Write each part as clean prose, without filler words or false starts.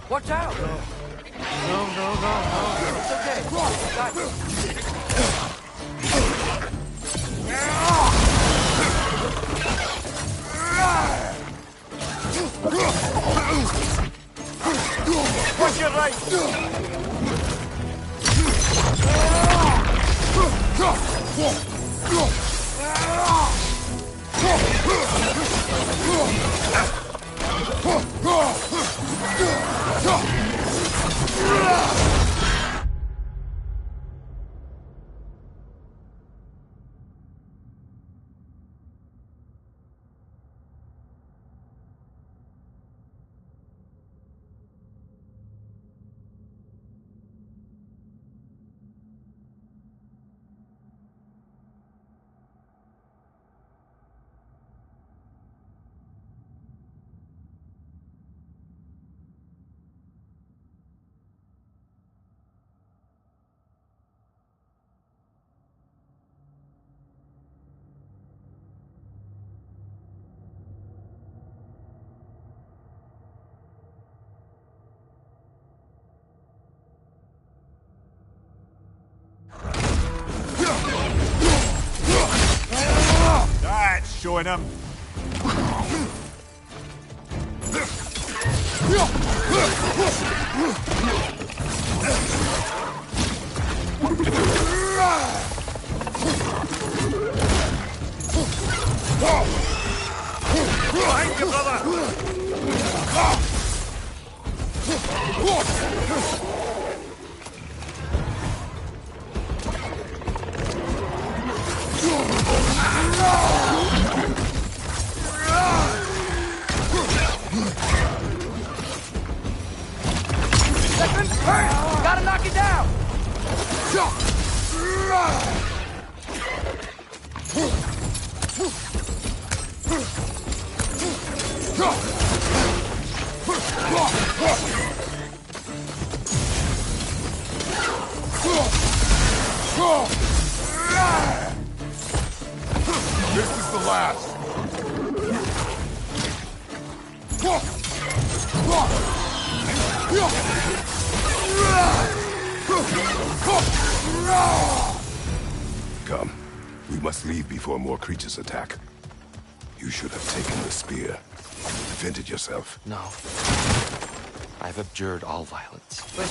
Watch out! No, no, no, no. It's okay. Got you. Watch your right! That's showing him. Behind you, brother! Second, hurry! Gotta knock it down! This is the last. Come. We must leave before more creatures attack. You should have taken the spear. Defended yourself. No. I've abjured all violence. But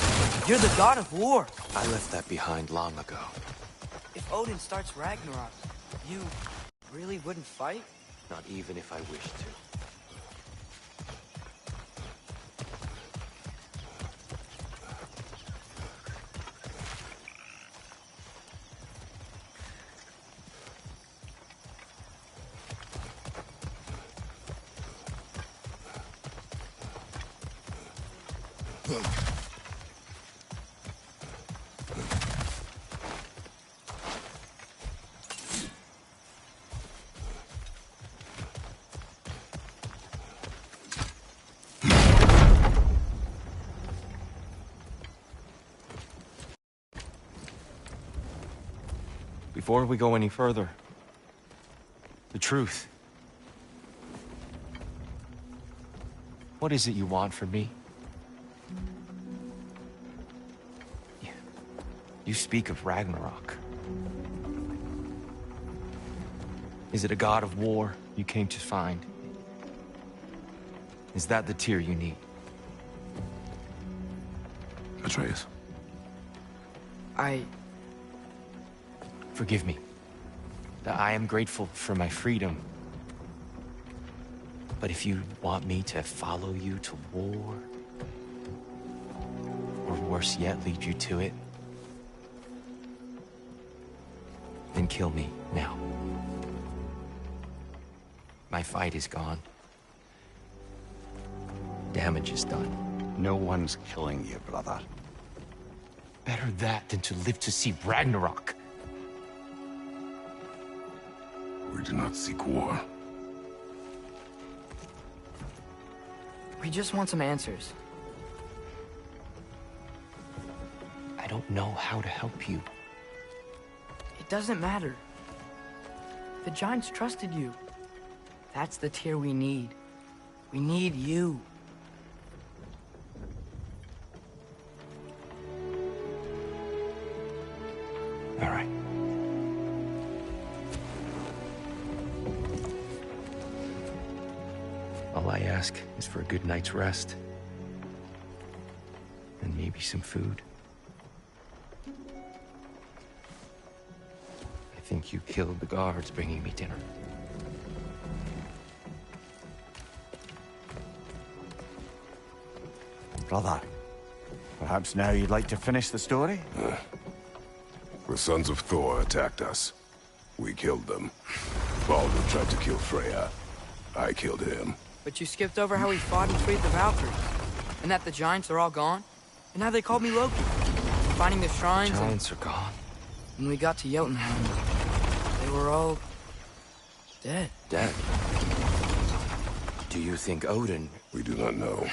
you're the god of war. I left that behind long ago. If Odin starts Ragnarok, you really wouldn't fight? Not even if I wished to. Before we go any further, the truth. What is it you want from me? You speak of Ragnarok. Is it a god of war you came to find? Is that the tear you need? Atreus. Forgive me. I am grateful for my freedom. But if you want me to follow you to war, or worse yet, lead you to it, then kill me now. My fight is gone. Damage is done. No one's killing you, brother. Better that than to live to see Ragnarok. We do not seek war. We just want some answers. I don't know how to help you. It doesn't matter. The giants trusted you. That's the tear we need. We need you. ask is for a good night's rest. And maybe some food. I think you killed the guards bringing me dinner. Brother, perhaps now you'd like to finish the story? The sons of Thor attacked us. We killed them. Baldur tried to kill Freya. I killed him. But you skipped over how he fought and freed the Valkyries. And that the giants are all gone. And how they called me Loki. Finding the shrines Giants are gone. When we got to Jotunheim, they were all... dead. Dead. Do you think Odin... We do not know.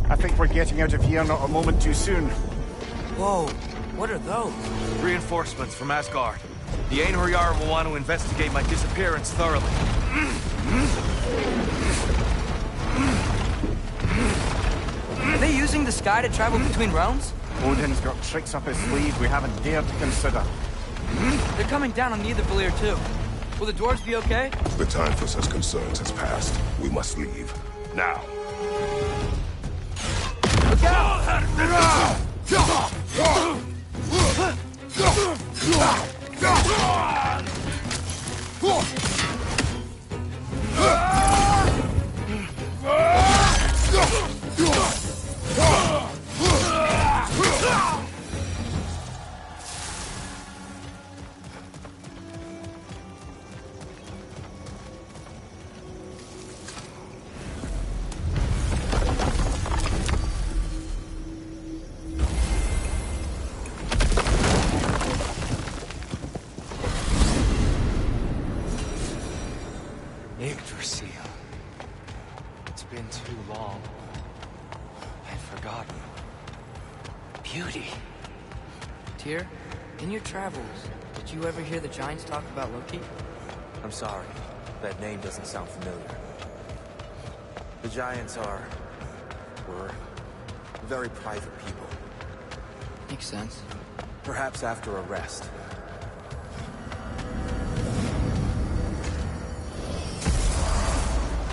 I think we're getting out of here not a moment too soon. Whoa, what are those? Reinforcements from Asgard. The Einherjar will want to investigate my disappearance thoroughly. Are they using the sky to travel between realms? Odin's got tricks up his sleeve we haven't dared to consider. They're coming down on Nidavellir too. Will the dwarves be okay? The time for such concerns has passed. We must leave. Now. Look out! Yggdrasil. It's been too long. I'd forgotten. Beauty. Tyr, in your travels, did you ever hear the giants talk about Loki? I'm sorry. That name doesn't sound familiar. The Giants were very private people. Makes sense. Perhaps after a rest.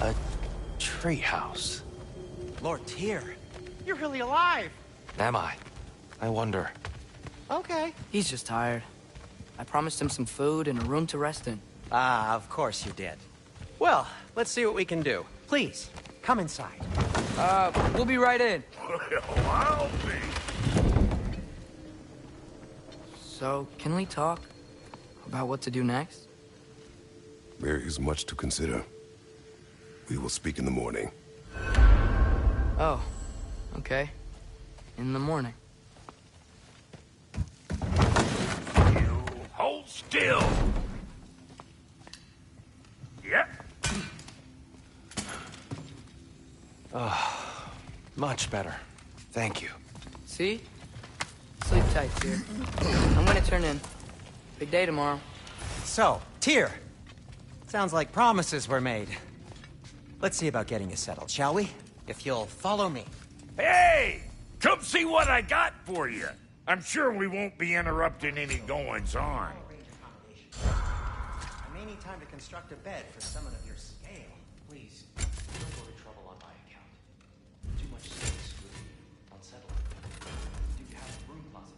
A treehouse. Lord Tyr, you're really alive! Am I? I wonder. Okay. He's just tired. I promised him some food and a room to rest in. Ah, of course you did. Well, let's see what we can do. Please, come inside. We'll be right in. Well, I'll be. So, can we talk about what to do next? There is much to consider. We will speak in the morning. Oh, okay. In the morning. You hold still. Yep. Much better. Thank you. See? Sleep tight, Tyr. I'm gonna turn in. Big day tomorrow. So, Tyr. Sounds like promises were made. Let's see about getting you settled, shall we? If you'll follow me. Hey! Come see what I got for you. I'm sure we won't be interrupting any goings-on. I may need time to construct a bed for someone of your scale. Please, don't go to trouble on my account. Too much space would be unsettling. Do you have a broom closet?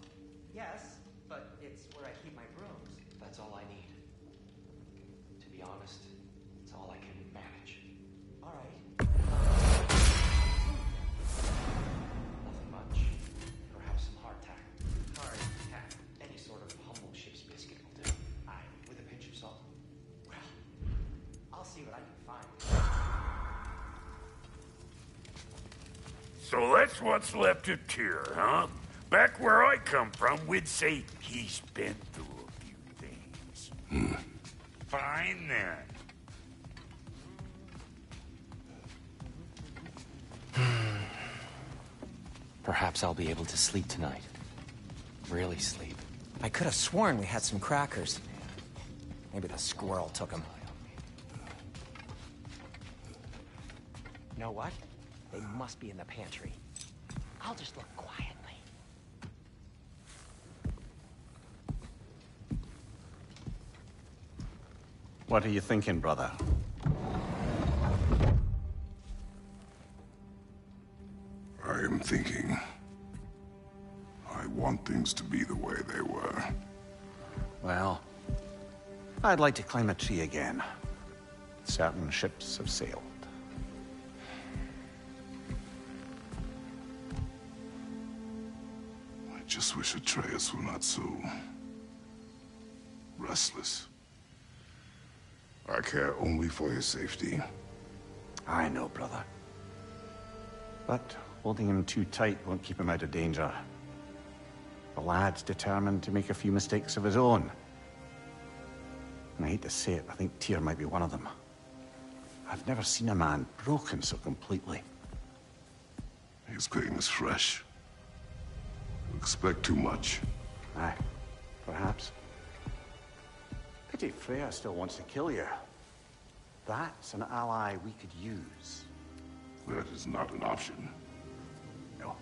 Yes, but it's where I keep my brooms. That's all I need. To be honest, it's all I can manage. All right. Nothing much. Perhaps some hardtack. Hardtack. Any sort of humble ship's biscuit will do. Aye, with a pinch of salt. Well, I'll see what I can find. So that's what's left of Tyr, huh? Back where I come from, we'd say he's been through a few things. Fine then. Perhaps I'll be able to sleep tonight. Really sleep. I could have sworn we had some crackers. Maybe the squirrel took them. You know what? They must be in the pantry. I'll just look quietly. What are you thinking, brother? I am thinking. I want things to be the way they were. Well, I'd like to climb a tree again. Certain ships have sailed. I just wish Atreus were not so restless. I care only for his safety. I know, brother. But holding him too tight won't keep him out of danger. The lad's determined to make a few mistakes of his own. And I hate to say it, I think Tyr might be one of them. I've never seen a man broken so completely. His pain is fresh. You expect too much. Aye, perhaps. Pity Freya still wants to kill you. That's an ally we could use. That is not an option. No,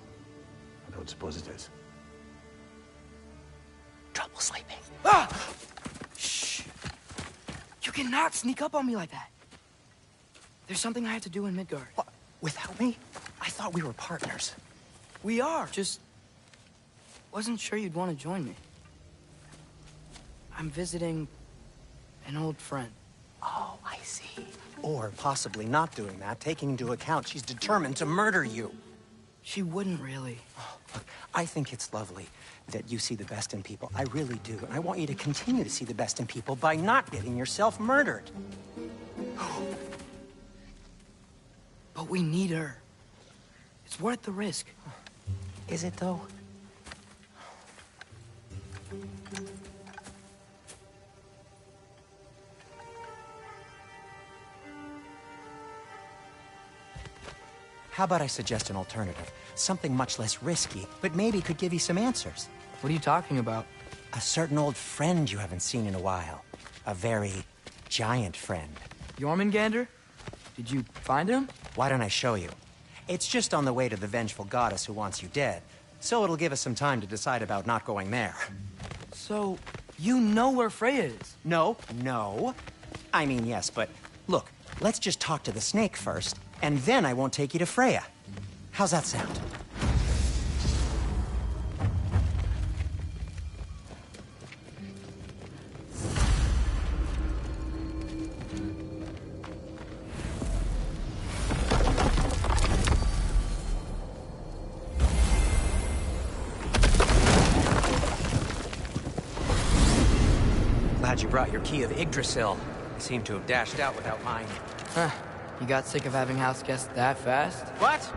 I don't suppose it is. Trouble sleeping. Ah! Shh! You cannot sneak up on me like that. There's something I have to do in Midgard. What? Without me? I thought we were partners. We are. Just wasn't sure you'd want to join me. I'm visiting an old friend. Oh, I see. Or possibly not doing that, taking into account she's determined to murder you. She wouldn't really. Look, I think it's lovely that you see the best in people. I really do. And I want you to continue to see the best in people by not getting yourself murdered. But we need her. It's worth the risk. Is it, though? How about I suggest an alternative? Something much less risky, but maybe could give you some answers. What are you talking about? A certain old friend you haven't seen in a while. A very giant friend. Jormungandr? Did you find him? Why don't I show you? It's just on the way to the vengeful goddess who wants you dead. So it'll give us some time to decide about not going there. So, you know where Freya is? No. I mean, yes, but look, let's just talk to the snake first, and then I won't take you to Freya. How's that sound? Glad you brought your key of Yggdrasil. You seem to have dashed out without mine. Huh. You got sick of having house guests that fast? What?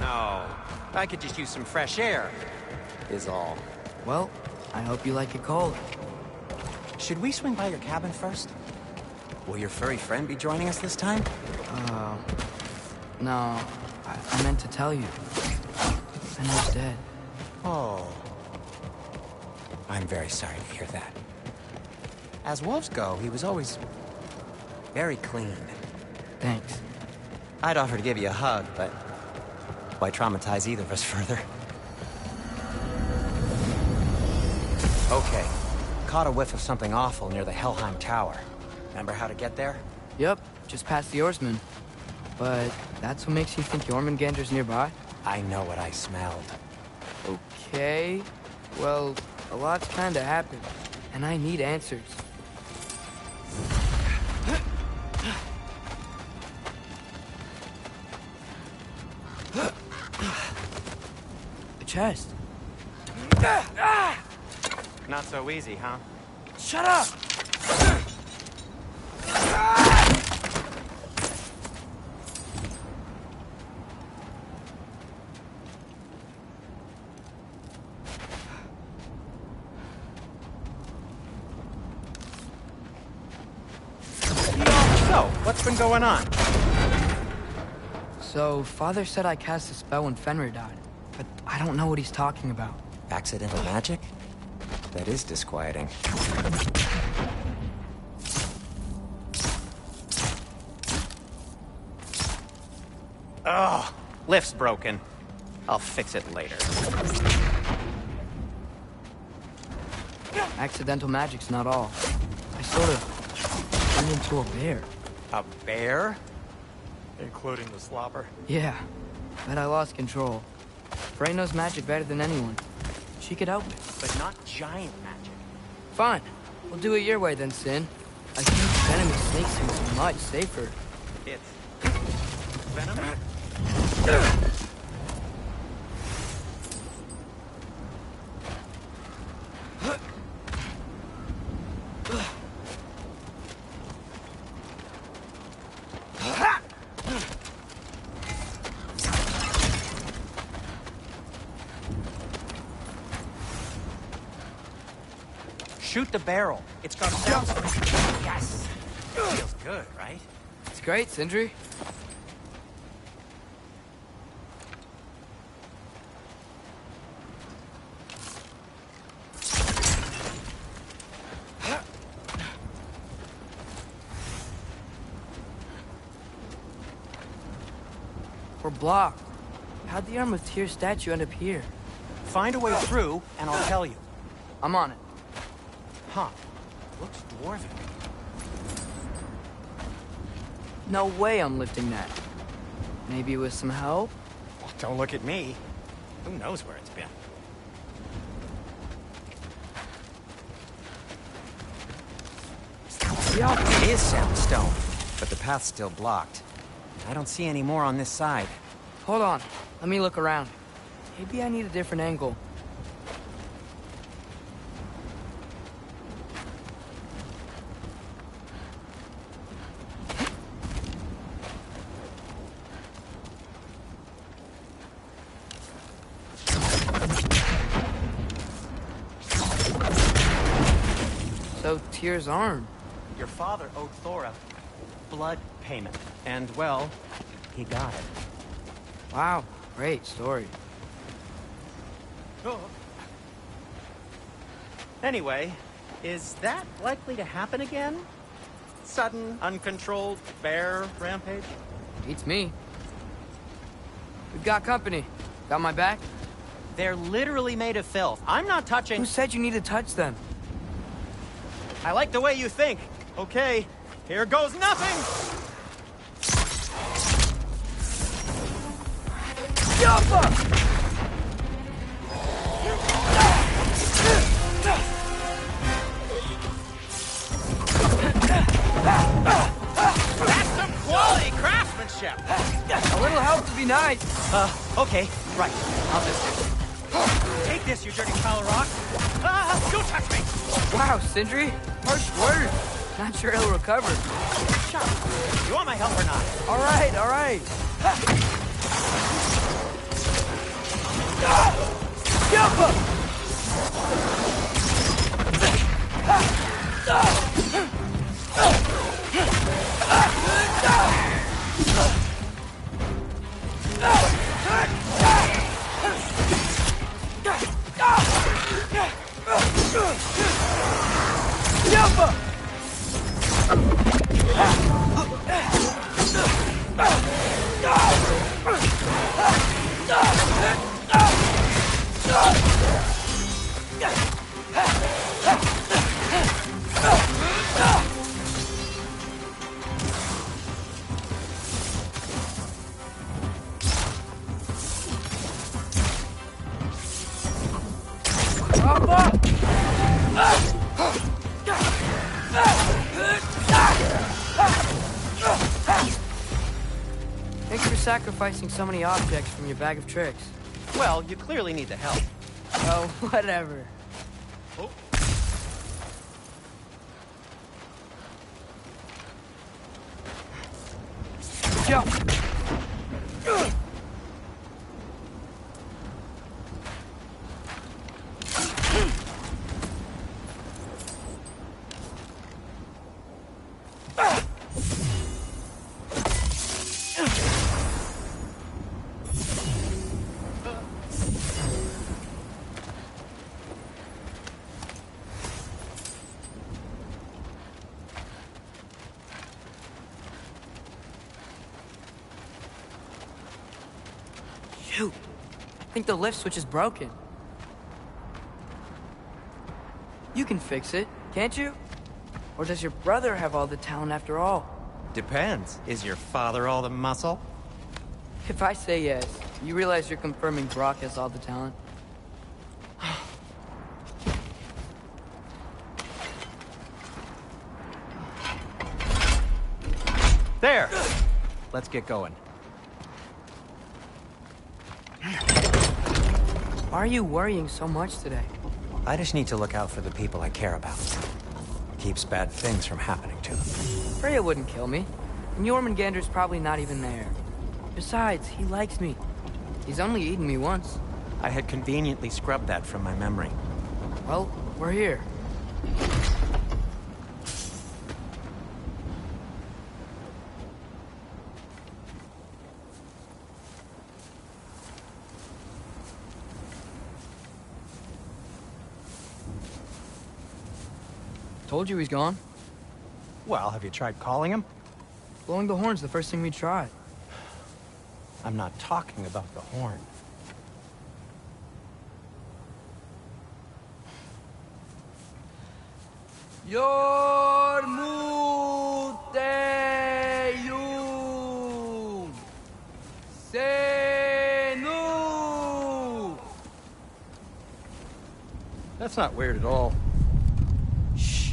No, I could just use some fresh air, is all. Well, I hope you like it cold. Should we swing by your cabin first? Will your furry friend be joining us this time? No, I meant to tell you. Fenrir's dead. Oh. I'm very sorry to hear that. As wolves go, he was always very clean. Thanks. I'd offer to give you a hug, but why traumatize either of us further? Okay. Caught a whiff of something awful near the Helheim Tower. Remember how to get there? Yep, just past the oarsman. But that's what makes you think Jormungandr's nearby? I know what I smelled. Okay. Well, a lot's kinda happened, and I need answers. A chest. Not so easy, huh? Shut up! So, what's been going on? So, Father said I cast a spell when Fenrir died, but I don't know what he's talking about. Accidental magic? That is disquieting. Ugh, lift's broken. I'll fix it later. Accidental magic's not all. I sort of turned into a bear. A bear? Including the slobber. Yeah, but I lost control. Frey knows magic better than anyone. She could help me. But not giant magic. Fine. We'll do it your way then, Sin. A huge venomous snake seems much safer. It's... venom? Shoot the barrel. It's got sound. Yes. Feels good, right? It's great, Sindri. We're blocked. How'd the Arm of Tyr statue end up here? Find a way through, and I'll tell you. I'm on it. Huh. Looks dwarven. No way I'm lifting that. Maybe with some help? Well, don't look at me. Who knows where it's been? Yeah. It is sandstone, but the path's still blocked. I don't see any more on this side. Hold on. Let me look around. Maybe I need a different angle. So, Tyr's arm. Your father owed Thora blood payment, and, well, he got it. Wow, great story. Anyway, is that likely to happen again? Sudden, uncontrolled bear rampage? Beats me. We've got company. Got my back? They're literally made of filth. I'm not touching... Who said you need to touch them? I like the way you think. Okay, here goes nothing! Jump! That's some quality craftsmanship! A little help would be nice. Okay, right. I'll just... Take this, you dirty pile of rock! Don't touch me! Wow, Sindri. Harsh word. Not sure he'll recover. Shut up. You want my help or not? All right, all right. Thanks for sacrificing so many objects from your bag of tricks. Well, you clearly need the help. Oh, whatever. Oh. Jump! Shoot! think the lift switch is broken. You can fix it, can't you? Or does your brother have all the talent after all? Depends. Is your father all the muscle? If I say yes, you realize you're confirming Brock has all the talent? There! Let's get going. Why are you worrying so much today? I just need to look out for the people I care about. Keeps bad things from happening to them. Freya wouldn't kill me. And Jormungandr's probably not even there. Besides, he likes me. He's only eaten me once. I had conveniently scrubbed that from my memory. Well, we're here. Told you he's gone. Well, have you tried calling him? Blowing the horn's the first thing we tried. I'm not talking about the horn. Yormuteyum Senu. That's not weird at all. Shh.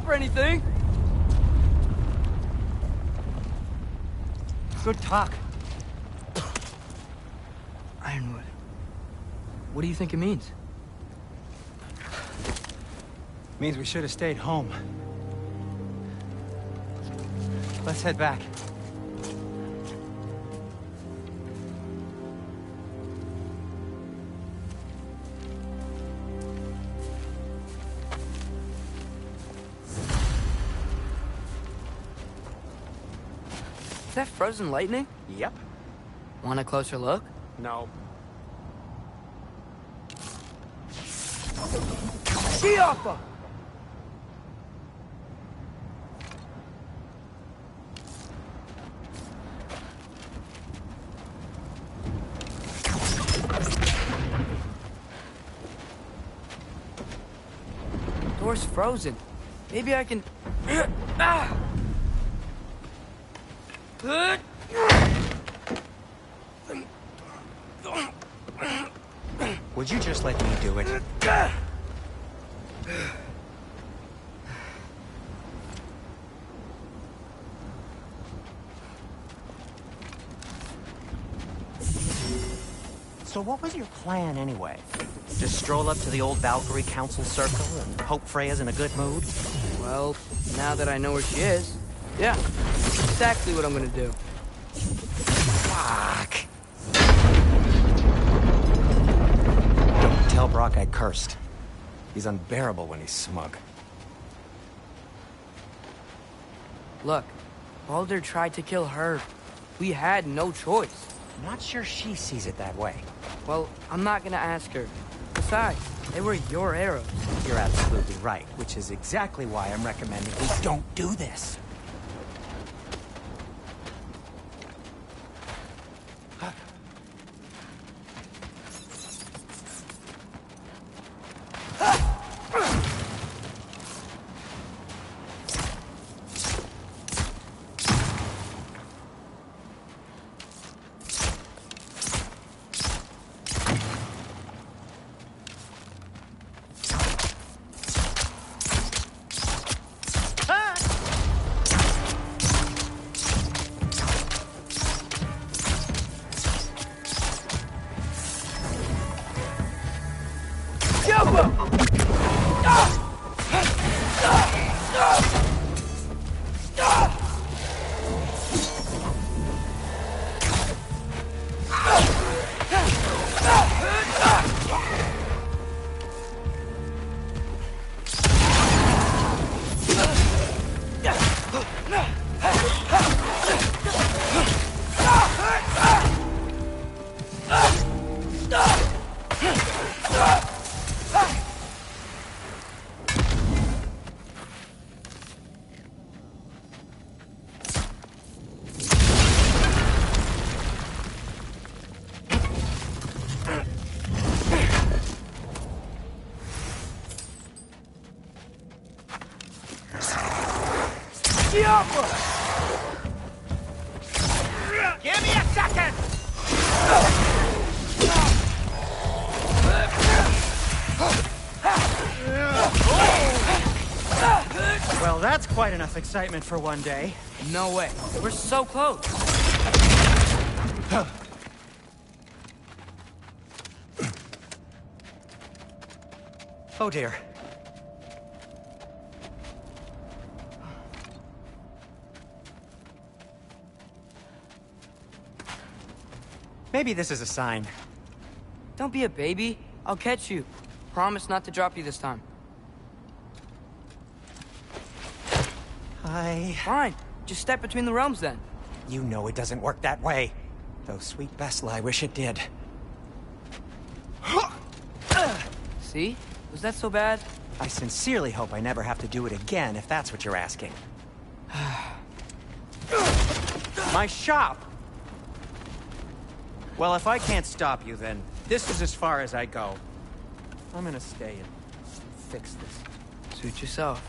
Or anything. Good talk. Ironwood. What do you think it means? Means we should have stayed home. Let's head back. Is that frozen lightning? Yep. Want a closer look? No. Siapa! Door's frozen. Maybe I can... Ah! Would you just let me do it? So what was your plan anyway? Just stroll up to the old Valkyrie Council circle and hope Freya's in a good mood? Well, now that I know where she is, yeah, that's exactly what I'm gonna do. Fuck. Don't tell Brock I cursed. He's unbearable when he's smug. Look, Baldur tried to kill her. We had no choice. I'm not sure she sees it that way. Well, I'm not gonna ask her. Besides, they were your arrows. You're absolutely right, which is exactly why I'm recommending we don't do this. Give me a second! Well, that's quite enough excitement for one day. No way. We're so close. Oh dear. Maybe this is a sign. Don't be a baby. I'll catch you. Promise not to drop you this time. Fine. Just step between the realms then. You know it doesn't work that way. Though sweet Bessel, I wish it did. See? Was that so bad? I sincerely hope I never have to do it again, if that's what you're asking. My shop! Well, if I can't stop you, then this is as far as I go. I'm gonna stay and fix this. Suit yourself.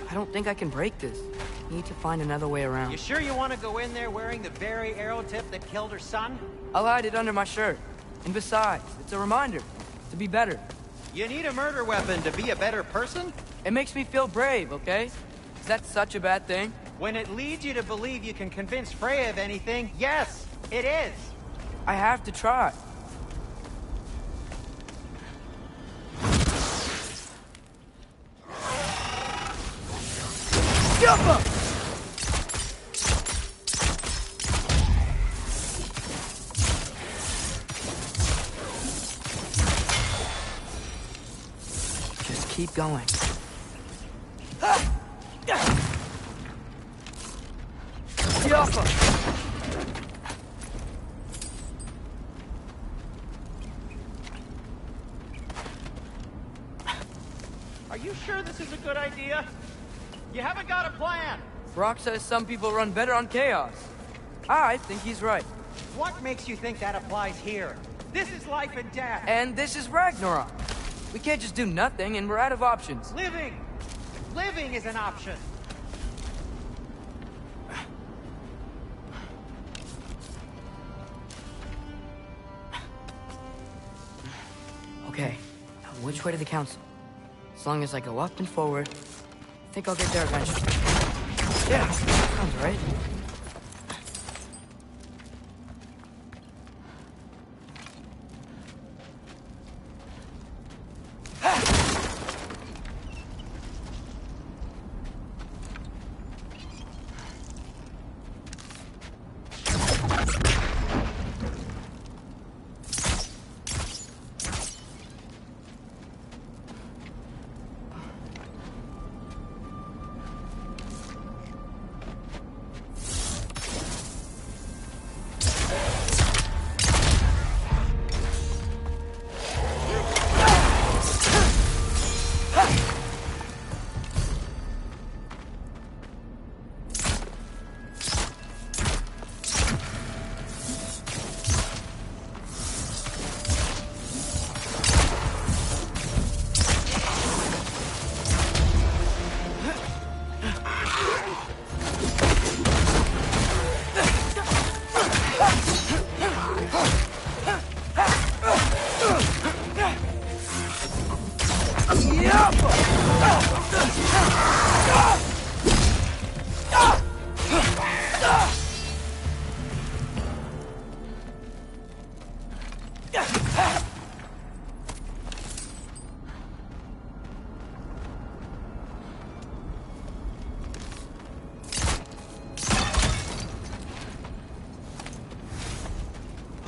I don't think I can break this. Need to find another way around. You sure you want to go in there wearing the very arrow tip that killed her son? I'll hide it under my shirt. And besides, it's a reminder to be better. You need a murder weapon to be a better person? It makes me feel brave, okay? Is that such a bad thing? When it leads you to believe you can convince Freya of anything, yes, it is. I have to try. Just keep going. Are you sure this is a good idea? You haven't got a plan. Brock says some people run better on chaos. I think he's right. What makes you think that applies here? This is life and death. And this is Ragnarok. We can't just do nothing, and we're out of options. Living! Living is an option. Okay, now which way to the council? As long as I go up and forward, I think I'll get there eventually. Yeah, sounds right.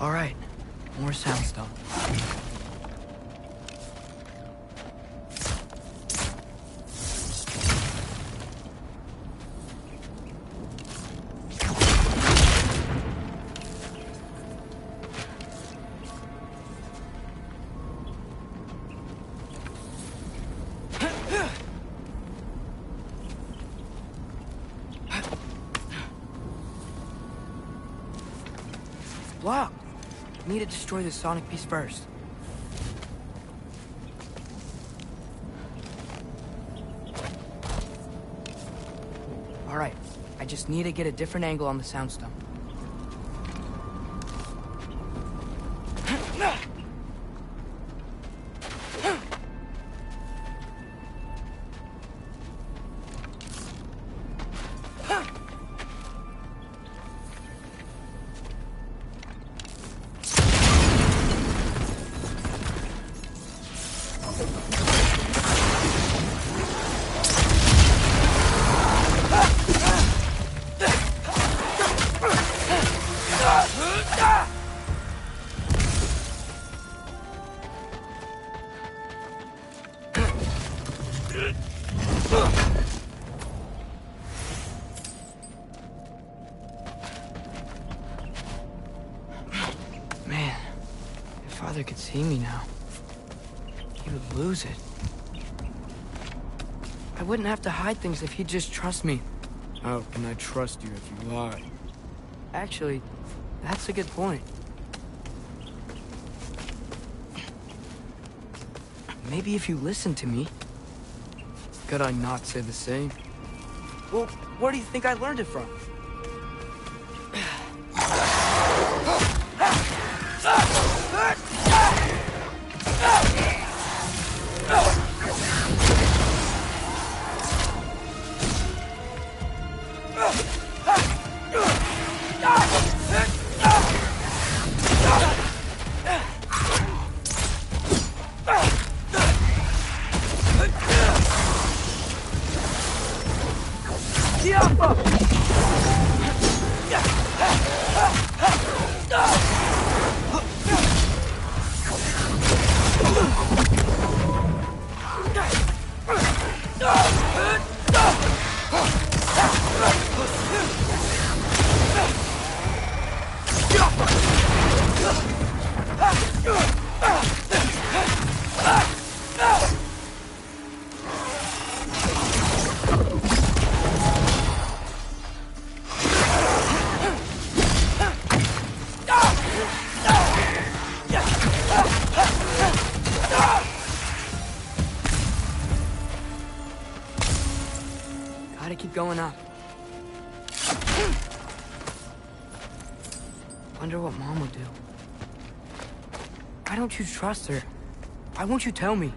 All right, more soundstone. Wow. Need to destroy the sonic piece first. All right, I just need to get a different angle on the soundstone. Man, if Father could see me now, he would lose it. I wouldn't have to hide things if he'd just trust me. How can I trust you if you lie? Actually, that's a good point. Maybe if you listen to me. Could I not say the same? Well, where do you think I learned it from? Diablo! keep going up. Wonder what Mom would do. Why don't you trust her? Why won't you tell me?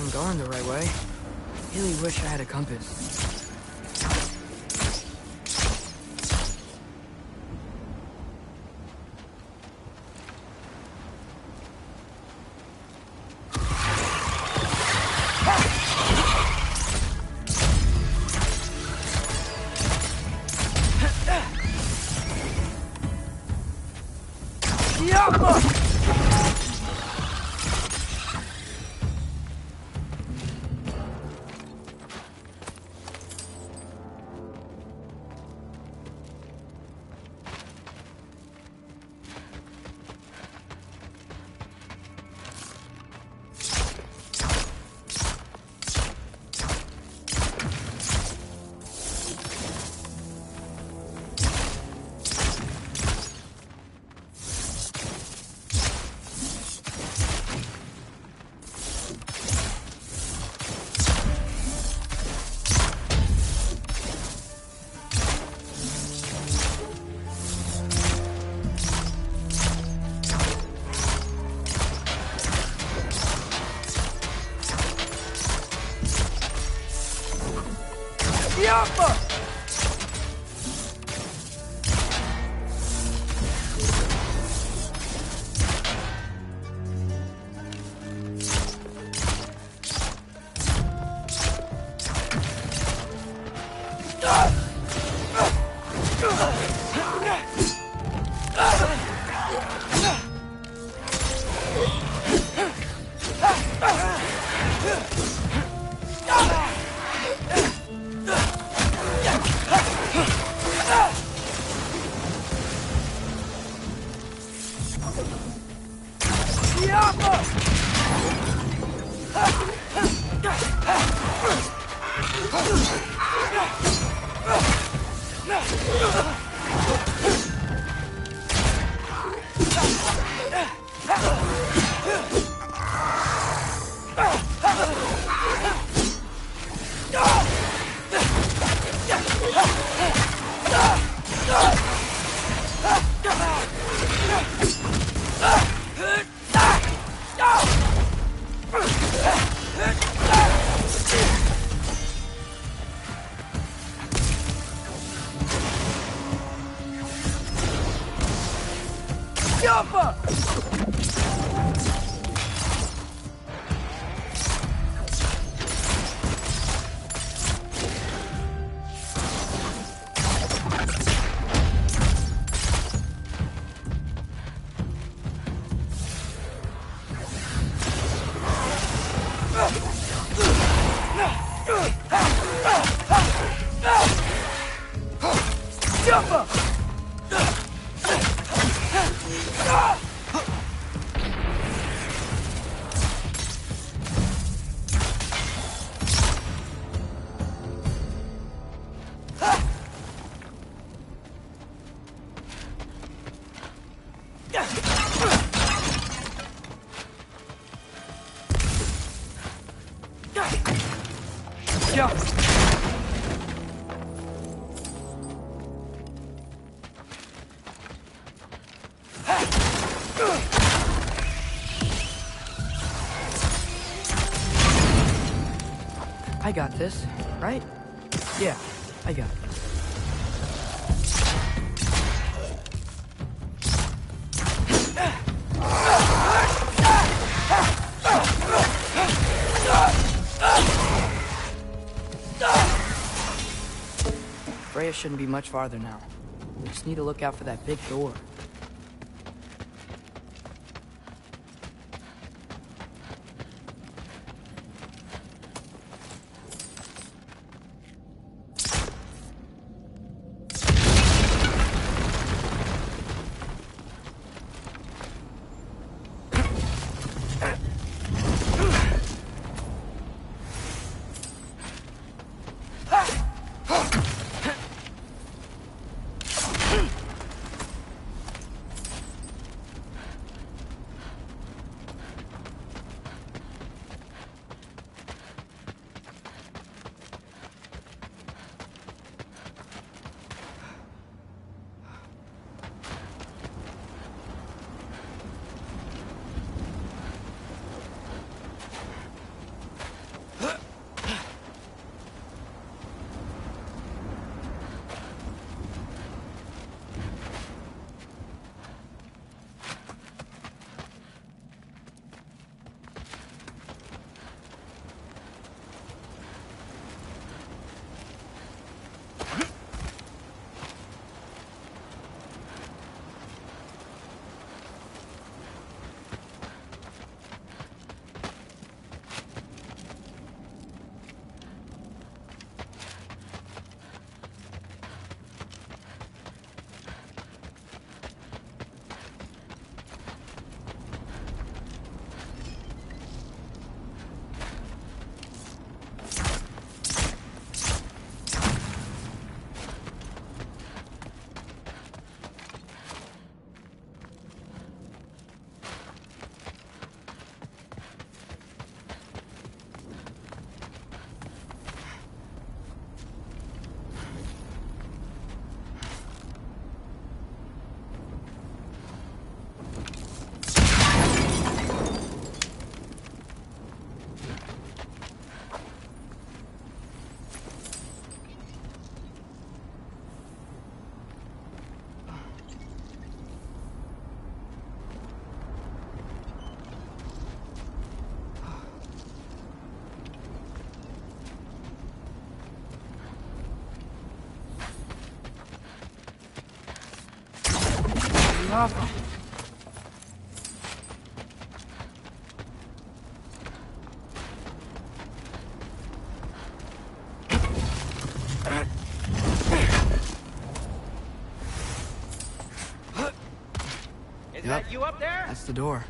I'm going the right way. Really wish I had a compass. out! I got this, right? Yeah, I got this. Freya shouldn't be much farther now. We just need to look out for that big door. Off. Is that you up there? That's the door.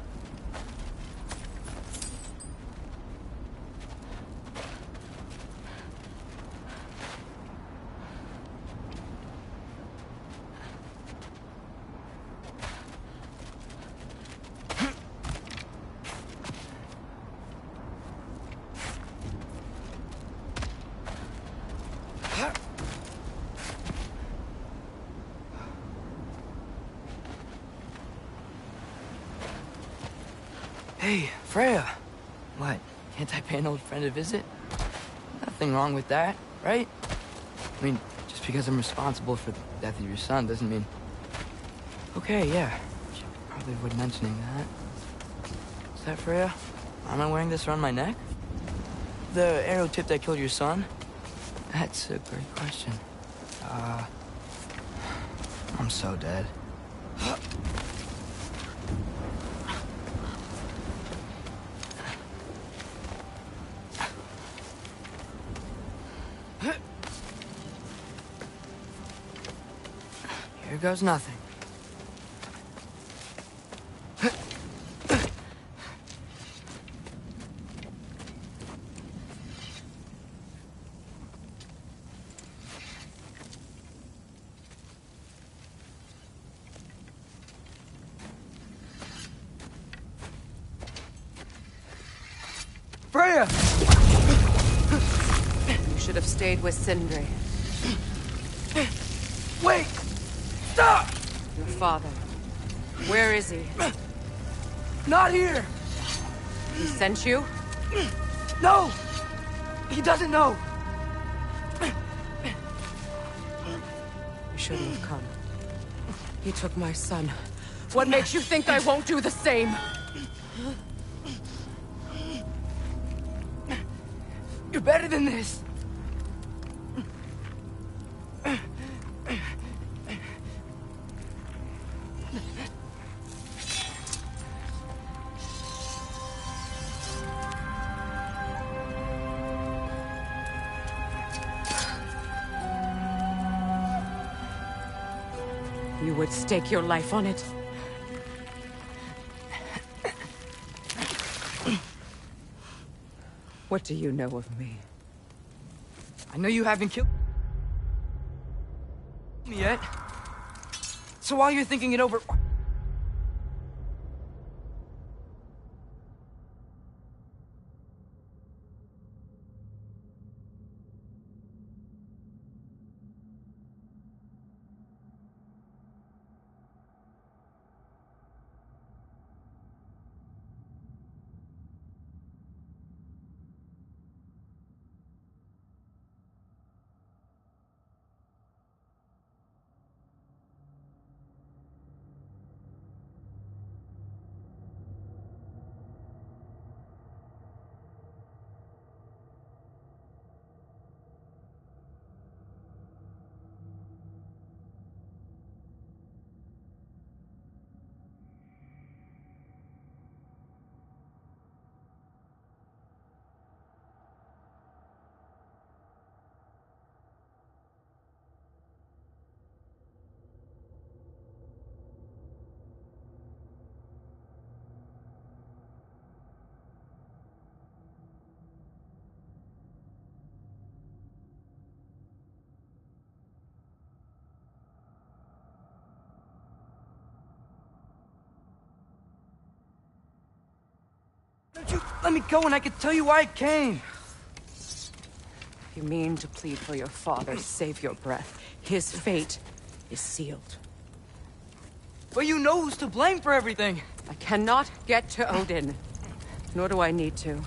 Hey, Freya. What? Can't I pay an old friend a visit? Nothing wrong with that, right? I mean, just because I'm responsible for the death of your son doesn't mean... Okay, yeah. Should probably avoid mentioning that. Is that Freya? Am I wearing this around my neck? The arrow tip that killed your son? That's a great question. I'm so dead. Here goes nothing. Freya! should have stayed with Sindri. Wait! Stop! Your father. Where is he? Not here! He sent you? No! He doesn't know! You shouldn't have come. He took my son. What makes you think I won't do the same? You're better than this! You would stake your life on it? What do you know of me? I know you haven't killed me yet. So while you're thinking it over... Don't you let me go and I can tell you why I came. You mean to plead for your father, save your breath. His fate is sealed. But you know who's to blame for everything. I cannot get to Odin. Nor do I need to.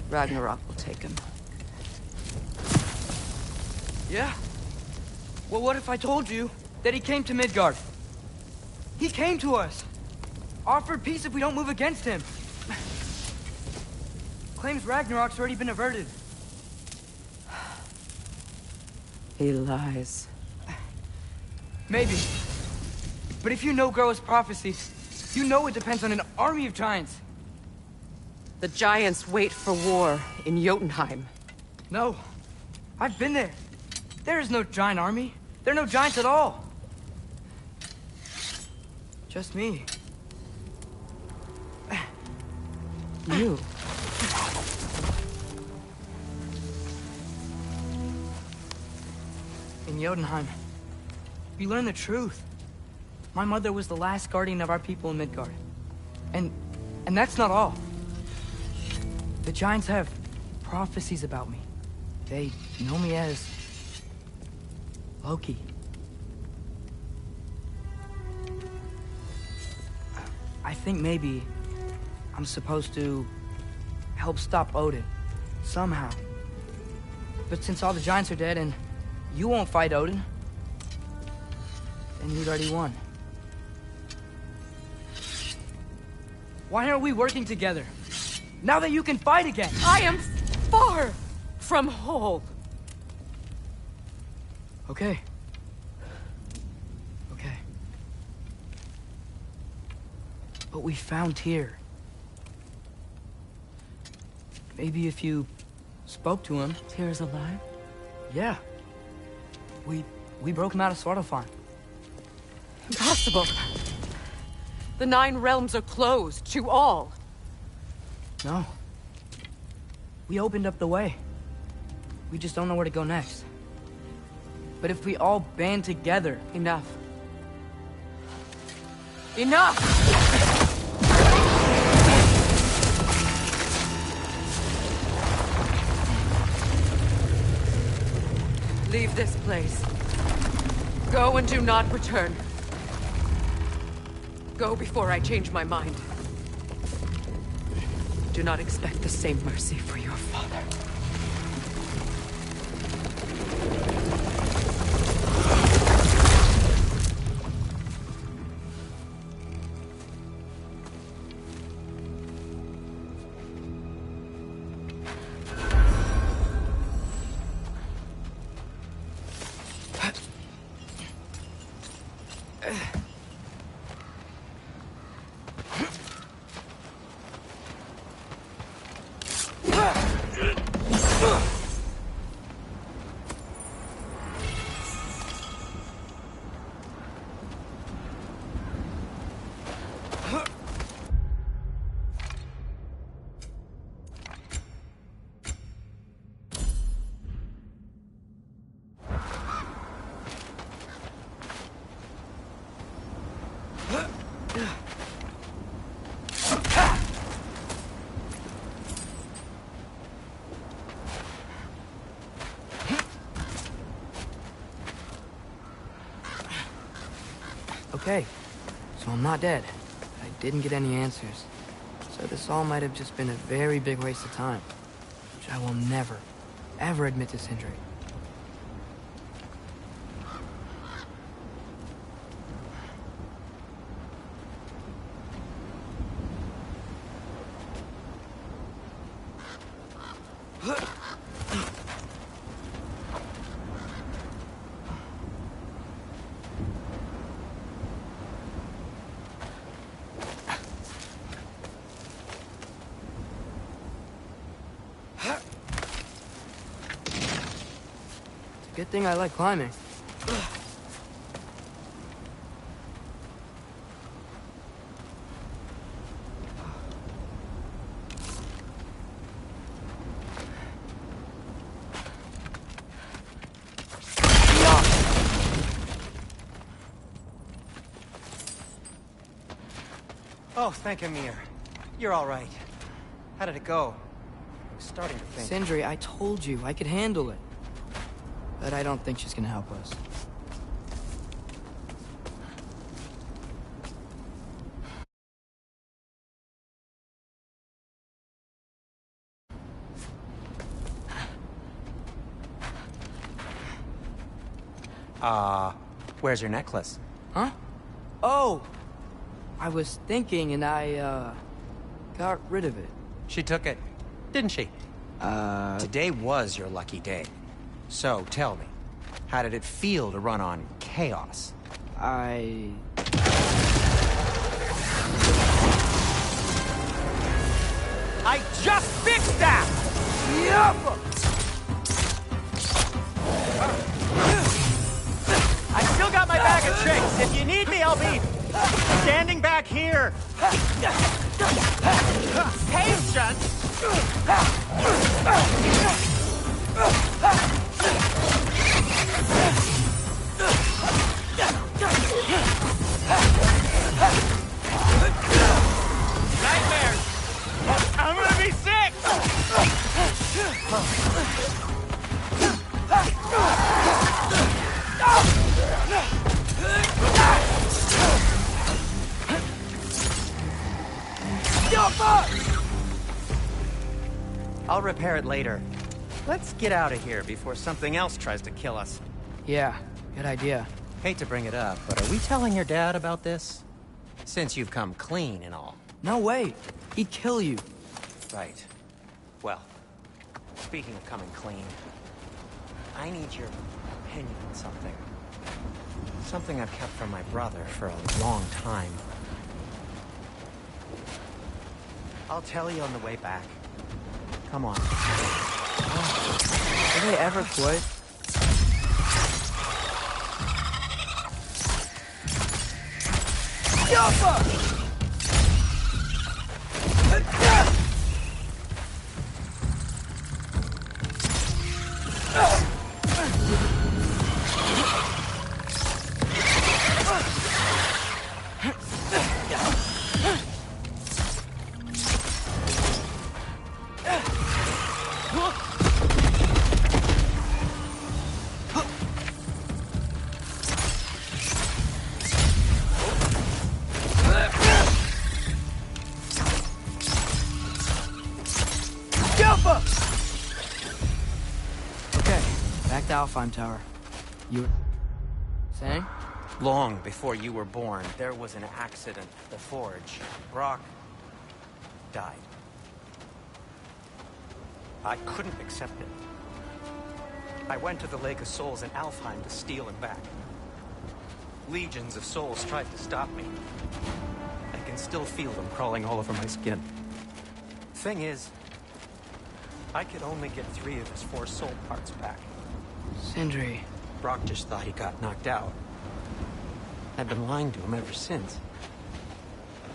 Ragnarok will take him. Yeah? Well, what if I told you that he came to Midgard? He came to us. Offered peace if we don't move against him. Claims Ragnarok's already been averted. He lies. Maybe. But if you know Gowra's prophecy, you know it depends on an army of giants. The giants wait for war in Jotunheim. No. I've been there. There is no giant army. There are no giants at all. Just me. You. In Jotunheim, we learn the truth. My mother was the last guardian of our people in Midgard. And that's not all. The giants have prophecies about me. They know me as Loki. I think maybe I'm supposed to help stop Odin, somehow. But since all the giants are dead and you won't fight Odin, then you'd already won. Why aren't we working together? Now that you can fight again! I am far from whole. Okay. Okay. But we found Tyr. Maybe if you spoke to him... Tyr's alive? Yeah. We broke him out of Svartalfheim. Impossible. The 9 realms are closed to all. No. We opened up the way. We just don't know where to go next. But if we all band together... Enough. Enough! leave this place. Go and do not return. Go before I change my mind. Do not expect the same mercy for your father. Okay, so I'm not dead. I didn't get any answers. So this all might have just been a very big waste of time. Which I will never, ever admit to Sindri. Good thing I like climbing. Oh, thank Amir. You're all right. How did it go? I was starting to think... Sindri, I told you I could handle it. But I don't think she's gonna help us. Where's your necklace? Huh? Oh! I was thinking and I, got rid of it. She took it, didn't she? Today was your lucky day. So, tell me, how did it feel to run on chaos? I just fixed that! Yup! I still got my bag of tricks. If you need me, I'll be standing back here. Patience! Nightmares! I'm gonna be sick! I'll repair it later. Let's get out of here before something else tries to kill us. Yeah, good idea. Hate to bring it up, but are we telling your dad about this? Since you've come clean and all. No way. He'd kill you. Right. Well, speaking of coming clean, I need your opinion on something. Something I've kept from my brother for a long time. I'll tell you on the way back. Come on. Did they ever quit? Okay, back to Alfheim Tower. You were saying? Long before you were born, there was an accident at the forge. Brock died. I couldn't accept it. I went to the Lake of Souls in Alfheim to steal him back. Legions of souls tried to stop me. I can still feel them crawling all over my skin. Thing is, I could only get 3 of his 4 soul parts back. Sindri. Brock just thought he got knocked out. I've been lying to him ever since.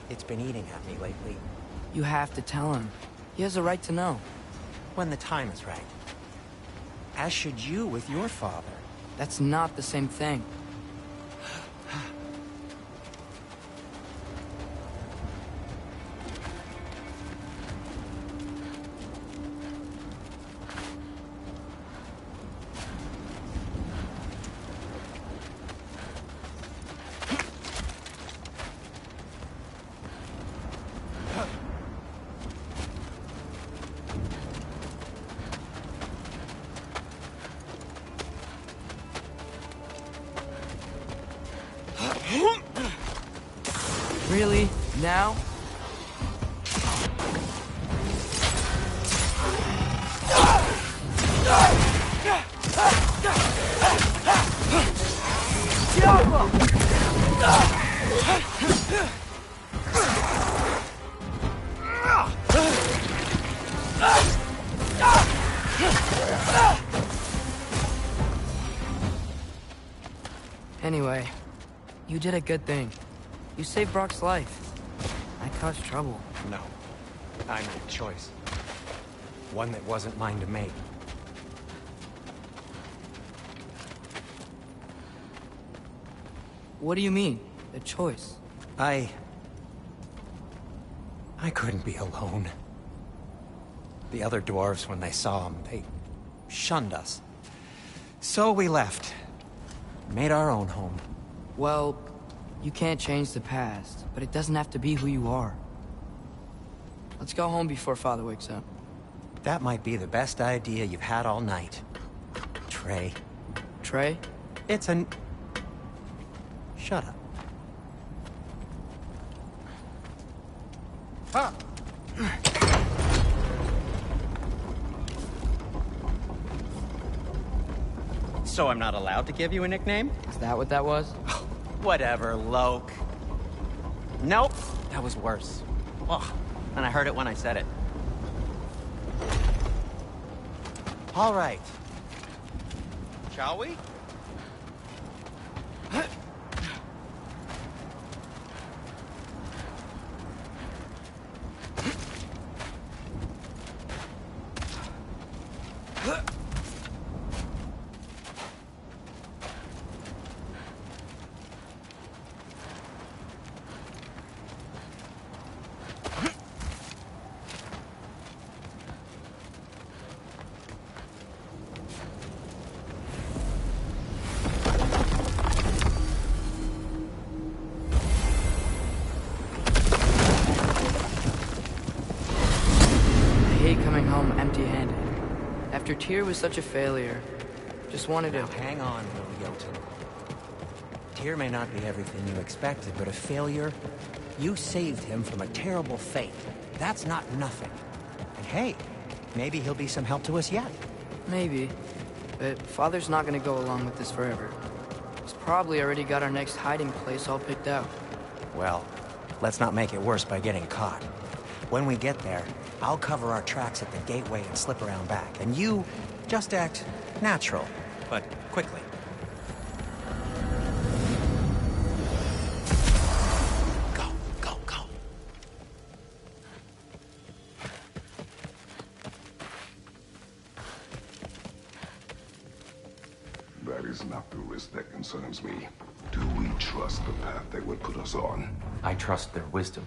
It's been eating at me lately. You have to tell him. He has a right to know. When the time is right. As should you with your father. That's not the same thing. Really? Now? Anyway, you did a good thing. You saved Brock's life. I caused trouble. No. I made a choice. One that wasn't mine to make. What do you mean? A choice? I couldn't be alone. The other dwarves, when they saw him, they shunned us. So we left. Made our own home. Well, you can't change the past, but it doesn't have to be who you are. Let's go home before Father wakes up. That might be the best idea you've had all night. Trey. Trey? It's an... Shut up. Ah. So I'm not allowed to give you a nickname? Is that what that was? Whatever, Loke. Nope, that was worse. Ugh, and I heard it when I said it. All right. Shall we? Empty-handed. After Tyr was such a failure, just wanted to... Now, hang on, Lily Jotun. Tyr may not be everything you expected, but a failure? You saved him from a terrible fate. That's not nothing. And hey, maybe he'll be some help to us yet. Maybe. But Father's not gonna go along with this forever. He's probably already got our next hiding place all picked out. Well, let's not make it worse by getting caught. When we get there, I'll cover our tracks at the gateway and slip around back. And you just act natural, but quickly. Go, go, go. That is not the risk that concerns me. Do we trust the path they would put us on? I trust their wisdom.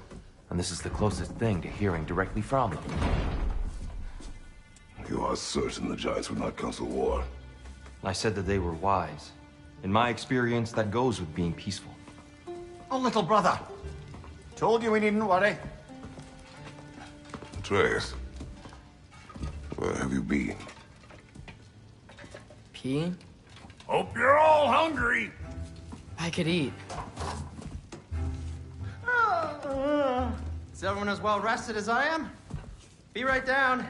And this is the closest thing to hearing directly from them. You are certain the Giants would not counsel war? I said that they were wise. In my experience, that goes with being peaceful. Oh, little brother. Told you we needn't worry. Atreus. Where have you been? Peeing? Hope you're all hungry. I could eat. Is everyone as well rested as I am? Be right down.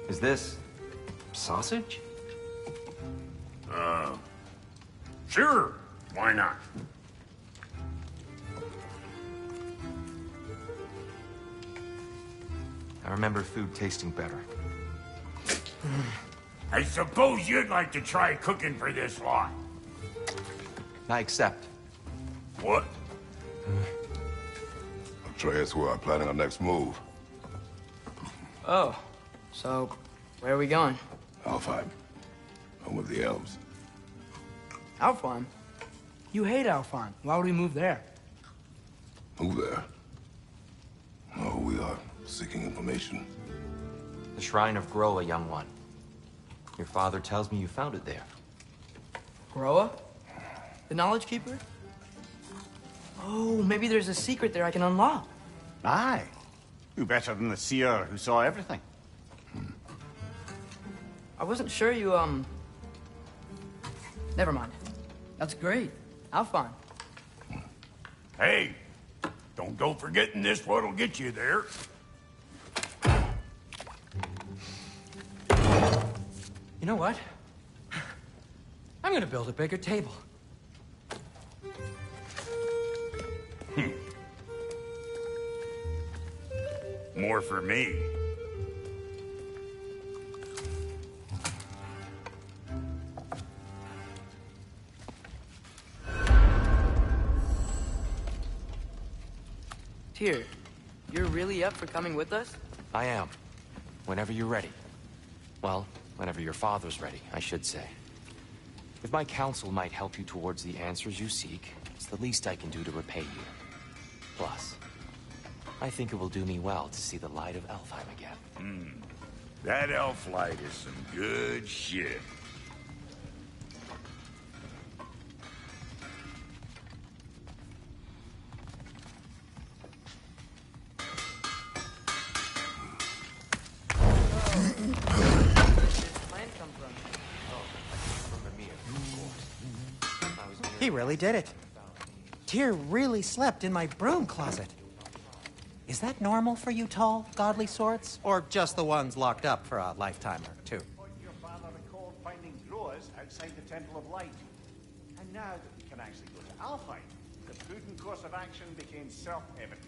Is this sausage? Sure. Why not? I remember food tasting better. I suppose you'd like to try cooking for this lot. I accept. What? Atreus, we are planning our next move. Oh, so where are we going? Alfheim. Home of the elves. Alfheim? You hate Alfheim. Why would we move there? Move there. Oh, we are seeking information. The Shrine of Gowra, young one. Your father tells me you found it there. Gowra? The Knowledge Keeper? Oh, maybe there's a secret there I can unlock. Aye. Who better than the seer who saw everything? I wasn't sure you, Never mind. That's great. Alfheim. Hey, don't go forgetting this what'll get you there. You know what? I'm gonna build a bigger table. More for me. Tyr, you're really up for coming with us? I am. Whenever you're ready. Well, whenever your father's ready, I should say. If my counsel might help you towards the answers you seek, it's the least I can do to repay you. Plus, I think it will do me well to see the light of Alfheim again. That elf light is some good shit. He really did it. Tyr really slept in my broom closet. Is that normal for you tall, godly sorts? Or just the ones locked up for a lifetime or two? Your father recalled finding growers outside the Temple of Light. And now that we can actually go to Alfheim, the prudent course of action became self-evident.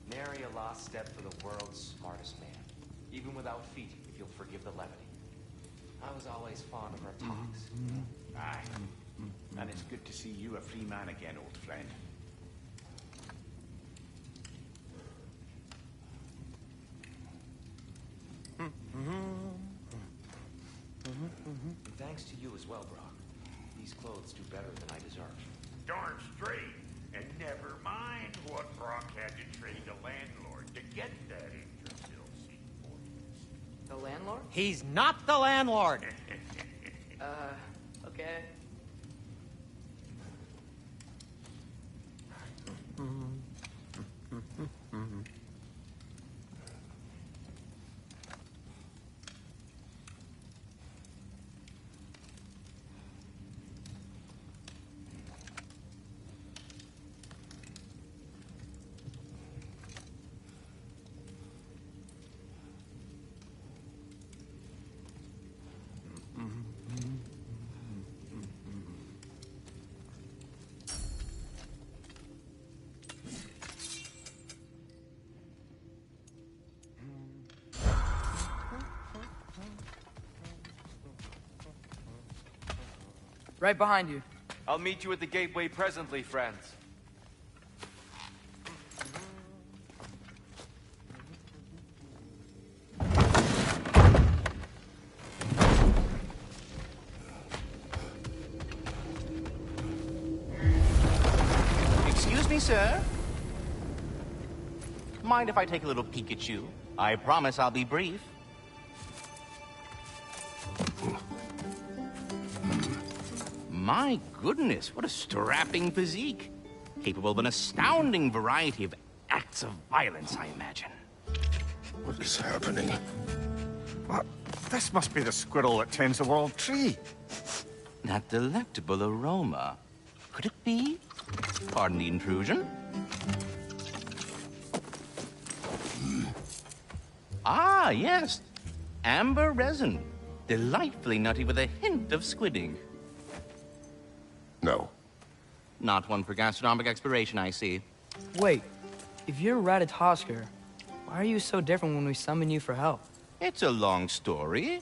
Nary a lost step for the world's smartest man. Even without feet, if you'll forgive the levity. I was always fond of her talks. Aye. And it's good to see you a free man again, old friend. And thanks to you as well, Brock. These clothes do better than I deserve. Darn straight. And never mind what Brock had to trade the landlord to get that Yggdrasil seat for you. The landlord? He's not the landlord! Okay. Right behind you. I'll meet you at the gateway presently, friends. Excuse me, sir? Mind if I take a little peek at you? I promise I'll be brief. My goodness, what a strapping physique. Capable of an astounding variety of acts of violence, I imagine. What is happening? What? This must be the squirrel that tends the world tree. That delectable aroma. Could it be? Pardon the intrusion. Ah, yes. Amber resin. Delightfully nutty with a hint of squidding. No. Not one for gastronomic exploration, I see. Wait, if you're Ratatosker, why are you so different when we summon you for help? It's a long story.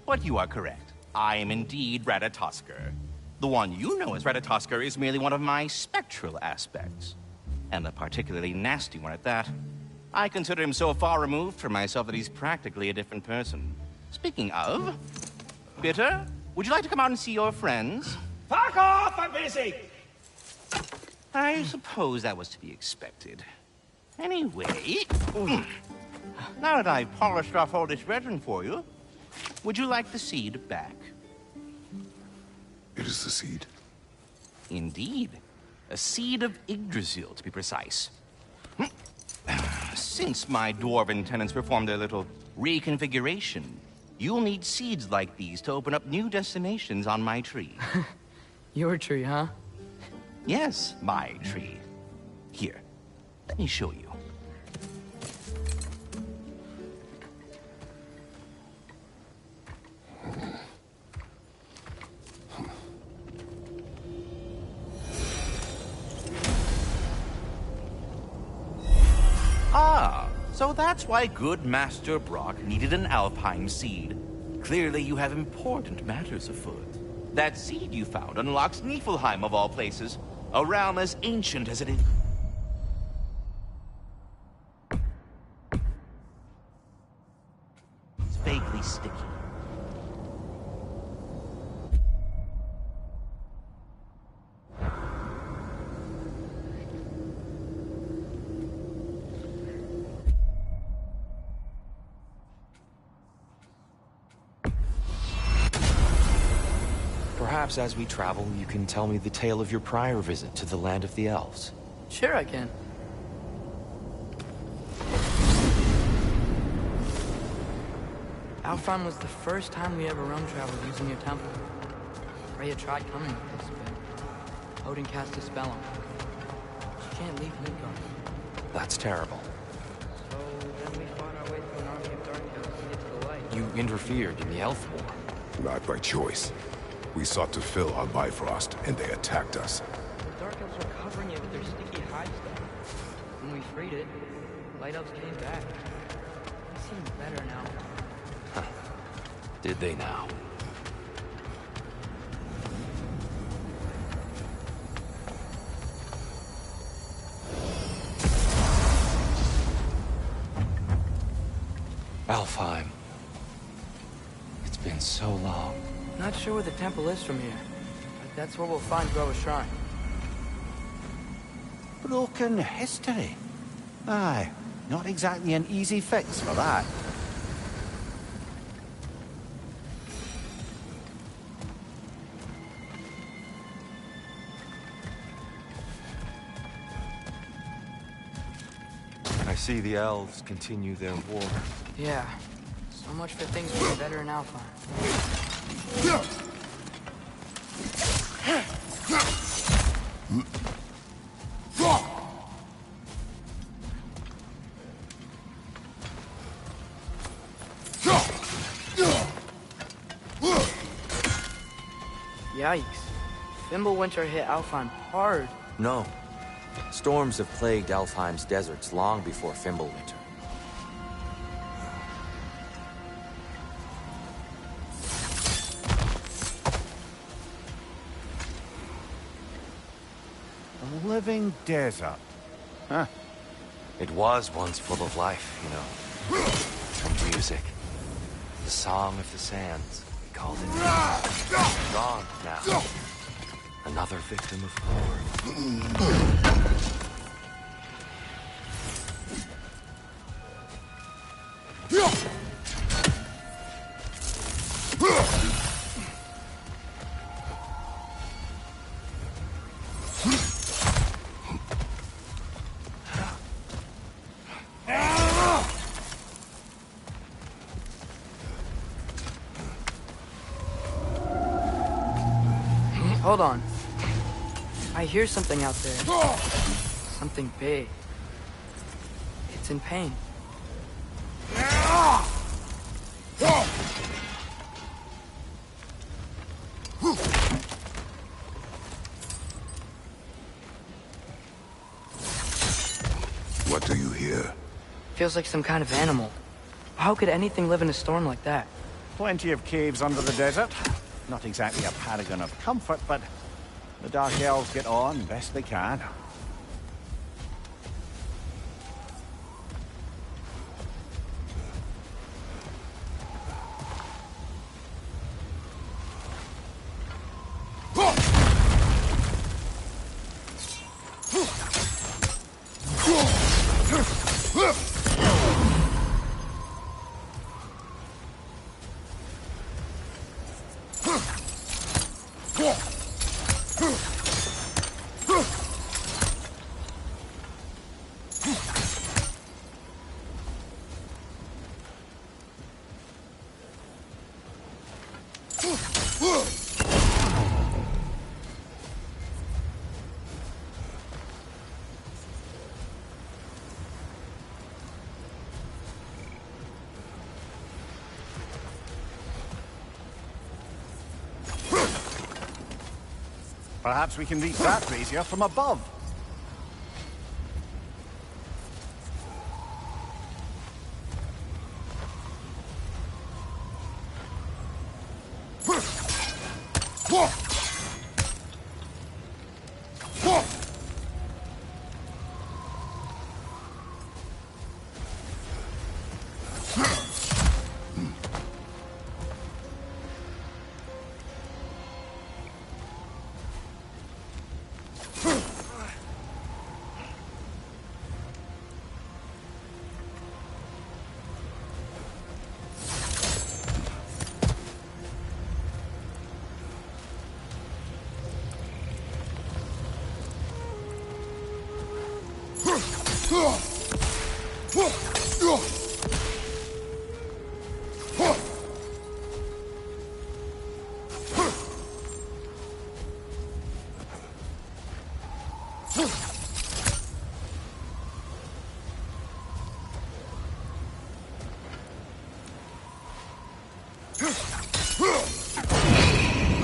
But you are correct. I am indeed Ratatosker. The one you know as Ratatosker is merely one of my spectral aspects. And a particularly nasty one at that. I consider him so far removed from myself that he's practically a different person. Speaking of... Bitter, would you like to come out and see your friends? Fuck off! I'm busy! I suppose that was to be expected. Anyway... Now that I've polished off all this resin for you, would you like the seed back? It is the seed. Indeed. A seed of Yggdrasil, to be precise. Since my dwarven tenants performed their little reconfiguration, you'll need seeds like these to open up new destinations on my tree. Your tree, huh? Yes, my tree. Here, let me show you. Ah, so that's why good Master Brock needed an Alpine seed. Clearly you have important matters afoot. That seed you found unlocks Niflheim of all places, a realm as ancient as it is. It's vaguely sticky. Perhaps as we travel, you can tell me the tale of your prior visit to the land of the elves. Sure I can. Alfheim was the first time we ever realm traveled using your temple. Freya tried coming with us, but Odin cast a spell on her. She can't leave Midgard. That's terrible. So then we fought our way through an army of dark elves to get to the light. You interfered in the elf war. Not by choice. We sought to fill our Bifrost, and they attacked us. The dark elves were covering it with their sticky hide stuff. When we freed it, light elves came back. They seem better now. Huh. Did they now? Alfheim. It's been so long. Not sure where the temple is from here, but that's where we'll find Gowra's shrine. Broken history. Aye, not exactly an easy fix for that. I see the elves continue their war. Yeah, so much for things being better in Alfheim. Yikes. Fimbulwinter hit Alfheim hard. No. Storms have plagued Alfheim's deserts long before Fimbulwinter. A living desert. Huh. It was once full of life, you know. And music. The Song of the Sands, we called it. Gone now. Another victim of war. Hold on. I hear something out there. Something big. It's in pain. What do you hear? Feels like some kind of animal. How could anything live in a storm like that? Plenty of caves under the desert. Not exactly a paragon of comfort, but the Dark Elves get on best they can. Perhaps we can reach that brazier from above.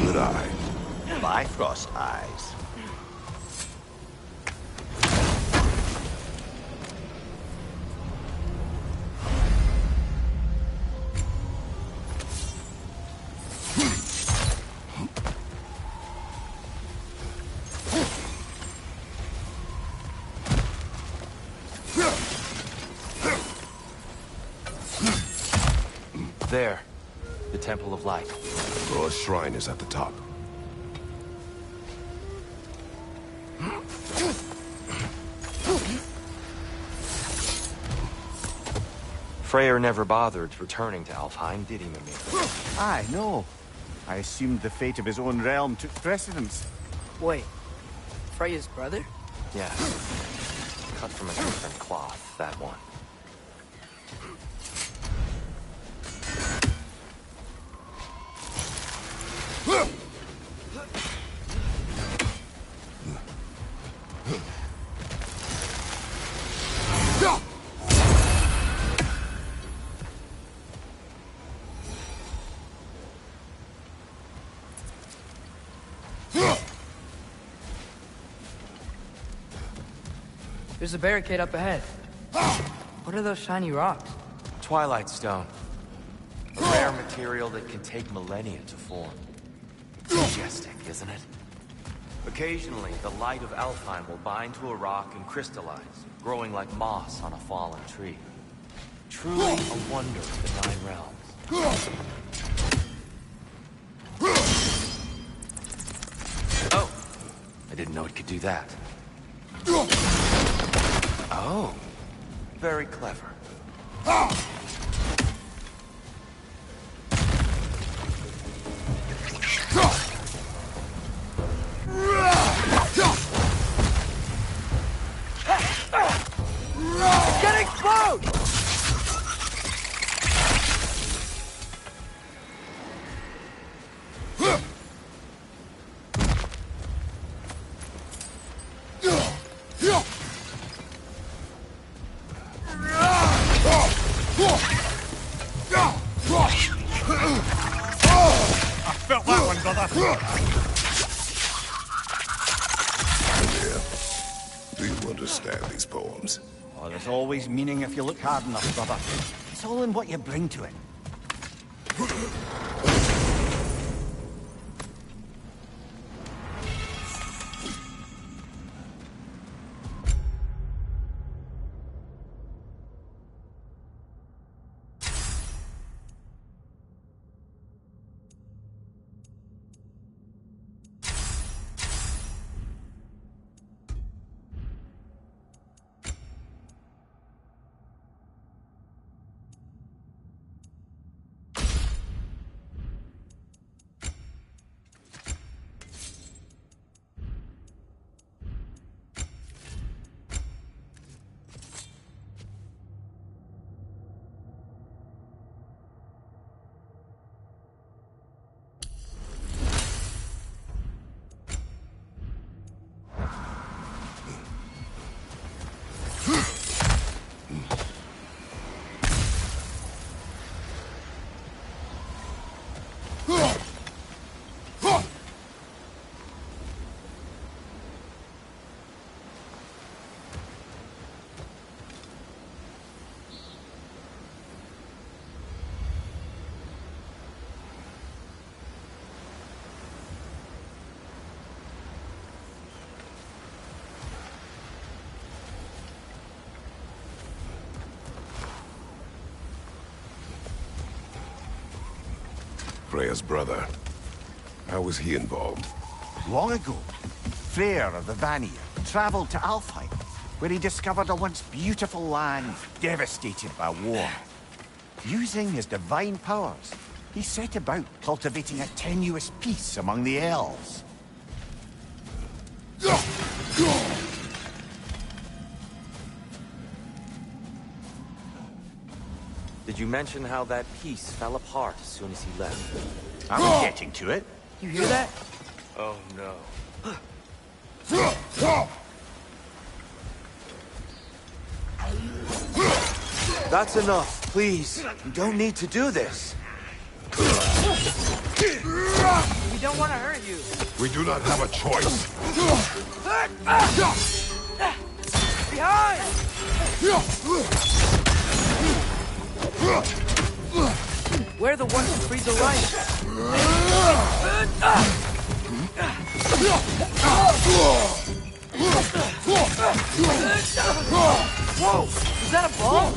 Good eye. Bifrost eyes. There. The Temple of Light. Thor's shrine is at the top. Freyr never bothered returning to Alfheim, did he, Mimir? Aye, no. I assumed the fate of his own realm took precedence. Wait. Freya's brother? Yeah. Cut from a different cloth, that one. There's a barricade up ahead. What are those shiny rocks? Twilight Stone. A rare material that can take millennia to form. Majestic, isn't it? Occasionally, the light of Alfheim will bind to a rock and crystallize, growing like moss on a fallen tree. Truly a wonder of the Nine Realms. Oh! I didn't know it could do that. Oh. Very clever. It's gonna explode! brother! Do you understand these poems? Oh, there's always meaning if you look hard enough, brother. It's all in what you bring to it. Freya's brother. How was he involved? Long ago, Freyr of the Vanir traveled to Alfheim, where he discovered a once beautiful land devastated by war. Using his divine powers, he set about cultivating a tenuous peace among the elves. Did you mention how that piece fell apart as soon as he left? I'm getting to it. You hear that? Oh, no. That's enough, please. You don't need to do this. We don't want to hurt you. We do not have a choice. Behind! We're the ones who freed the light. Whoa! Is that a ball?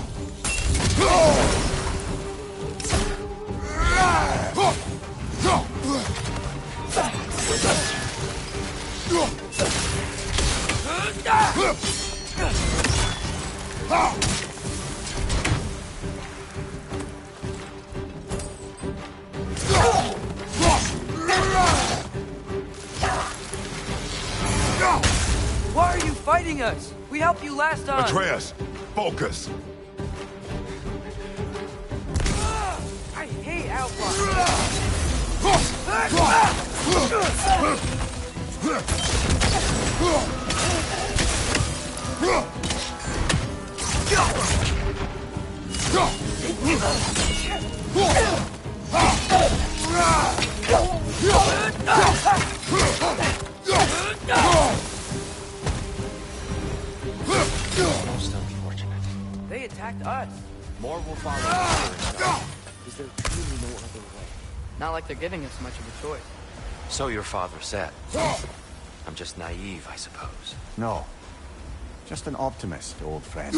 Why are you fighting us? We helped you last time. Atreus, focus. I hate outlaws. Most unfortunate. They attacked us. More will follow. Is there truly no other way? Not like they're giving us much of a choice. So your father said. I'm just naive, I suppose. No. Just an optimist, old friend.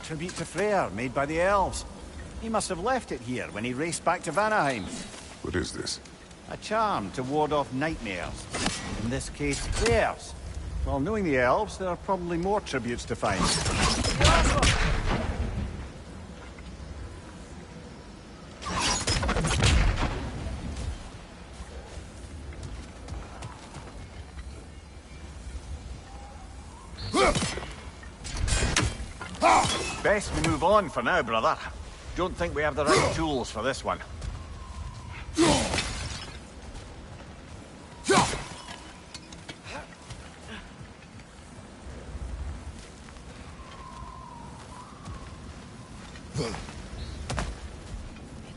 tribute to Freyr made by the elves. He must have left it here when he raced back to Vanaheim. What is this? A charm to ward off nightmares. In this case, theirs. Well, knowing the elves, there are probably more tributes to find. Best we move on for now, brother. Don't think we have the right tools for this one.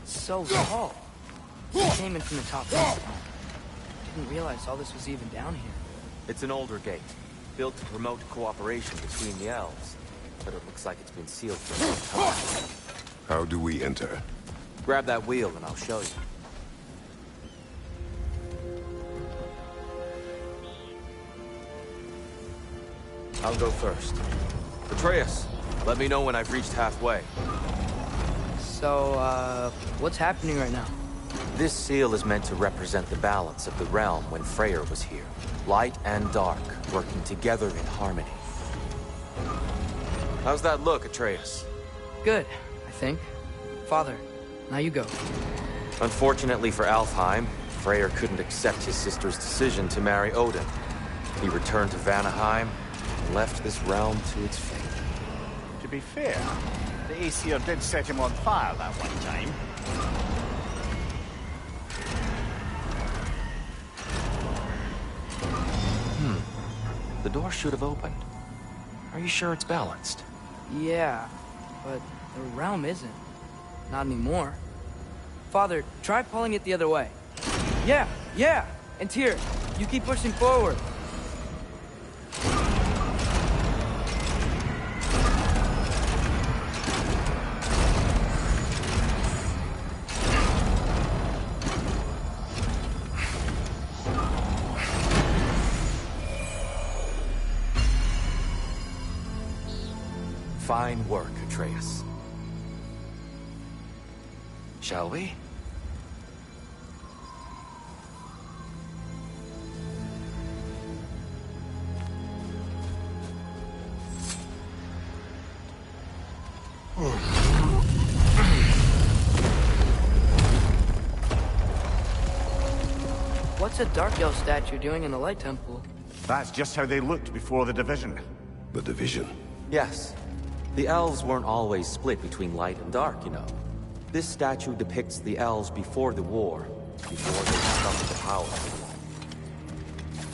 It's so tall. It came in from the top last time. Didn't realize all this was even down here. It's an older gate, built to promote cooperation between the elves. But it looks like it's been sealed for a long time. How do we enter? Grab that wheel and I'll show you. I'll go first. Atreus, let me know when I've reached halfway. So, what's happening right now? This seal is meant to represent the balance of the realm when Freyr was here. Light and dark, working together in harmony. How's that look, Atreus? Good, I think. Father, now you go. Unfortunately for Alfheim, Freyr couldn't accept his sister's decision to marry Odin. He returned to Vanaheim and left this realm to its fate. To be fair, the Aesir did set him on fire that one time. The door should have opened. Are you sure it's balanced? Yeah, but the realm isn't. Not anymore. Father, try pulling it the other way. Yeah! And Tyr, you keep pushing forward. Fine work, Atreus. Shall we? What's a Dark Elf statue doing in the Light Temple? That's just how they looked before the division. The division? Yes. The elves weren't always split between light and dark, you know. This statue depicts the elves before the war, before they discovered the power of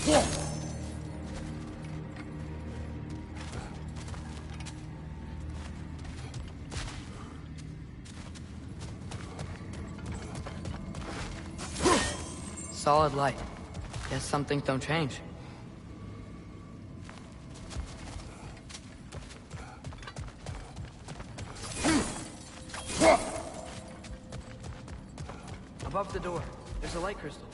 light. Solid light. Guess some things don't change. Above the door, there's a light crystal.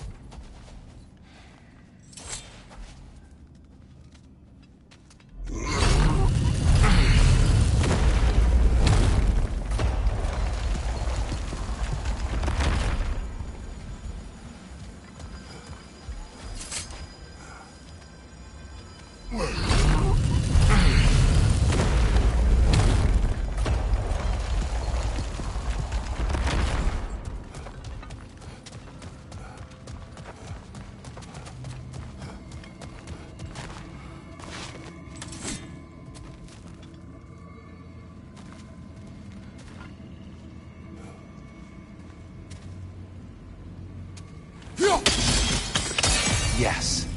Yes.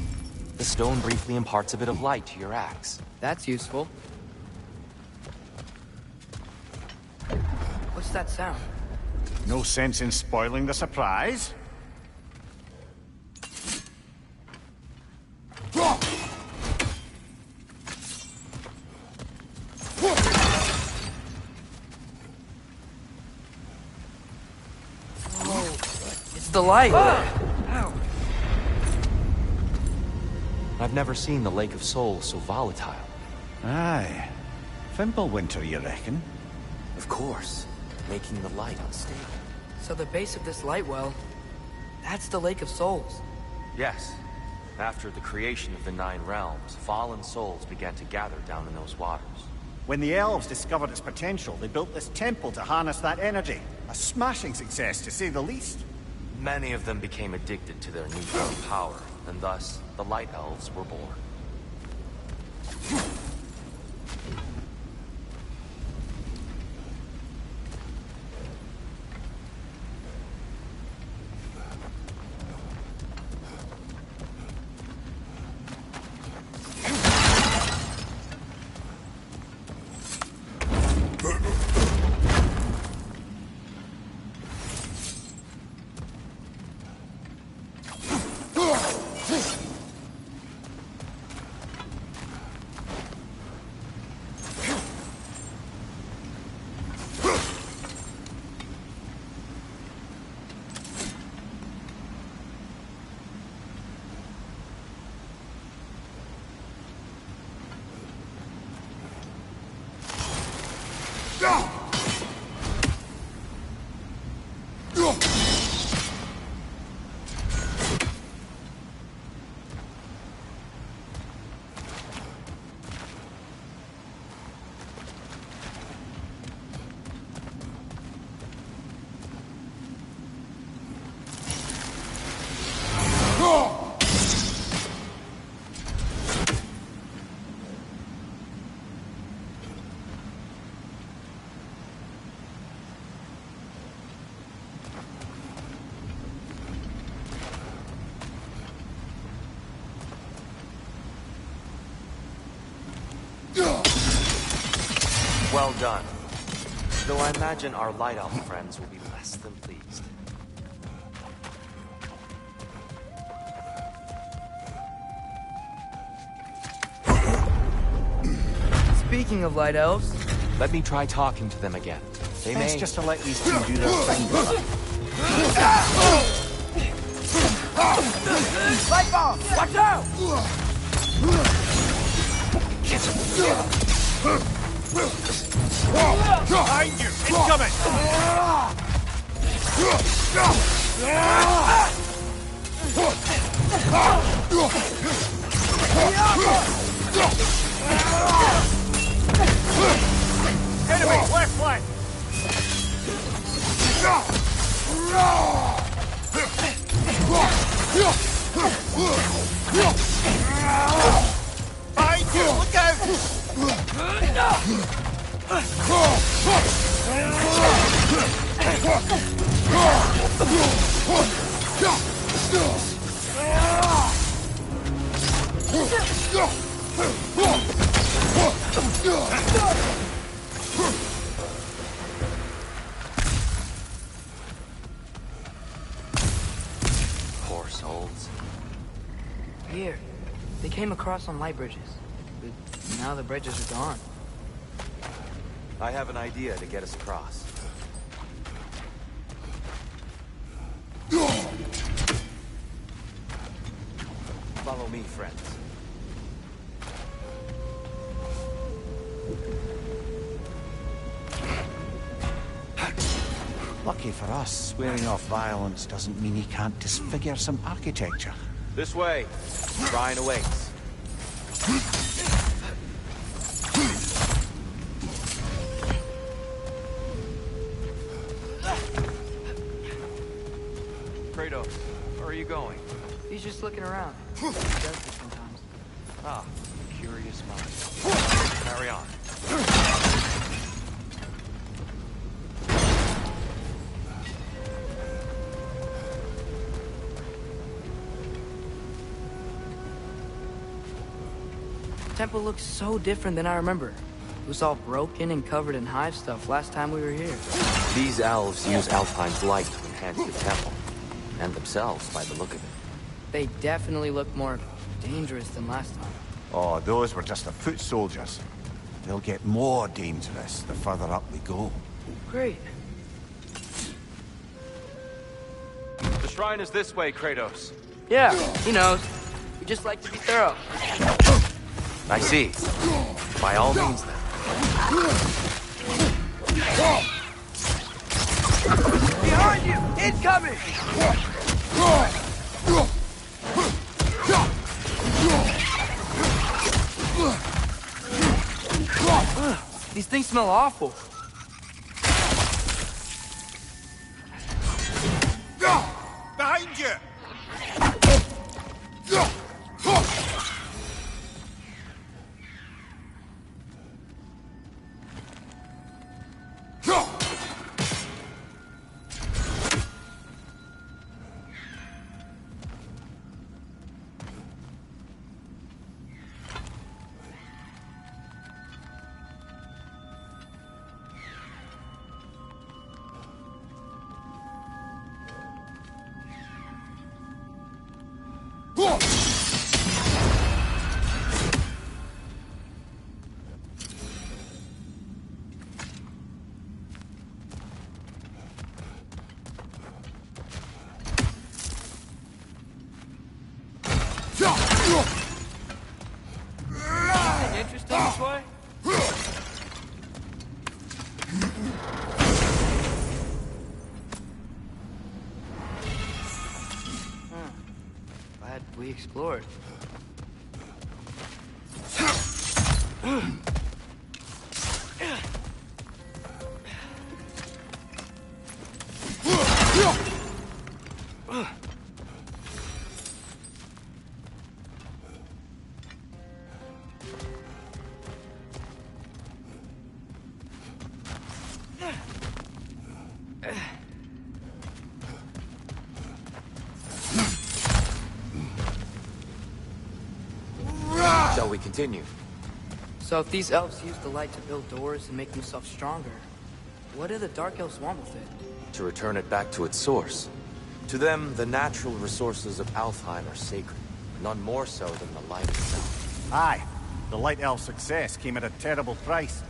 The stone briefly imparts a bit of light to your axe. That's useful. What's that sound? No sense in spoiling the surprise. It's the light! Ow! I've never seen the Lake of Souls so volatile. Aye. Fimbulwinter, you reckon? Of course. Making the light unstable. So the base of this light well, that's the Lake of Souls. Yes. After the creation of the Nine Realms, fallen souls began to gather down in those waters. When the elves discovered its potential, they built this temple to harness that energy. A smashing success, to say the least. Many of them became addicted to their newfound power, and thus, the Light Elves were born. Well done. Though I imagine our Light Elf friends will be less than pleased. Speaking of Light Elves... Let me try talking to them again. They Best may... just to let these two do their thing. Light bomb! Watch out! Behind you! Incoming! Enemy, left flank! Behind you! Look out! Poor souls. Here. They came across on light bridges. But now the bridges are gone. I have an idea to get us across. Follow me, friends. Lucky for us, swearing off violence doesn't mean he can't disfigure some architecture. This way. Shrine awaits. Kratos, where are you going? He's just looking around. He does this sometimes. Ah, curious mind. Carry on. The temple looks so different than I remember. It was all broken and covered in hive stuff last time we were here. These elves use Alpine's light to enhance the temple. And themselves, by the look of it. They definitely look more dangerous than last time. Oh, those were just the foot soldiers. They'll get more dangerous the further up we go. Great. The shrine is this way, Kratos. Yeah, he knows. We just like to be thorough. I see. By all means, then. Behind you! Incoming! These things smell awful. Behind you! Interesting this way? Glad we explored. Shall we continue? So if these elves use the light to build doors and make themselves stronger, what do the Dark Elves want with it? To return it back to its source. To them, the natural resources of Alfheim are sacred, none more so than the light itself. Aye. The Light Elf's success came at a terrible price.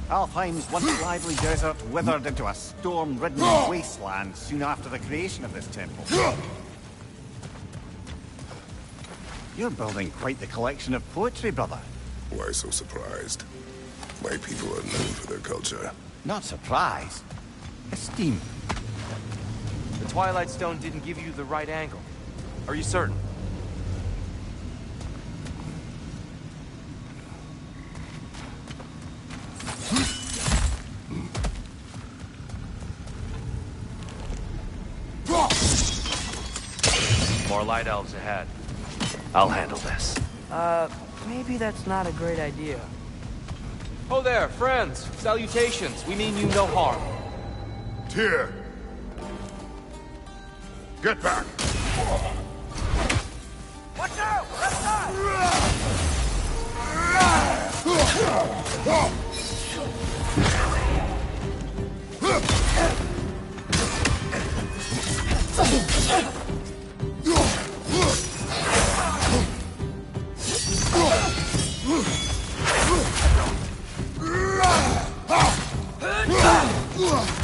Alfheim's once lively desert withered into a storm-ridden wasteland soon after the creation of this temple. You're building quite the collection of poetry, brother. Why so surprised? My people are known for their culture. Not surprised. Esteem. The Twilight Stone didn't give you the right angle. Are you certain? More light elves ahead. I'll handle this. Maybe that's not a great idea. Oh there, friends. Salutations. We mean you no harm. Tyr! Get back! Watch out! Left side!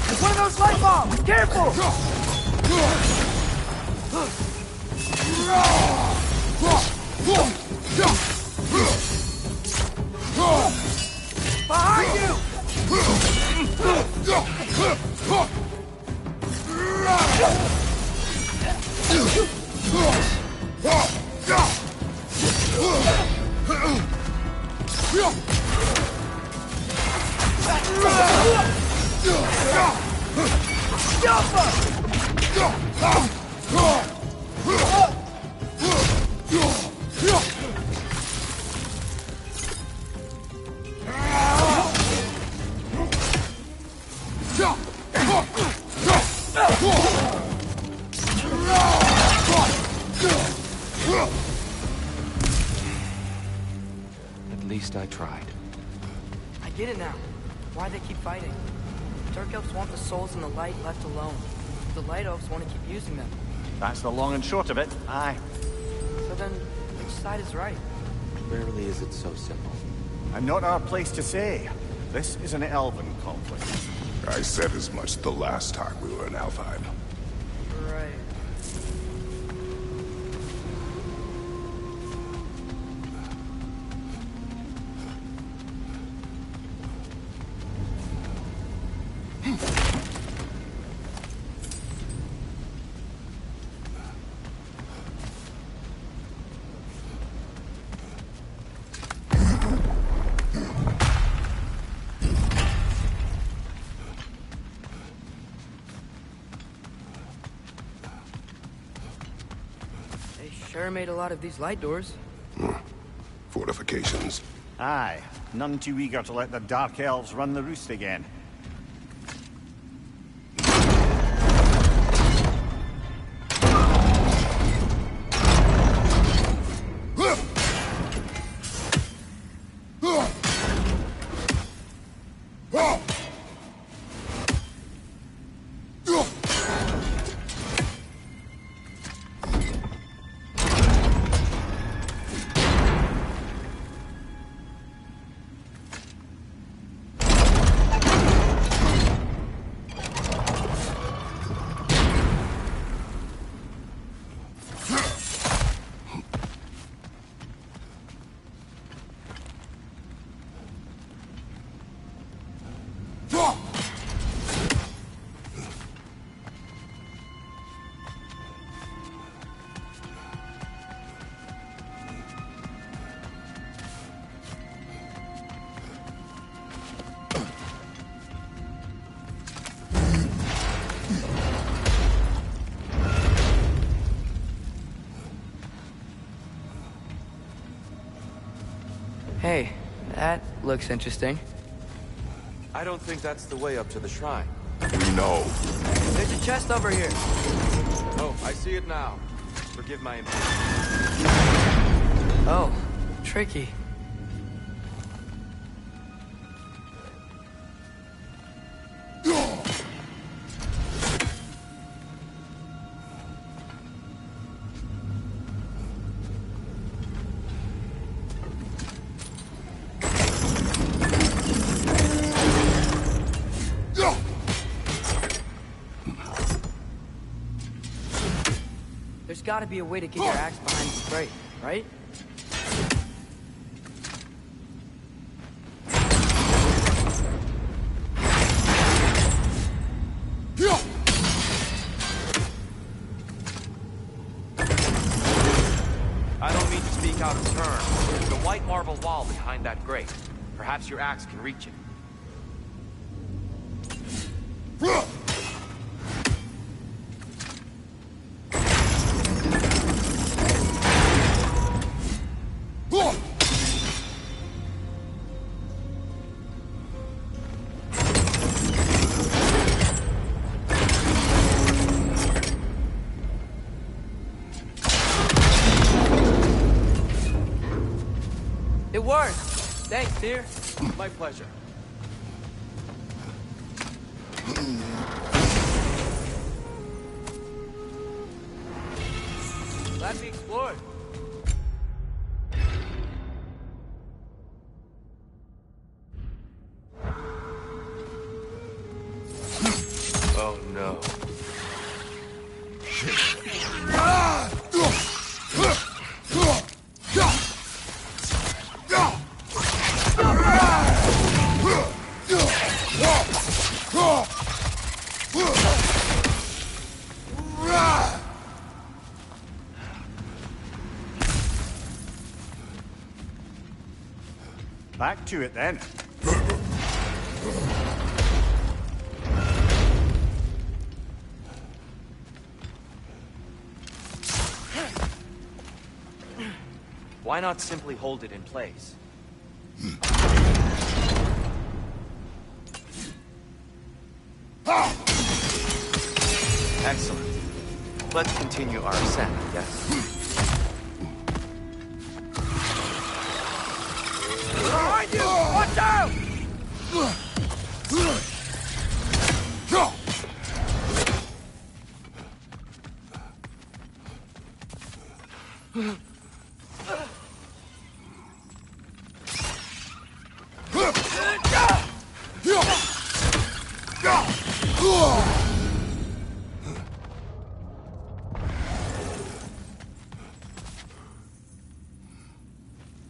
It's one of those light bombs! Careful! Behind you! At least I tried. I get it now. Why they keep fighting. Dark Elves want the souls in the light left alone. The Light Elves want to keep using them. That's the long and short of it. Aye. So then, which side is right? Rarely is it so simple. And not our place to say. This is an elven conflict. I said as much the last time we were in Alfheim. Right. Sure made a lot of these light doors. Fortifications. Aye, none too eager to let the Dark Elves run the roost again. Hey, that looks interesting. I don't think that's the way up to the shrine. No. There's a chest over here. Oh, I see it now. Forgive my Oh, tricky. There's gotta be a way to get your axe behind this grate, right? I don't mean to speak out of turn. There's a white marble wall behind that grate. Perhaps your axe can reach it. It worked! Thanks, dear. My pleasure. Glad we explored. Oh no. Back to it then. Why not simply hold it in place? Excellent. Let's continue our ascent, I guess. Behind you! Watch out!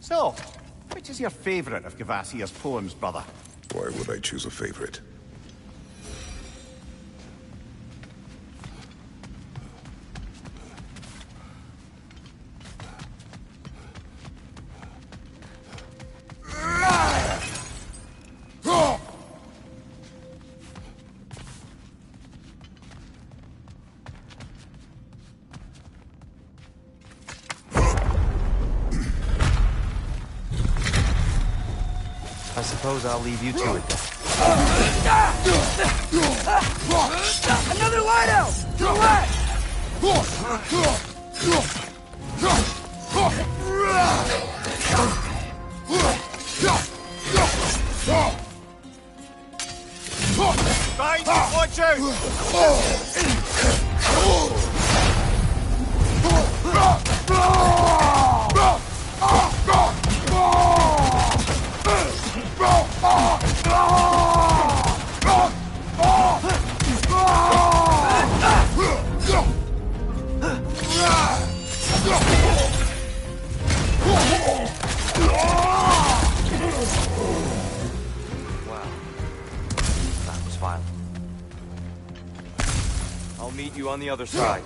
So, which is your favorite of Gavassia's poems, brother? Why would I choose a favorite? suppose I'll leave you to it then. Another light out! To the left! Right, watch out! Wow. That was violent. I'll meet you on the other side.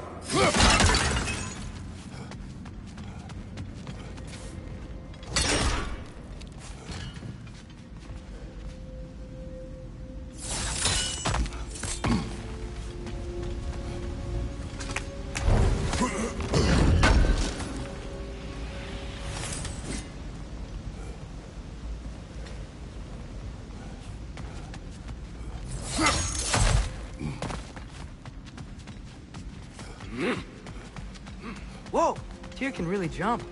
Whoa! Tyr can really jump.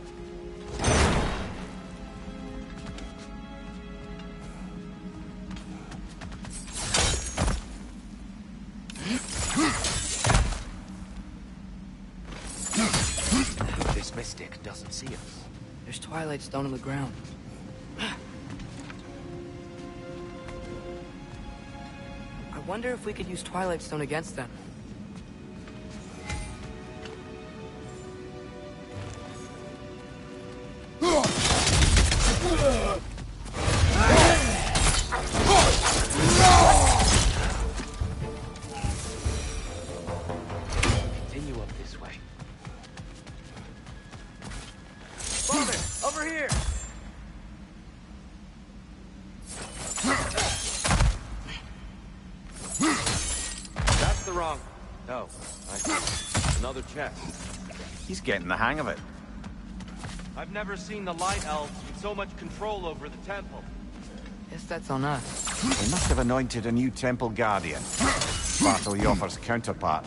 This mystic doesn't see us. There's Twilight Stone on the ground. I wonder if we could use Twilight Stone against them. Continue up this way. Father, over here! That's the wrong... No, I see. Another chest. He's getting the hang of it. I've never seen the Light Elves with so much control over the temple. Guess that's on us. They must have anointed a new temple guardian. Battle Yoffer's counterpart.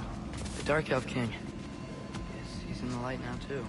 The Dark Elf King. Guess he's in the light now, too.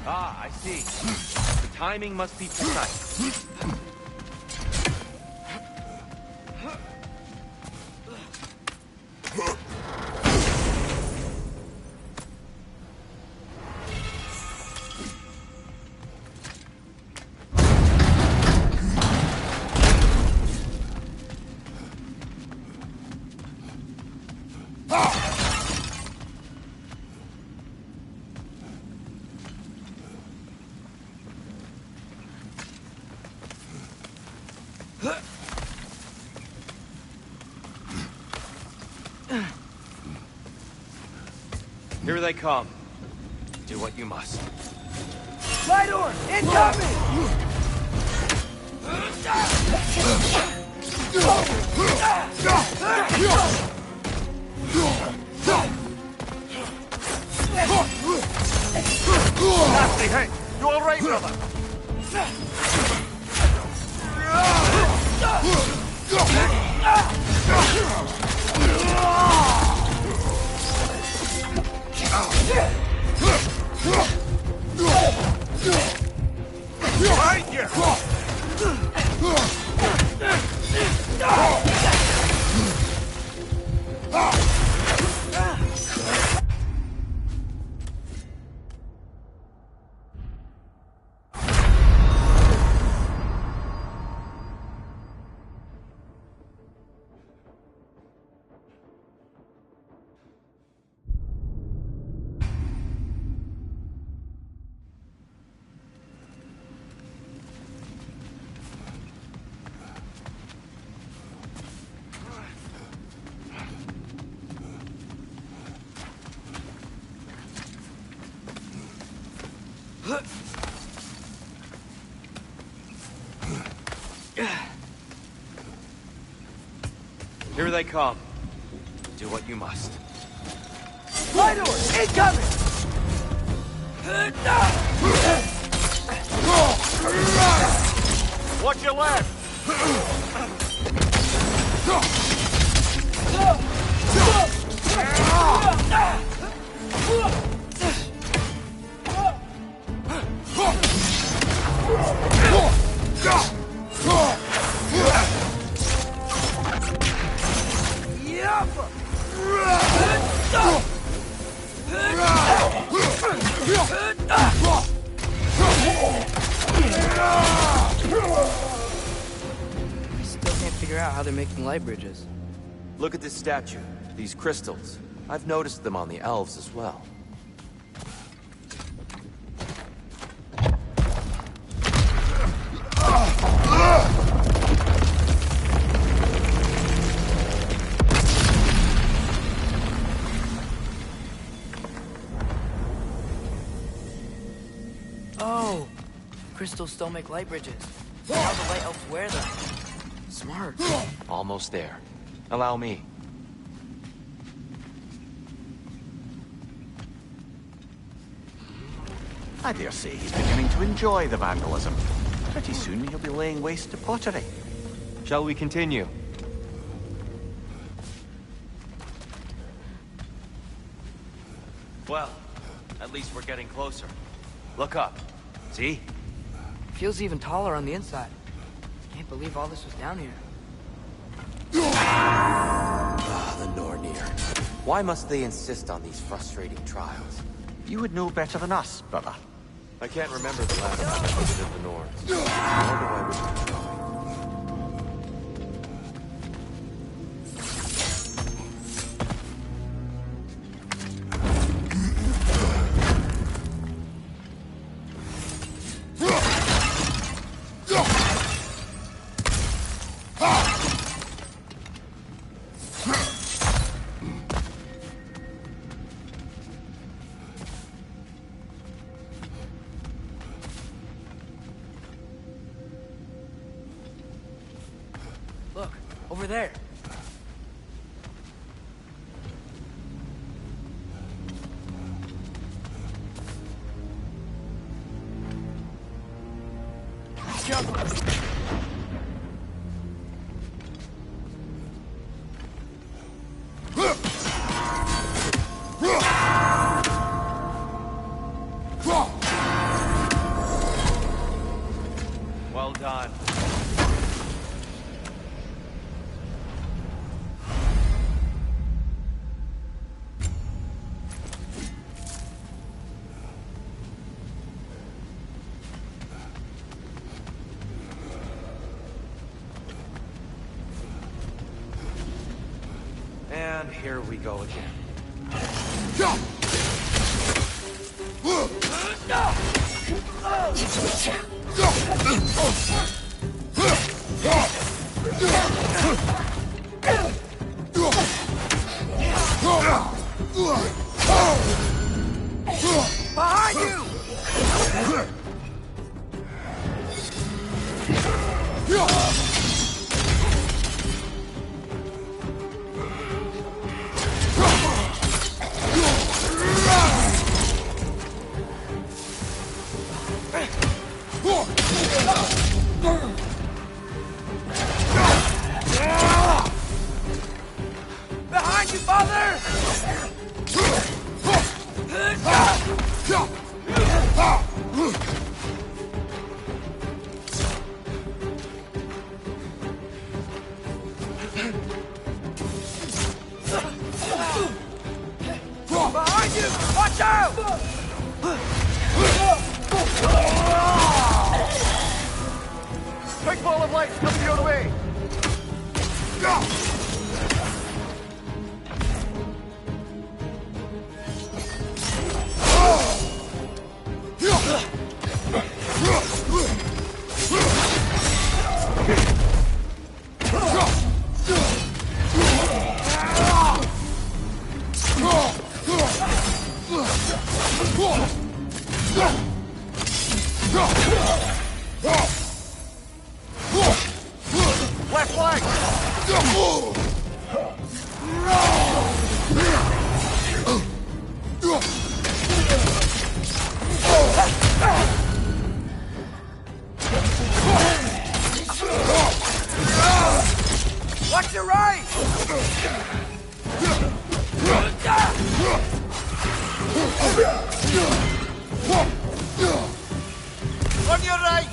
Ah, I see. The timing must be precise. Here they come. Do what you must. Light door! Incoming! Nasty, hey! You all right, brother? Right here! Here they come. Do what you must. Light door! Incoming! Watch your left! I still can't figure out how they're making light bridges. Look at this statue. These crystals. I've noticed them on the elves as well. Oh! Crystals still make light bridges. Now the light elves wear them. Smart. Almost there. Allow me. I dare say he's beginning to enjoy the vandalism. Pretty soon he'll be laying waste to pottery. Shall we continue? Well, at least we're getting closer. Look up. See? Feels even taller on the inside. Can't believe all this was down here. Ah, the Nornir. Why must they insist on these frustrating trials? You would know better than us, brother. I can't remember the last time I visited the Norns. Nor do I wish to try. Look, over there. Jump! Well done. And here we go again. Behind you! Behind you, father! Behind you! Watch out! Quick ball of light coming your way! Left flank! Watch your right! On your right!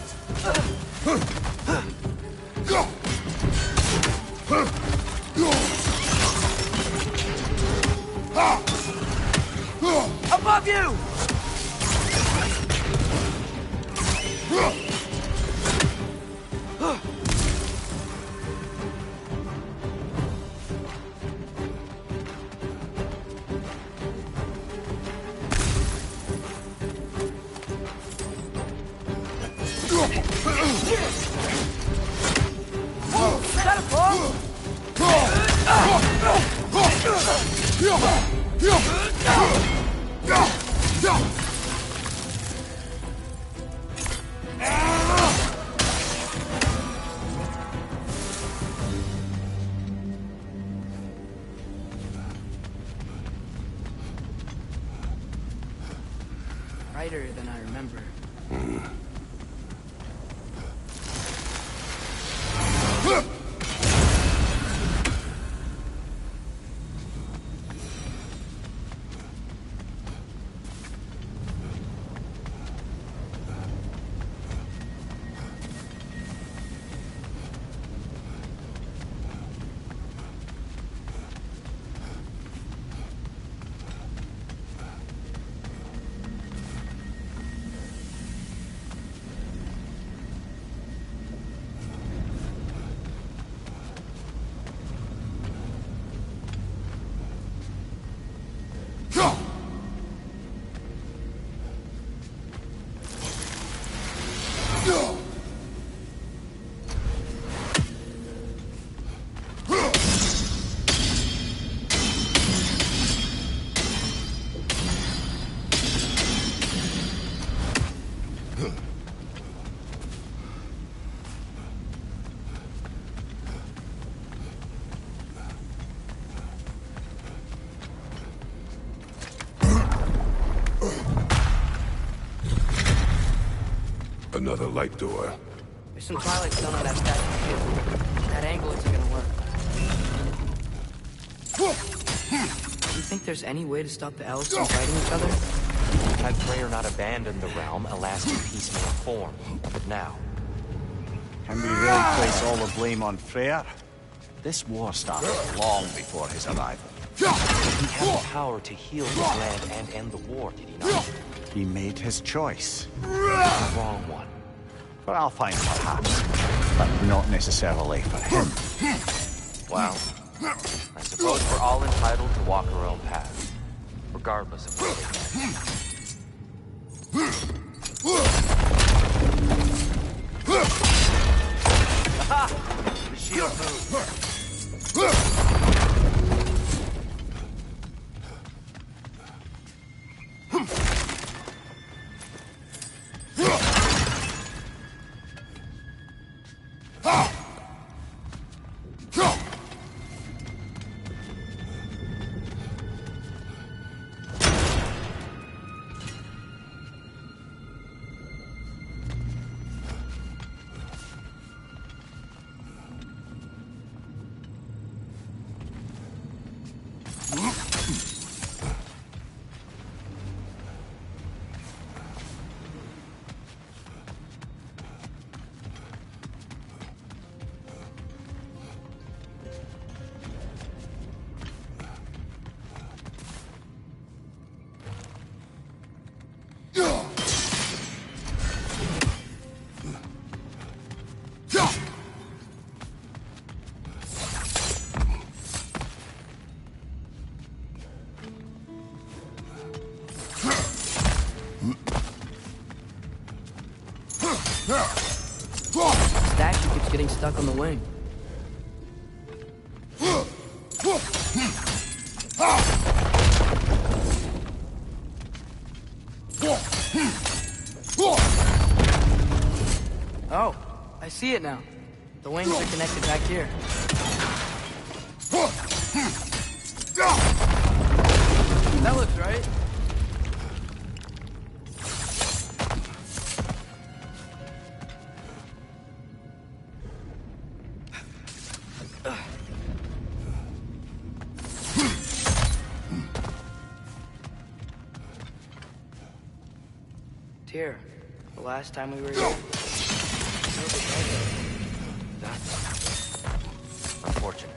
Above you! Is that a bomb? Brighter than I remember. Another light door. There's some Twilight Stone on that statue too. That angle isn't gonna work. Do you think there's any way to stop the elves from fighting each other? Had Freyr not abandoned the realm, a lasting peace may have formed. But now, Can we really place all the blame on Freyr? This war started long before his arrival. he had the power to heal his land and end the war, did he not? He made his choice. The wrong one. For Alfheim, perhaps, but not necessarily for him. Well, I suppose we're all entitled to walk our own path, regardless of what they do. Aha! The shield moved. The statue keeps getting stuck on the wing. Oh, I see it now. The wings are connected back here. That looks right. Tyr, the last time we were here. That's unfortunate.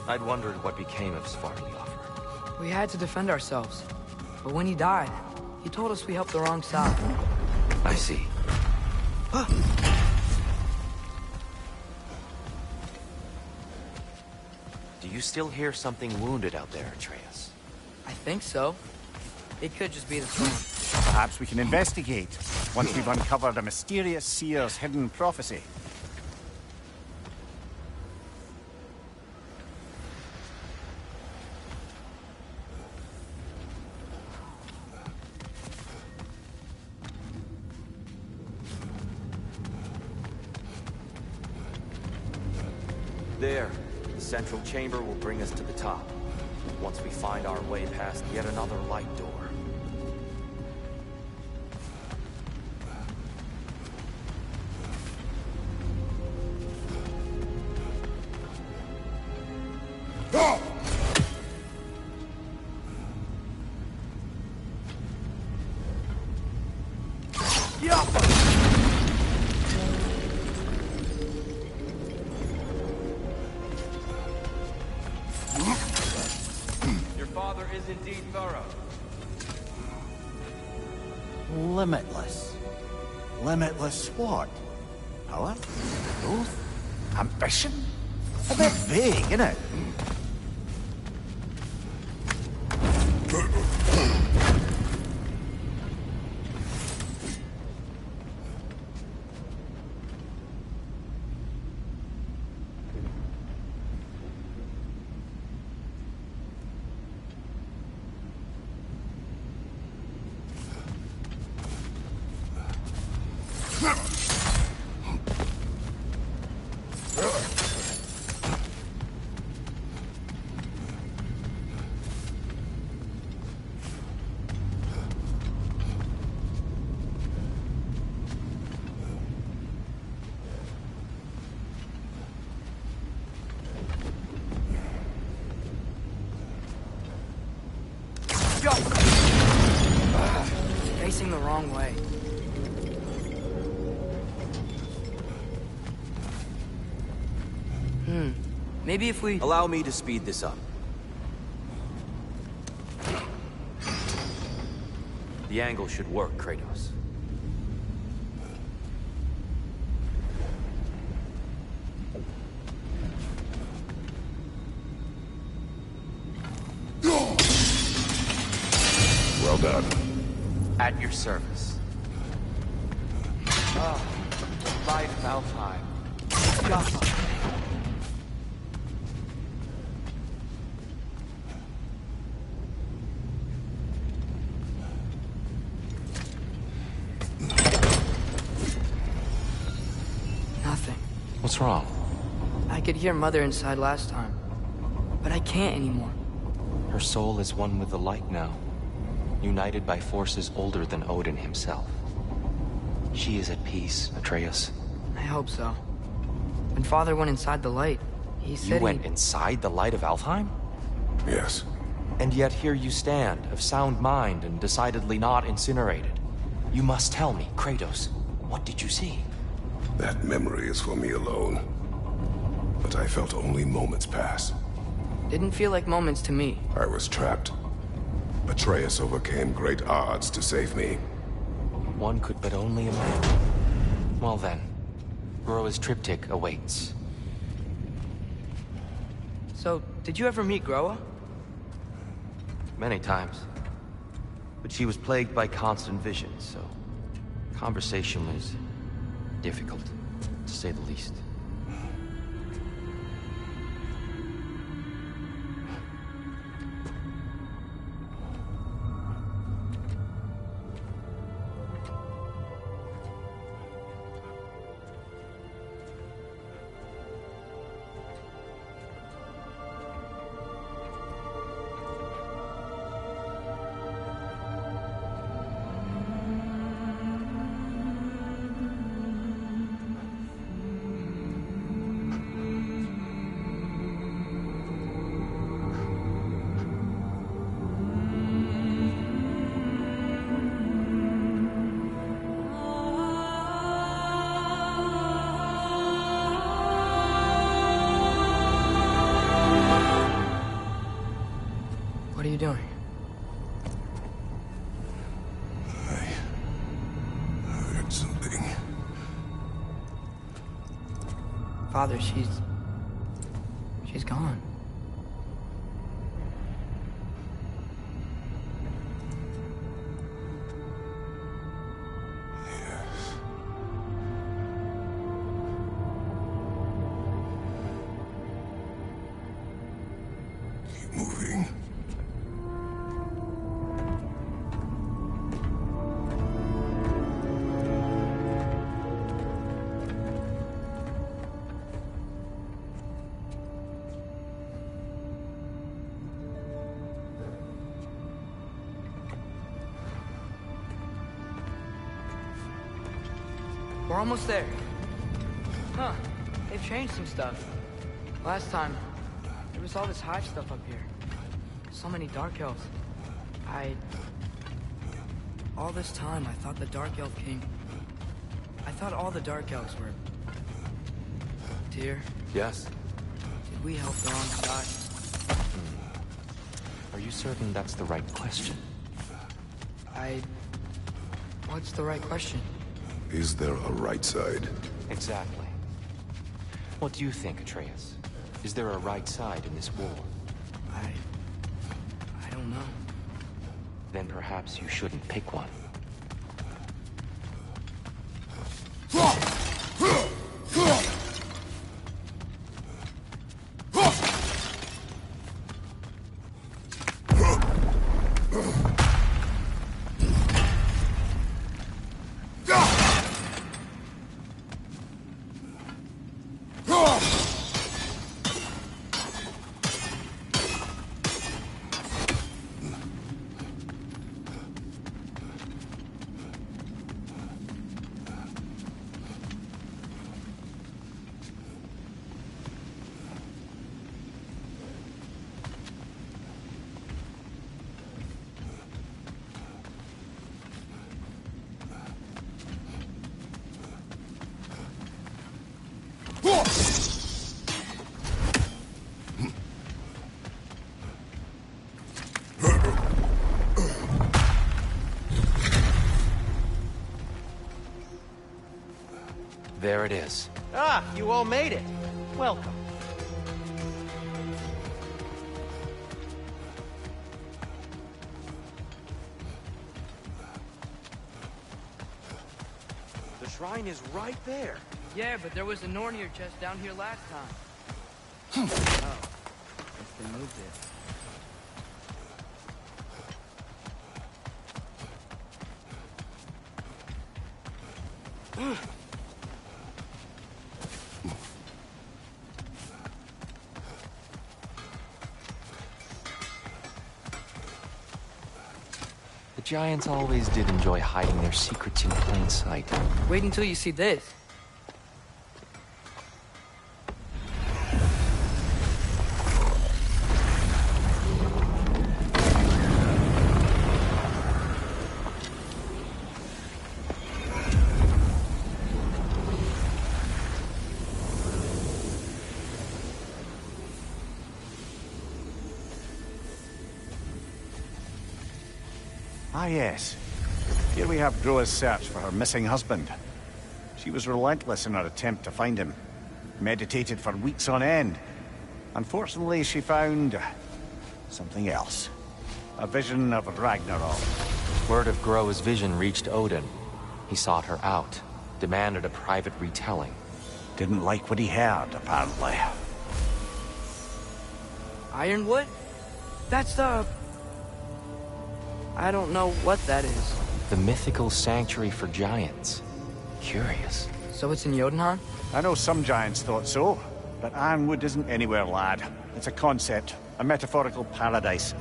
I'd wondered what became of Svartalfur. We had to defend ourselves. But when he died, he told us we helped the wrong side. I see. Do you still hear something wounded out there, Atreus? I think so. It could just be the storm. Perhaps we can investigate, once we've uncovered a mysterious seer's hidden prophecy. There. The central chamber will bring us to the top. Once we find our way past yet another light door. Indeed thorough. Limitless. Limitless what? Power? Growth? Ambition? A bit vague, isn't it? Facing the wrong way. Maybe if we... Allow me to speed this up. The angle should work, Kratos. Well done. At your service. Light of Alfheim. Nothing. What's wrong? I could hear Mother inside last time, but I can't anymore. Her soul is one with the light now, united by forces older than Odin himself. She is at peace, Atreus. I hope so. When Father went inside the light, he said You went inside the light of Alfheim? Yes. And yet here you stand, of sound mind and decidedly not incinerated. You must tell me, Kratos, what did you see? That memory is for me alone. But I felt only moments pass. Didn't feel like moments to me. I was trapped. Atreus overcame great odds to save me. One could but only imagine. Well then, Gowra's triptych awaits. So, did you ever meet Gowra? Many times. But she was plagued by constant visions, so conversation was Difficult, to say the least. What are you doing? I heard something. Father, she's gone. Yes. Keep moving. We're almost there. Huh. They've changed some stuff. Last time, there was all this hive stuff up here. So many Dark Elves. All this time, I thought the Dark Elf King... I thought all the Dark Elves were... Tyr, Yes? did we help the wrong side? Are you certain that's the right question? What's the right question? Is there a right side? Exactly. What do you think, Atreus? Is there a right side in this war? I don't know. Then perhaps you shouldn't pick one. There it is. Ah, you all made it. Welcome. The shrine is right there. Yeah, but there was a Nornir chest down here last time. Oh. Guess they moved it. The giants always did enjoy hiding their secrets in plain sight. Wait until you see this. Ah, yes. Here we have Groa's search for her missing husband. She was relentless in her attempt to find him. Meditated for weeks on end. Unfortunately, she found... something else. A vision of Ragnarok. Word of Groa's vision reached Odin. He sought her out. demanded a private retelling. Didn't like what he heard, apparently. Ironwood? That's the... I don't know what that is. The mythical sanctuary for giants. Curious. So it's in Jotunheim? I know some giants thought so, but Ironwood isn't anywhere, lad. It's a concept, a metaphorical paradise.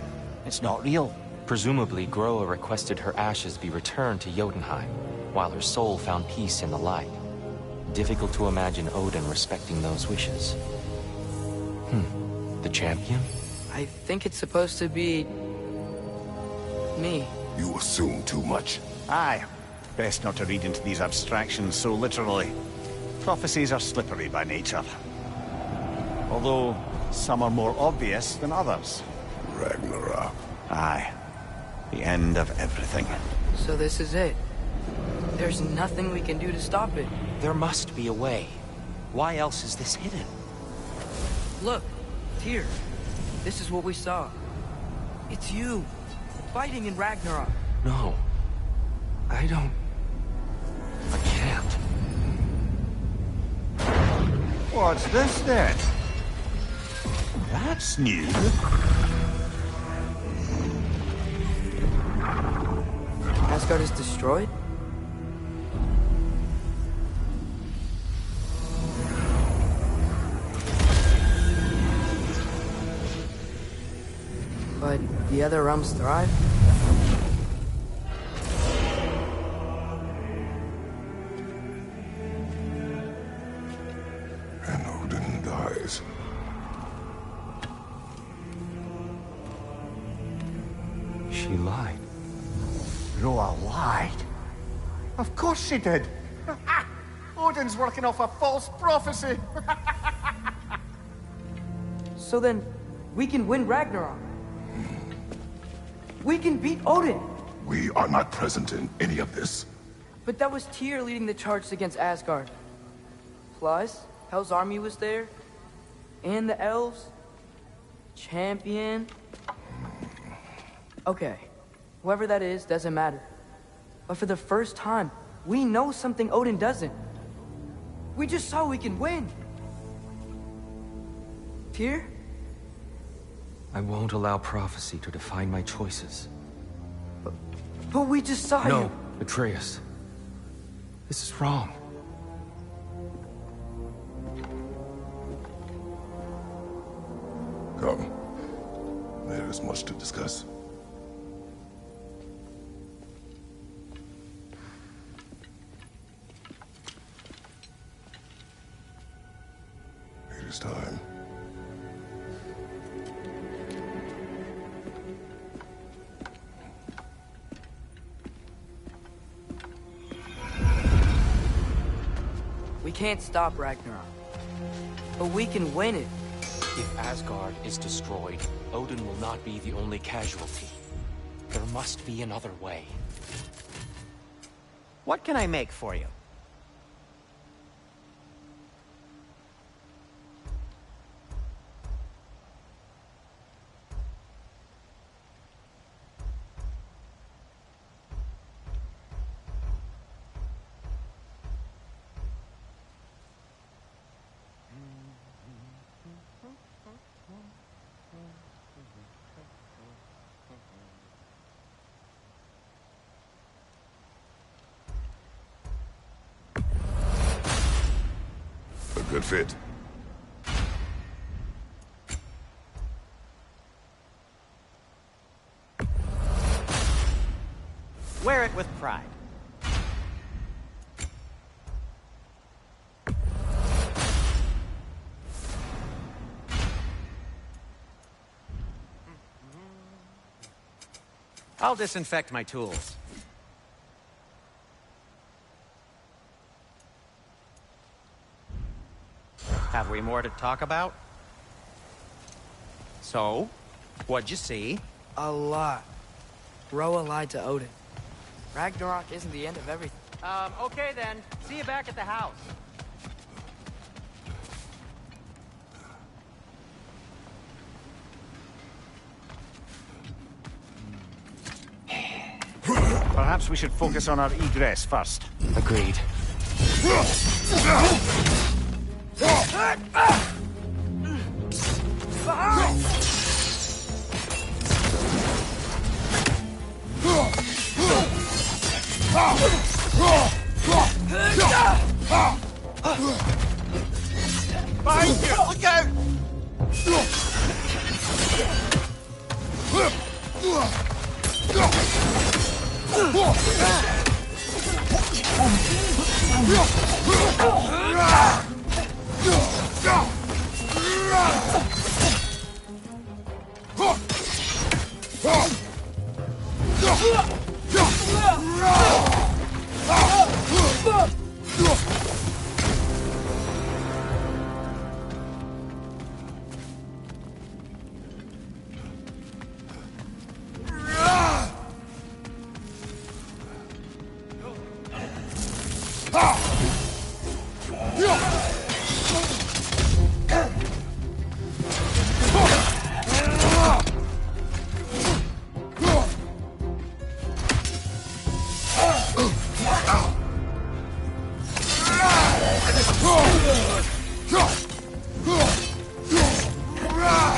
It's not real. Presumably, Gowra requested her ashes be returned to Jotunheim, while her soul found peace in the light. Difficult to imagine Odin respecting those wishes. The champion? I think it's supposed to be... me. You assume too much. Aye. Best not to read into these abstractions so literally. Prophecies are slippery by nature. Although, some are more obvious than others. Ragnarok. Aye. The end of everything. So this is it. There's nothing we can do to stop it. There must be a way. Why else is this hidden? Look, Tyr. This is what we saw. It's you, fighting in Ragnarok. No. I don't... I can't. What's this then? That's new. Asgard is destroyed? But the other realms thrive? And Odin dies. She lied. Roa lied. Of course she did. Odin's working off a false prophecy. So then, we can win Ragnarok. We can beat Odin. We are not present in any of this. But that was Tyr leading the charge against Asgard. Plus, Hell's army was there. And the elves. Champion. Okay. Whoever that is, doesn't matter. But for the first time, we know something Odin doesn't. We just saw we can win. Tyr? I won't allow prophecy to define my choices. But we just saw you. No, Atreus. This is wrong. Come. There is much to discuss. It is time. We can't stop Ragnarok. But we can win it. If Asgard is destroyed, Odin will not be the only casualty. There must be another way. What can I make for you? A good fit. Wear it with pride. I'll disinfect my tools. Have we more to talk about? So, what'd you see? A lot. Roa lied to Odin. Ragnarok isn't the end of everything. Okay then. See you back at the house. Perhaps we should focus on our egress first. Agreed. Behind you! Look out!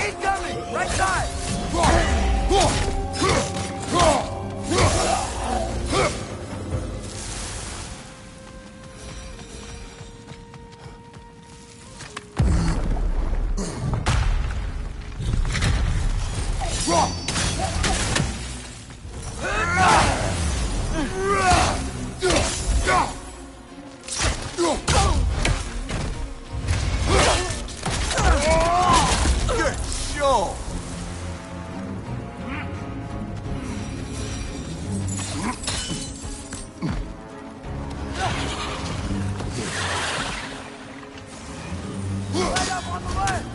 Incoming! Right side! Good show! Right up on the left!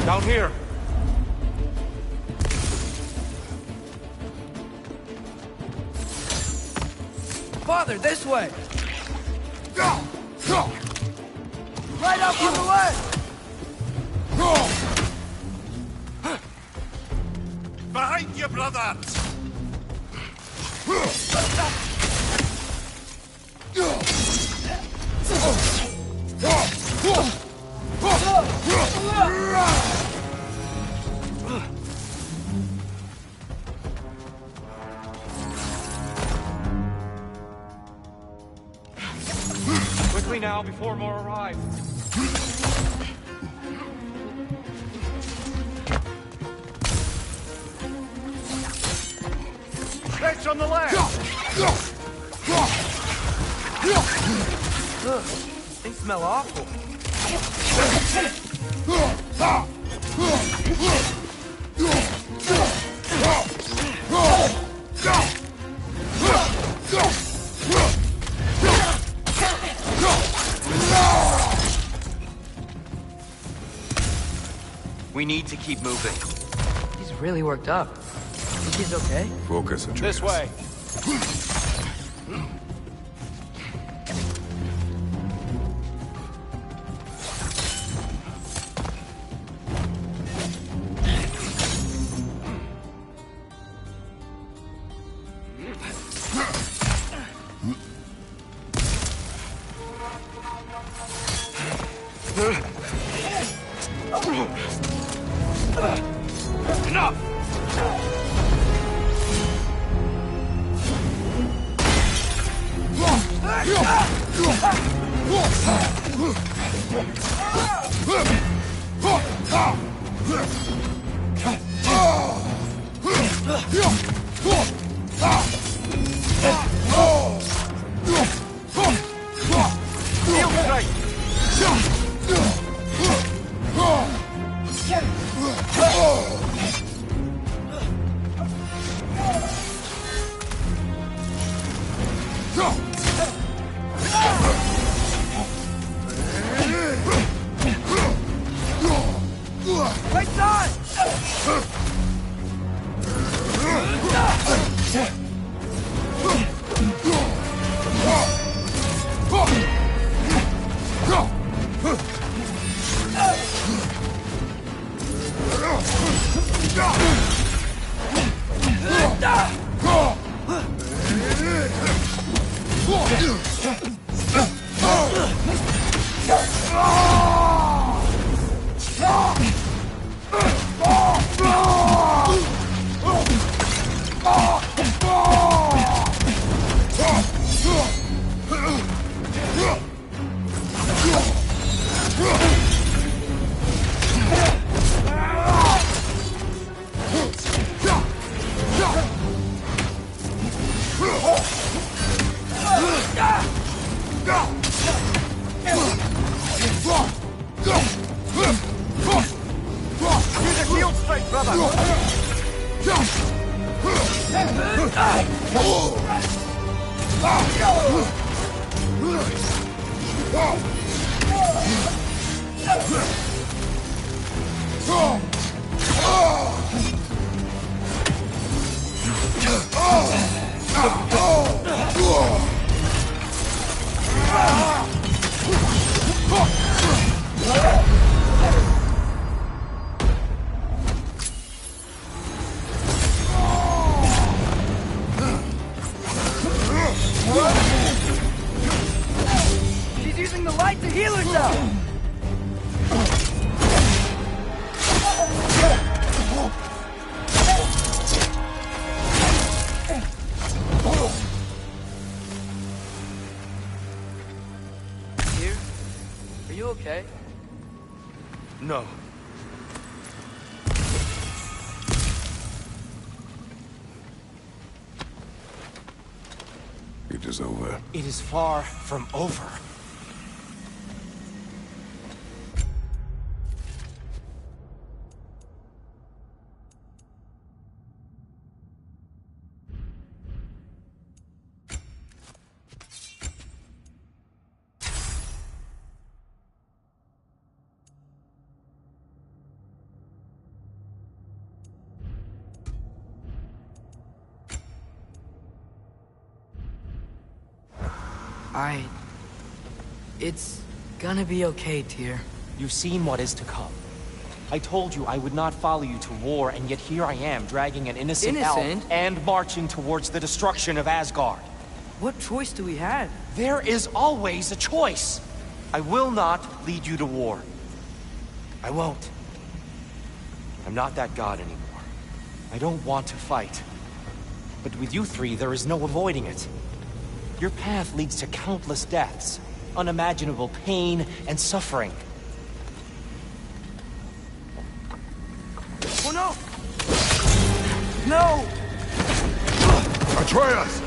Down here. Father, this way! Right up on the left! Behind you, brother! Quickly now, before more arrive. That's on the left! Ugh, things smell awful. We need to keep moving. He's really worked up. Think he's okay? Focus, Atreus. This way. Right side! She's using the light to heal herself! Here? Are you okay? No. It is over. It is far from over. It's gonna be okay, Tyr. You've seen what is to come. I told you I would not follow you to war, and yet here I am, dragging an innocent elf and marching towards the destruction of Asgard. What choice do we have? There is always a choice. I will not lead you to war. I won't. I'm not that god anymore. I don't want to fight. But with you three, there is no avoiding it. Your path leads to countless deaths, unimaginable pain and suffering. Oh no! No! Atreus!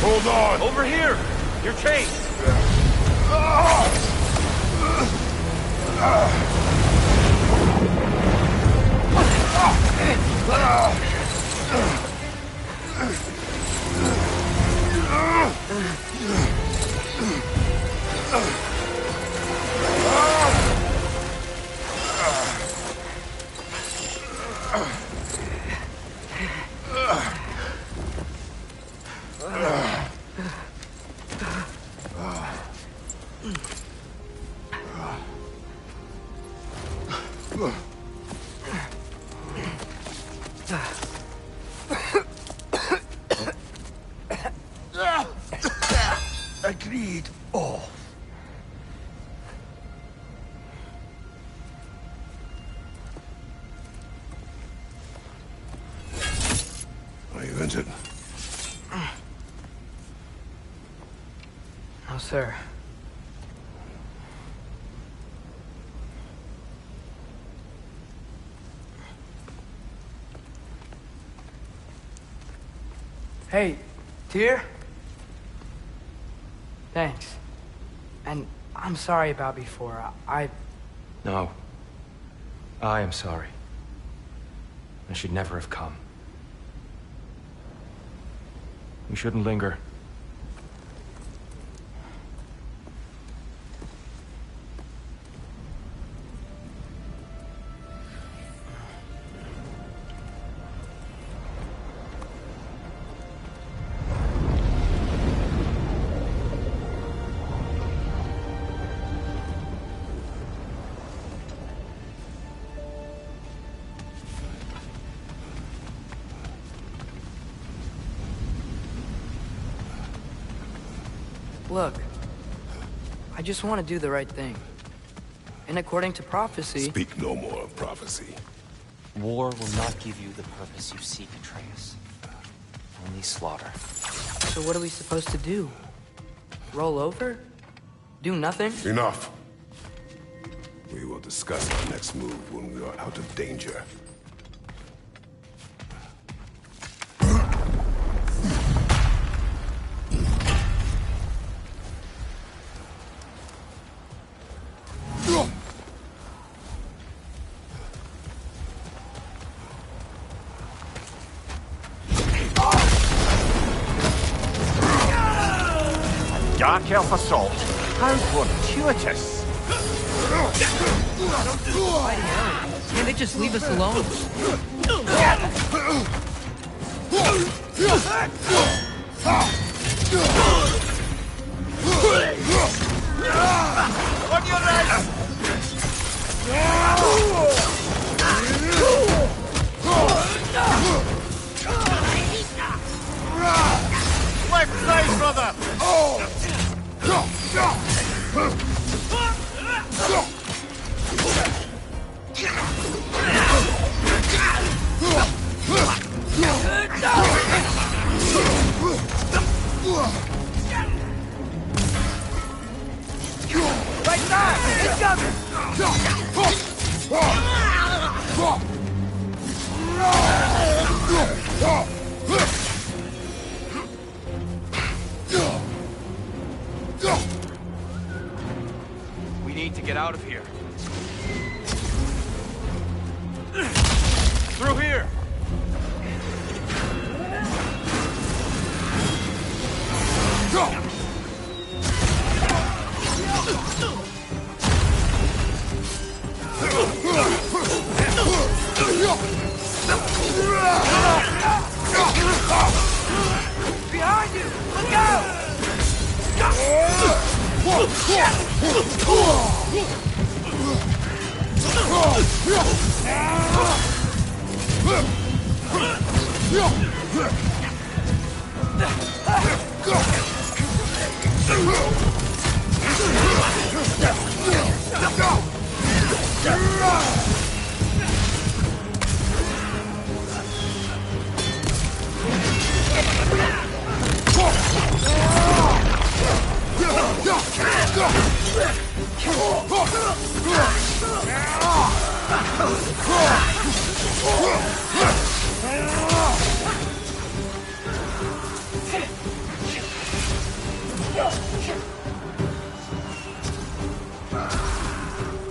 Hold on! Over here! You're chased! Agreed. Oh. Are you injured? No, sir. Hey, Tyr? Thanks. And I'm sorry about before. No. I am sorry. I should never have come. We shouldn't linger. Look, I just want to do the right thing. And according to prophecy... Speak no more of prophecy. War will not give you the purpose you seek, Atreus. Only slaughter. So what are we supposed to do? Roll over? Do nothing? Enough! We will discuss our next move when we are out of danger. Dark elf assault. How fortuitous. Can't they just leave us alone? On your right! Left side, brother! Right side! It's coming! We need to get out of here. Through here! Behind you! Look out!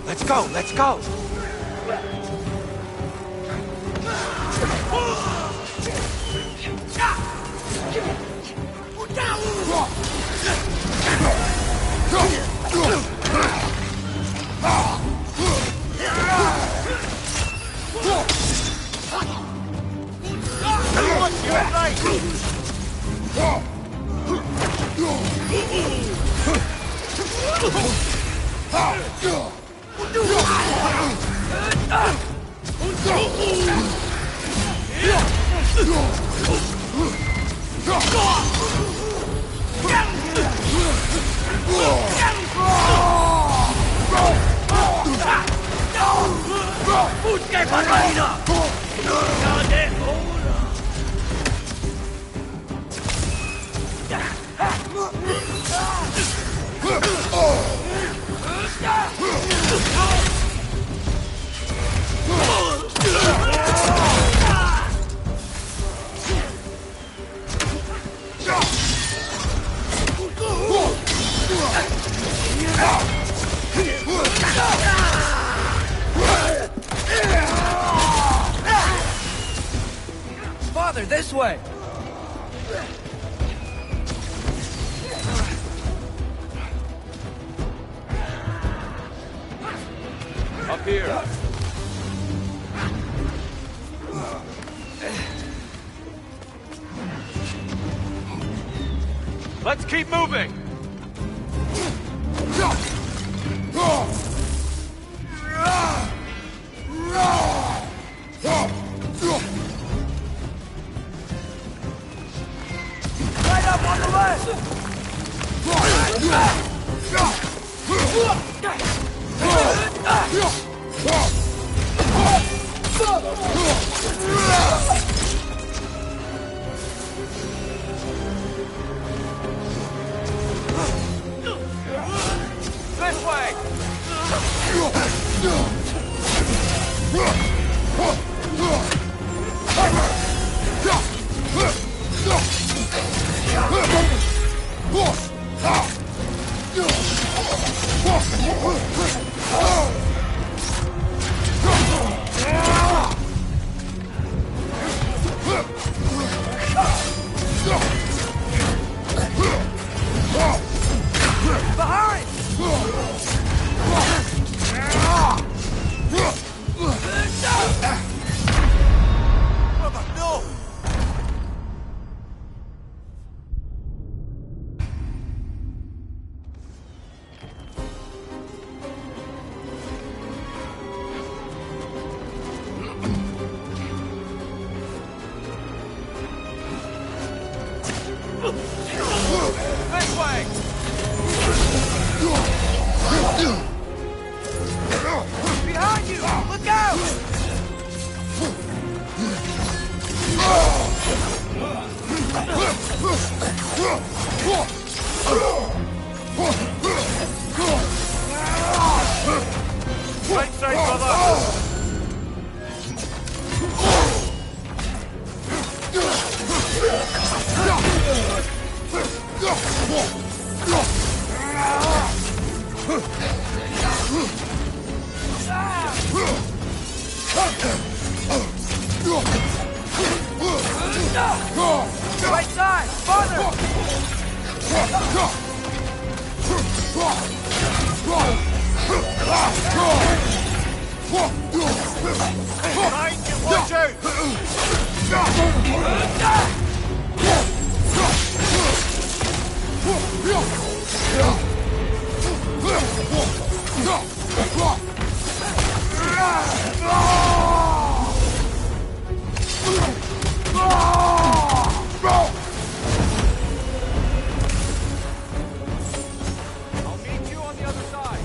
Let's go, let's go! Father, this way! Up here. Let's keep moving! Right up on the left! Right side, brother! Right side! Farther! Behind you, watch I'll meet you on the other side.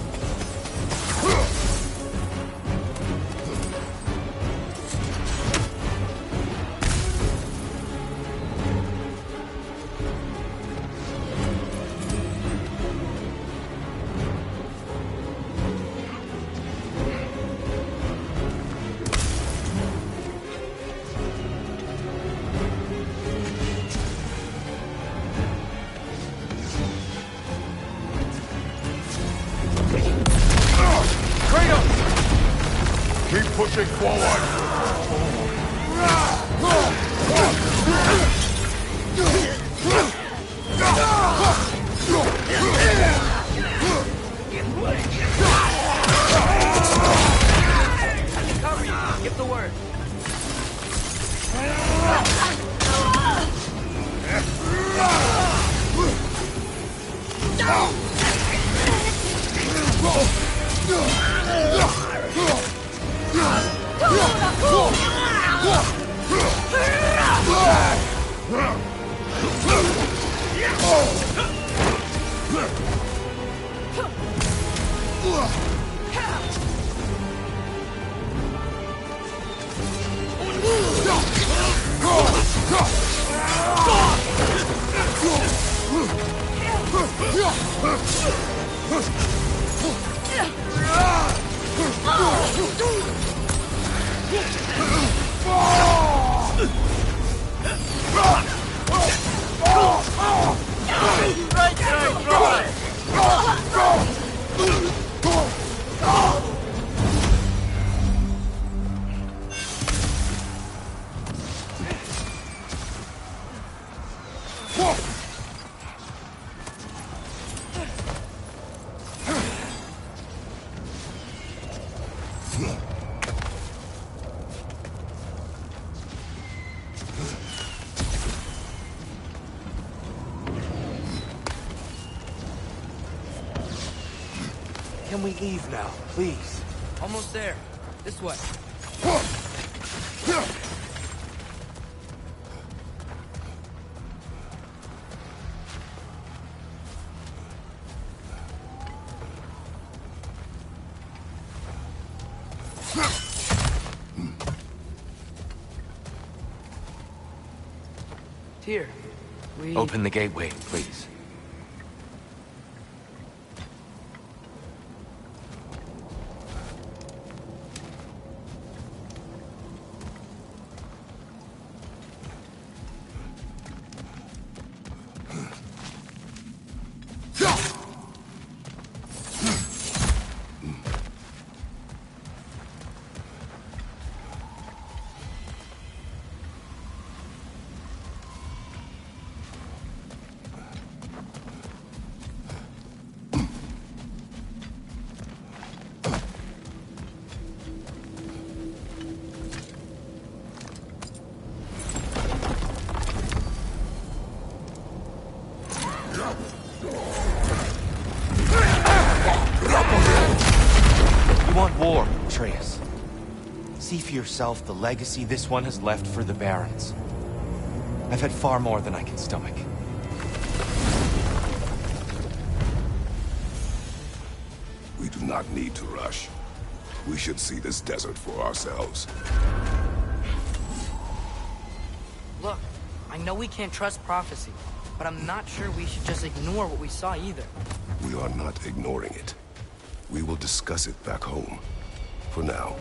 Keep pushing forward! Cover you! Give the word! Can we leave now, please? Almost there. This way. Here. We... Open the gateway, please. want war, Atreus. See for yourself the legacy this one has left for the Barons. I've had far more than I can stomach. We do not need to rush. We should see this desert for ourselves. Look, I know we can't trust prophecy, but I'm not sure we should just ignore what we saw either. We are not ignoring it. We will discuss it back home. For now,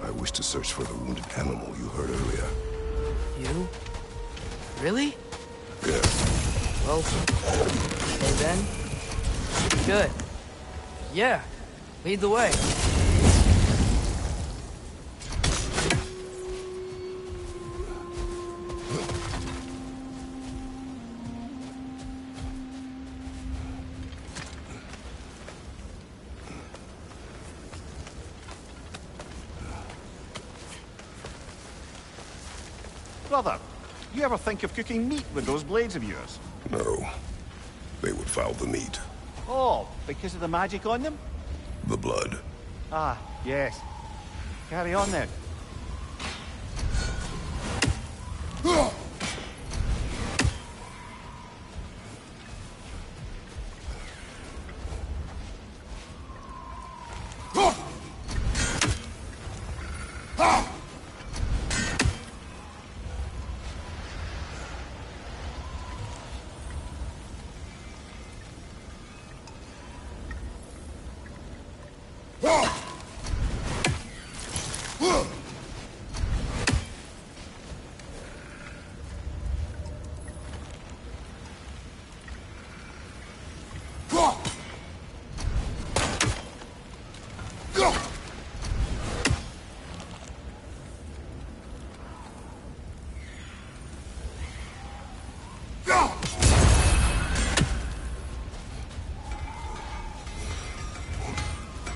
I wish to search for the wounded animal you heard earlier. You? Really? Yes. Well, okay then. Good. Yeah, lead the way. Brother, you ever think of cooking meat with those blades of yours? No. They would foul the meat. Oh, because of the magic on them? The blood. Ah, yes. Carry on then.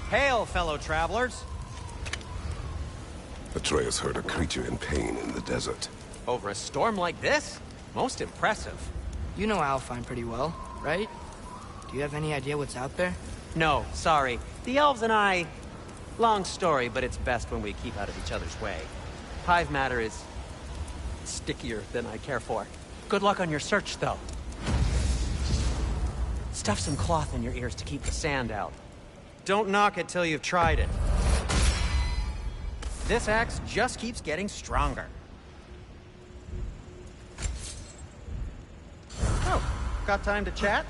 Hail, fellow travelers. Atreus heard a creature in pain in the desert. Over a storm like this? Most impressive. You know Alfheim pretty well, right? Do you have any idea what's out there? No, sorry. The elves and I... Long story, but it's best when we keep out of each other's way. Hive matter is... stickier than I care for. Good luck on your search, though. Stuff some cloth in your ears to keep the sand out. Don't knock it till you've tried it. This axe just keeps getting stronger. Oh, got time to chat?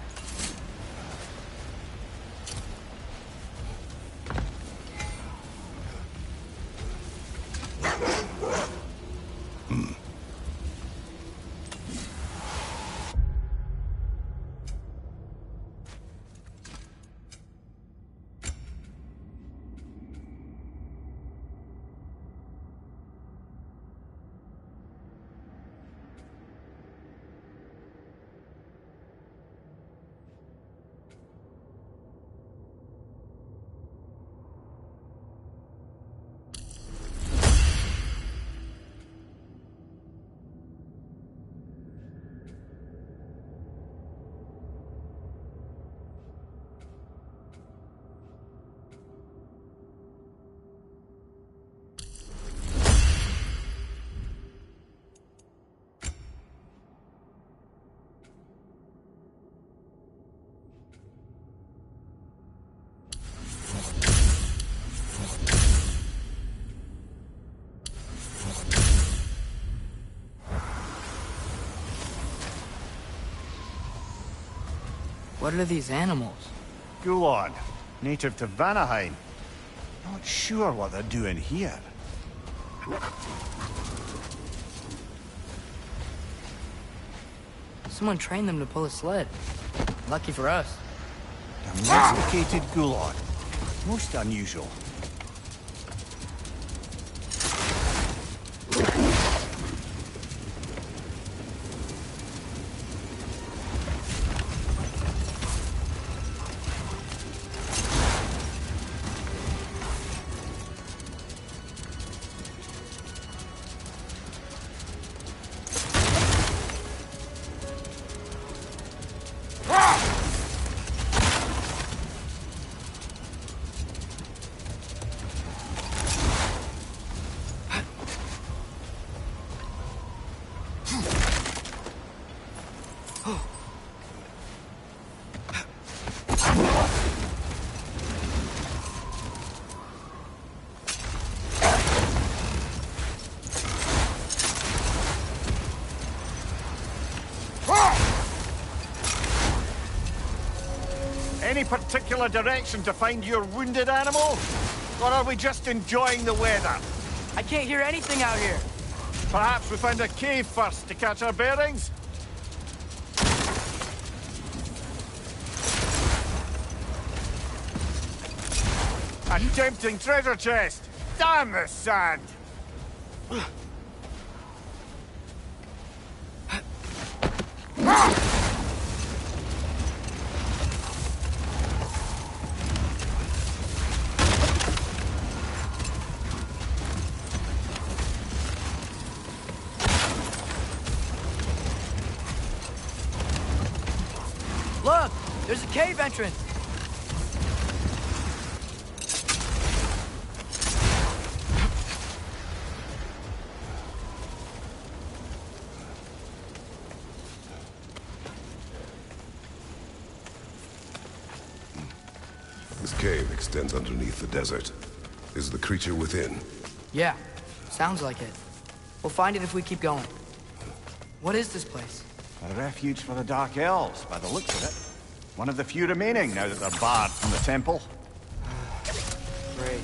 What are these animals? Gulon, native to Vanaheim. Not sure what they're doing here. Someone trained them to pull a sled. Lucky for us. Domesticated Gulon. Most unusual. any particular direction to find your wounded animal? Or are we just enjoying the weather? I can't hear anything out here. Perhaps we find a cave first to catch our bearings? A tempting treasure chest! Damn the sand! Look! There's a cave entrance! This cave extends underneath the desert. Is the creature within? Yeah, sounds like it. We'll find it if we keep going. What is this place? A refuge for the Dark Elves, by the looks of it. One of the few remaining now that they're barred from the temple. Great.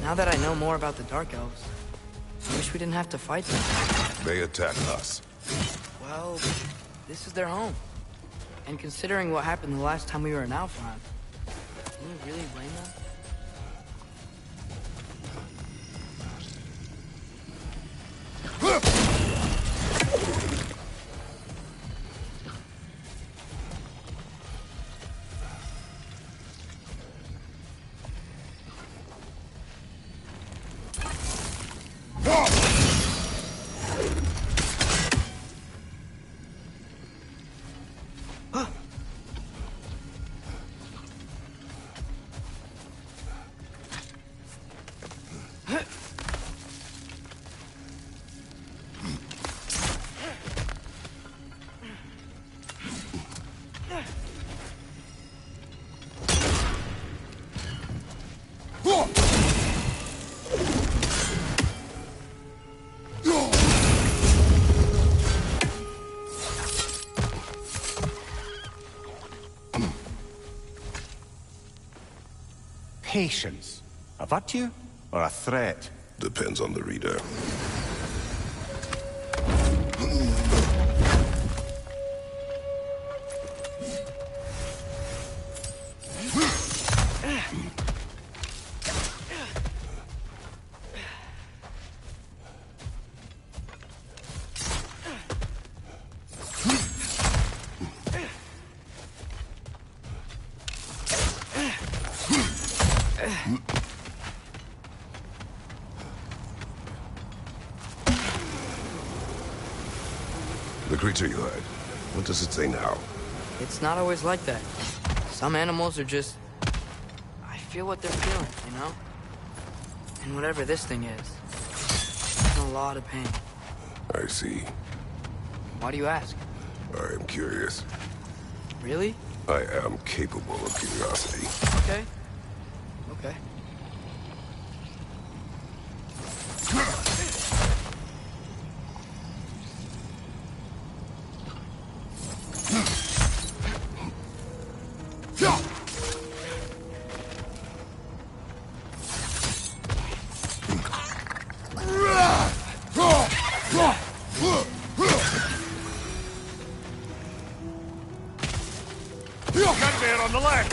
Now that I know more about the Dark Elves, I wish we didn't have to fight them. They attack us. Well, this is their home. And considering what happened the last time we were in Alfheim, can you really blame them? Patience. A virtue or a threat? Depends on the reader. The creature you heard, what does it say now? It's not always like that. Some animals are just... I feel what they're feeling, you know? And whatever this thing is, it's in a lot of pain. I see. Why do you ask? I am curious. Really? I am capable of curiosity. Okay. Okay. Gunman on the left!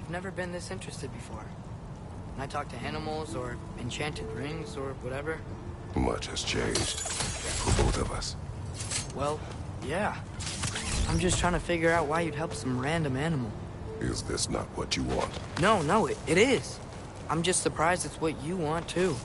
I've never been this interested before. When I talk to animals or enchanted rings or whatever. Much has changed. For both of us. Well, yeah. I'm just trying to figure out why you'd help some random animal. Is this not what you want? No, it is. I'm just surprised it's what you want, too.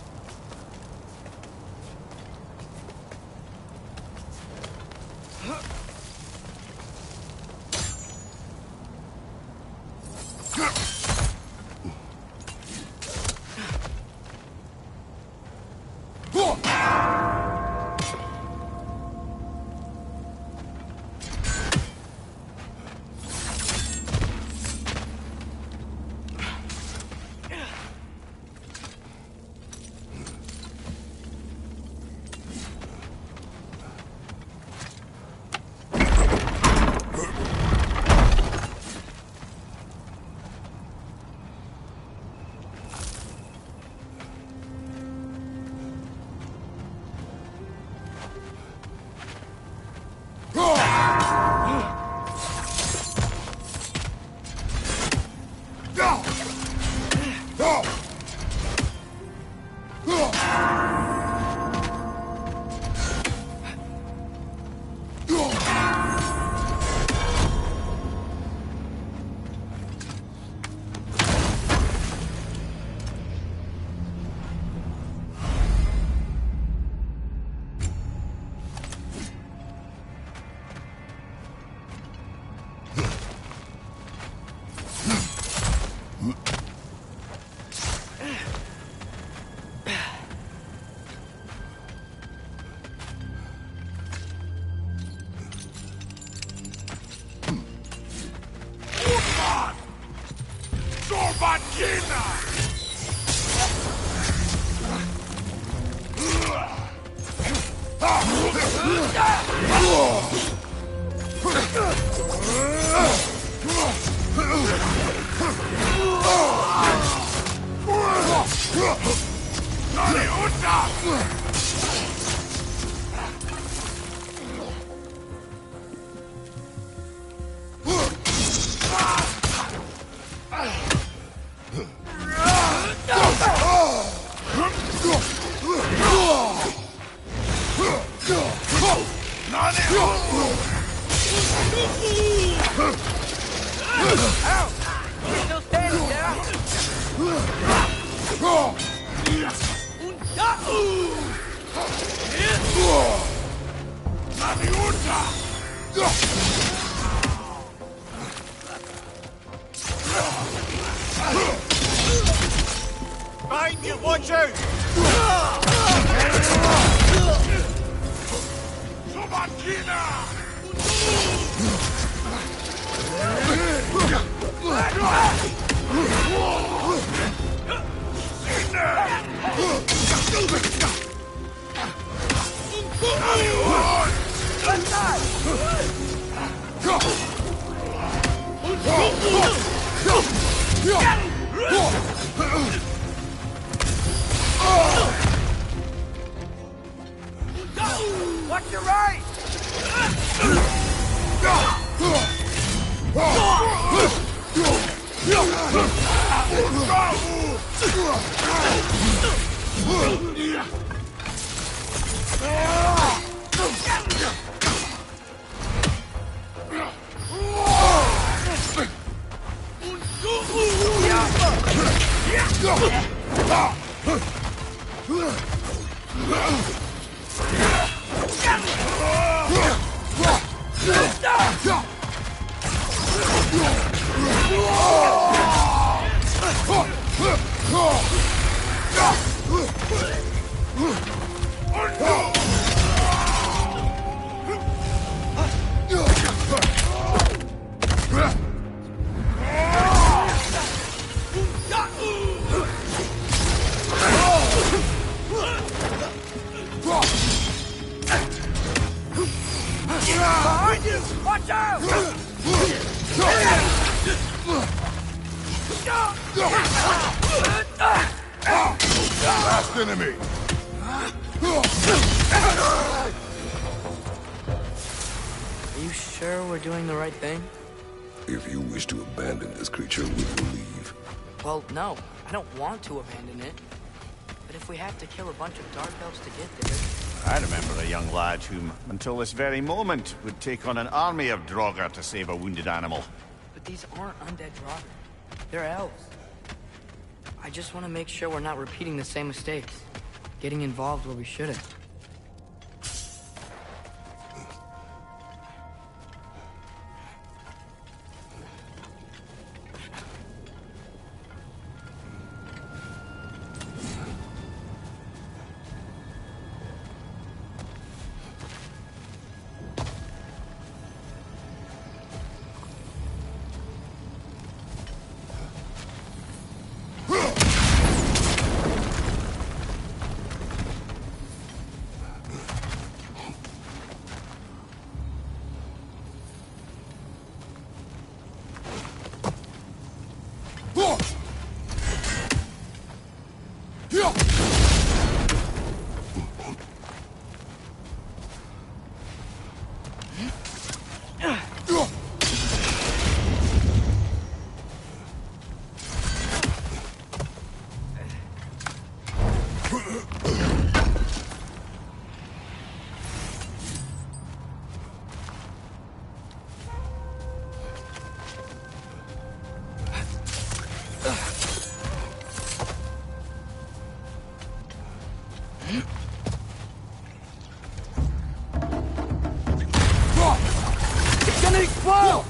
Naniuta! Behind you! Watch out! Watch your right! Behind you! Watch out! Last enemy! Are you sure we're doing the right thing? If you wish to abandon this creature, we will leave. Well, no. I don't want to abandon it. But if we have to kill a bunch of Dark Elves to get there... I remember a young lad whom, until this very moment, would take on an army of Draugr to save a wounded animal. But these aren't undead Draugr. They're elves. I just want to make sure we're not repeating the same mistakes. Getting involved where we shouldn't. It's gonna explode!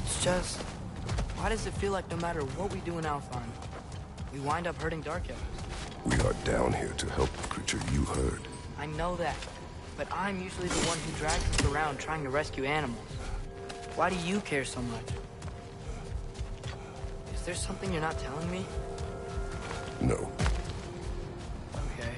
It's just... Why does it feel like no matter what we do in Alfheim, we wind up hurting Dark Elves? We are down here to help the creature you heard. I know that, but I'm usually the one who drags us around trying to rescue animals. Why do you care so much? Is there something you're not telling me? No. Okay.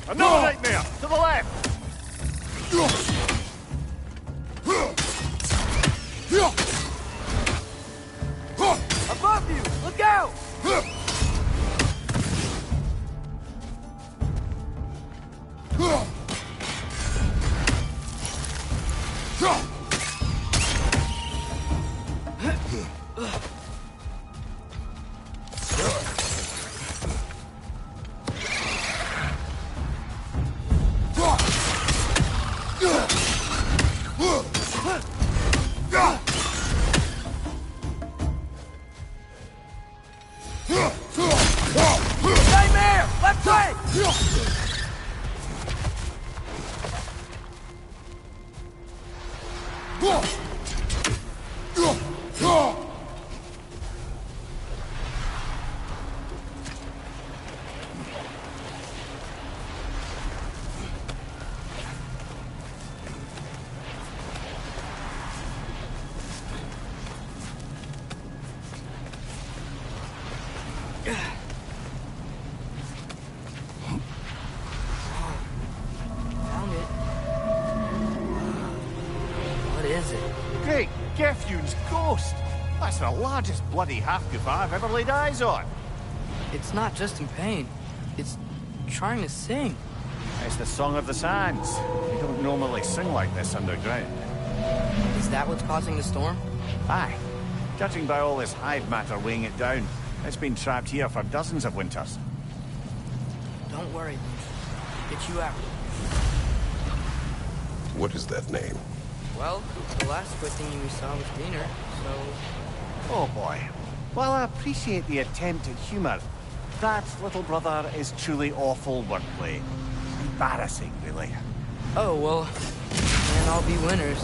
Another nightmare! To the left! Above you! Look out! Nightmare! Left way! ghost! That's the largest bloody half-goof I've ever laid eyes on. It's not just in pain. It's trying to sing. It's the Song of the Sands. They don't normally sing like this underground. Is that what's causing the storm? Aye. Judging by all this hive matter weighing it down, it's been trapped here for dozens of winters. Don't worry. Get you out. What is that name? Well, the last squid thingy we saw was greener, so... Oh boy. While I appreciate the attempt at humor, that, little brother, is truly awful wordplay. Embarrassing, really. Oh, well, can't all be winners.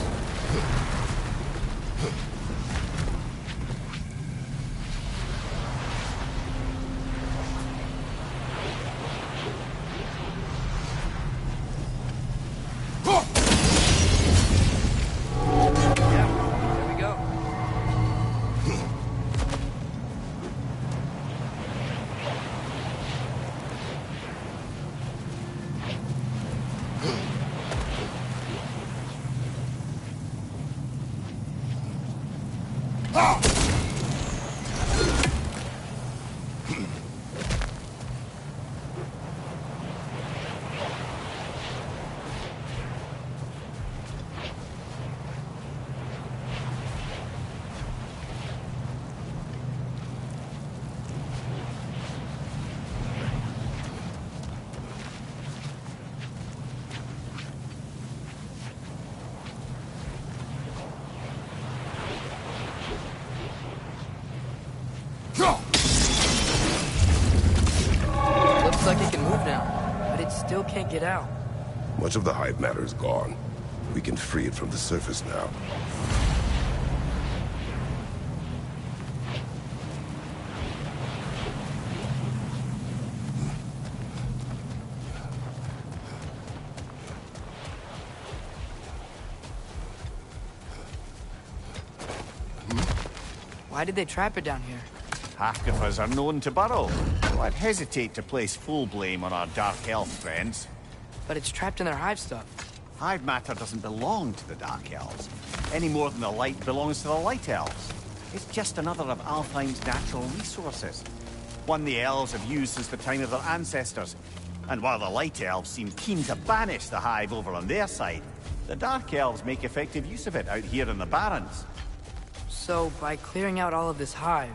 Looks like it can move now, but it still can't get out. Much of the hive matter is gone. We can free it from the surface now. Why did they trap it down here? Half-goofers are known to burrow. So I'd hesitate to place full blame on our Dark Elf friends. But it's trapped in their hive stuff. Hive matter doesn't belong to the Dark Elves, any more than the light belongs to the Light Elves. It's just another of Alfheim's natural resources. One the Elves have used since the time of their ancestors. And while the Light Elves seem keen to banish the hive over on their side, the Dark Elves make effective use of it out here in the Barrens. So, by clearing out all of this hive,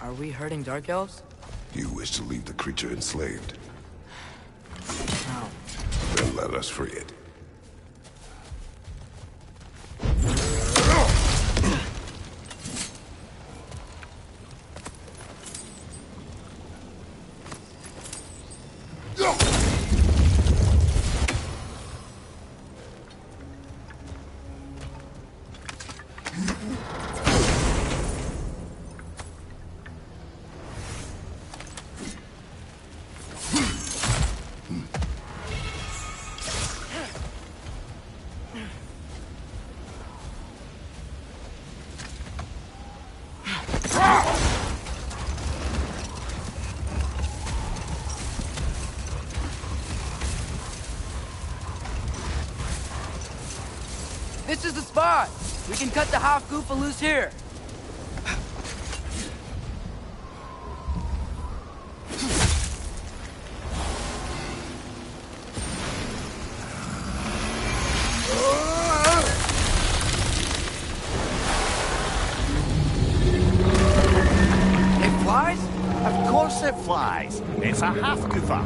are we hurting Dark Elves? You wish to leave the creature enslaved? No. Then let us free it. This is the spot! We can cut the half-goofa loose here! It flies? Of course it flies. It's a half-goofa.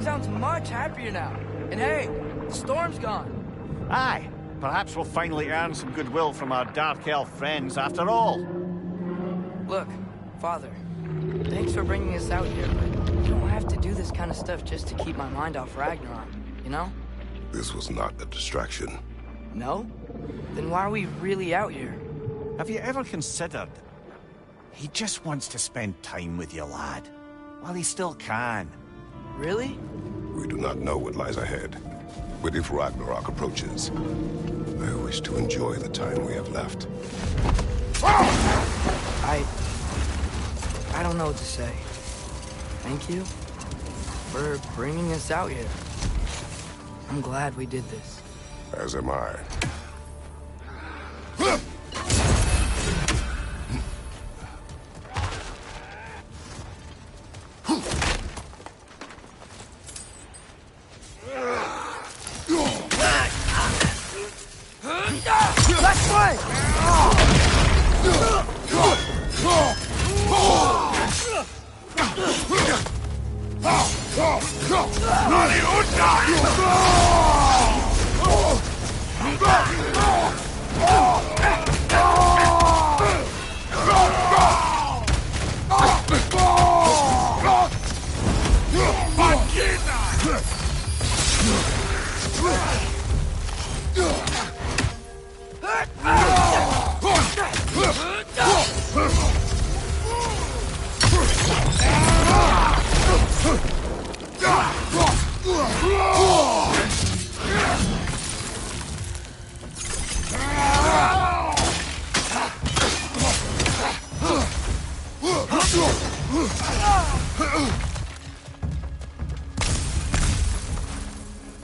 Sounds much happier now. And hey, the storm's gone. Aye. Perhaps we'll finally earn some goodwill from our Dark Elf friends after all. Look, Father, thanks for bringing us out here, but you don't have to do this kind of stuff just to keep my mind off Ragnarok, you know? This was not a distraction. No? Then why are we really out here? Have you ever considered... He just wants to spend time with you, lad. While he still can. Really? We do not know what lies ahead. But if Ragnarok approaches, I wish to enjoy the time we have left. I don't know what to say. Thank you for bringing us out here. I'm glad we did this. As am I.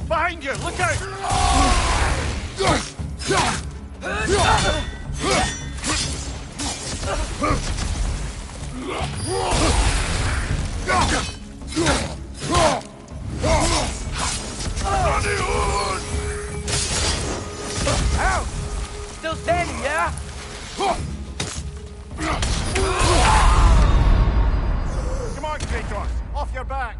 Behind you! Look out! Ow! Still standing, yeah? Come on, Kratos! Off your back!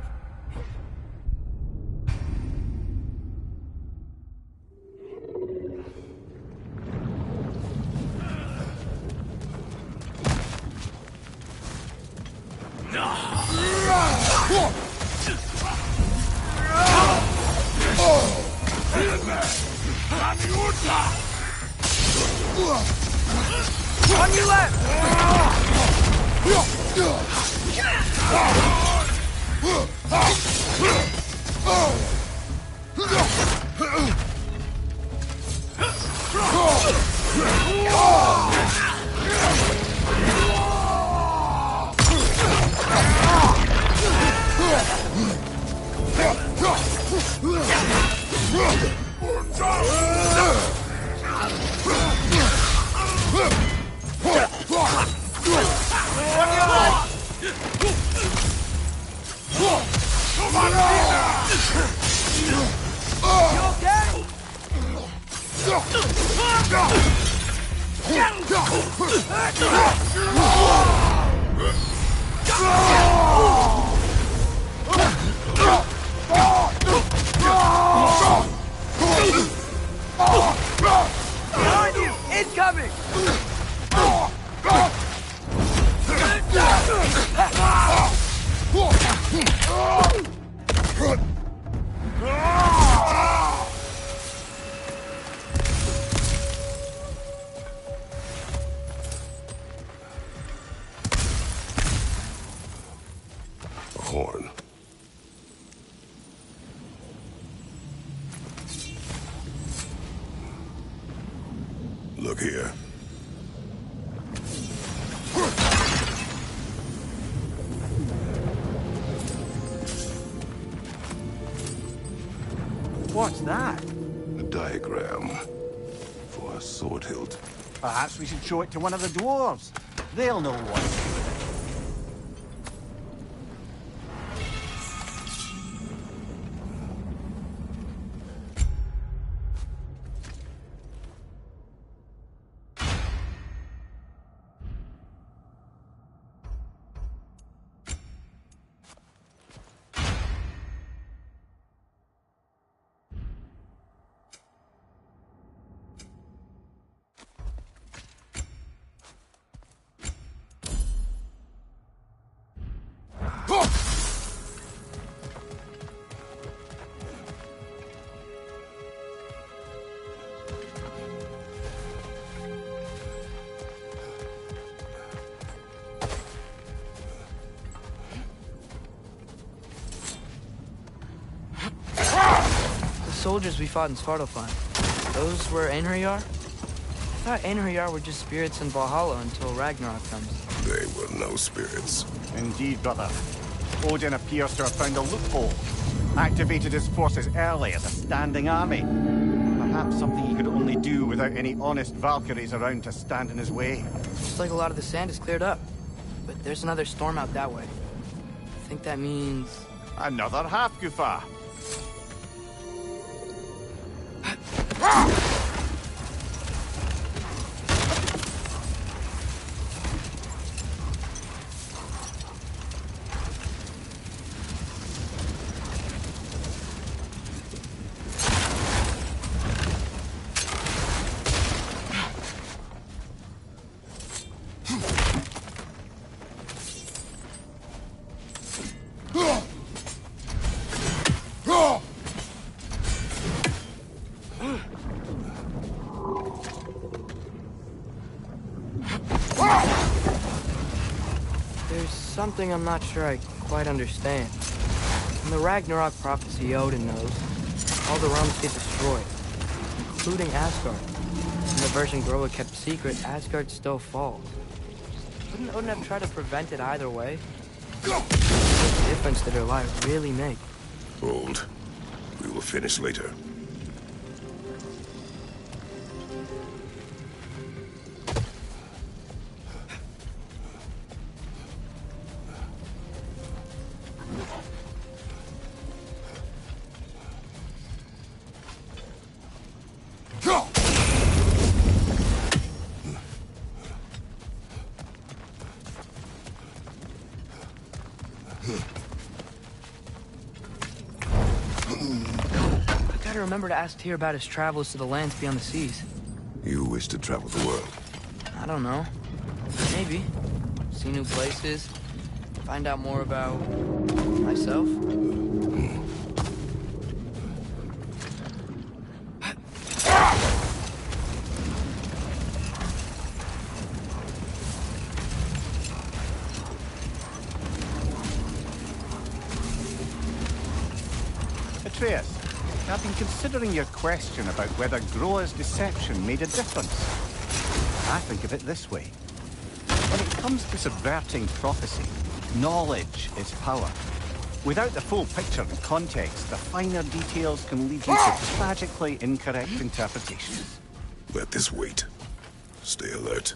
On your left! Behind you! Incoming! A horn. Look here. What's that? A diagram for a sword hilt. Perhaps we should show it to one of the dwarves. They'll know what to do with it. The soldiers we fought in Svartalfheim, those were Einherjar? I thought Einherjar were just spirits in Valhalla until Ragnarok comes. They were no spirits. Indeed, brother. Odin appears to have found a loophole. Activated his forces early as a standing army. Perhaps something he could only do without any honest Valkyries around to stand in his way. Looks like a lot of the sand is cleared up. But there's another storm out that way. I think that means... Another half-Gufa. There's something I'm not sure I quite understand. In the Ragnarok prophecy Odin knows, all the realms get destroyed, including Asgard. In the version Gowra kept secret, Asgard still falls. Wouldn't Odin have tried to prevent it either way? What difference did her lie really make? Hold. We will finish later. I gotta remember to ask Tyr about his travels to the lands beyond the seas. You wish to travel the world. I don't know. Maybe. See new places. Find out more about... myself. Atreus, I've been considering your question about whether Groa's deception made a difference. I think of it this way. When it comes to subverting prophecy, knowledge is power. Without the full picture and context, the finer details can lead you to tragically incorrect interpretations. Let this wait. Stay alert.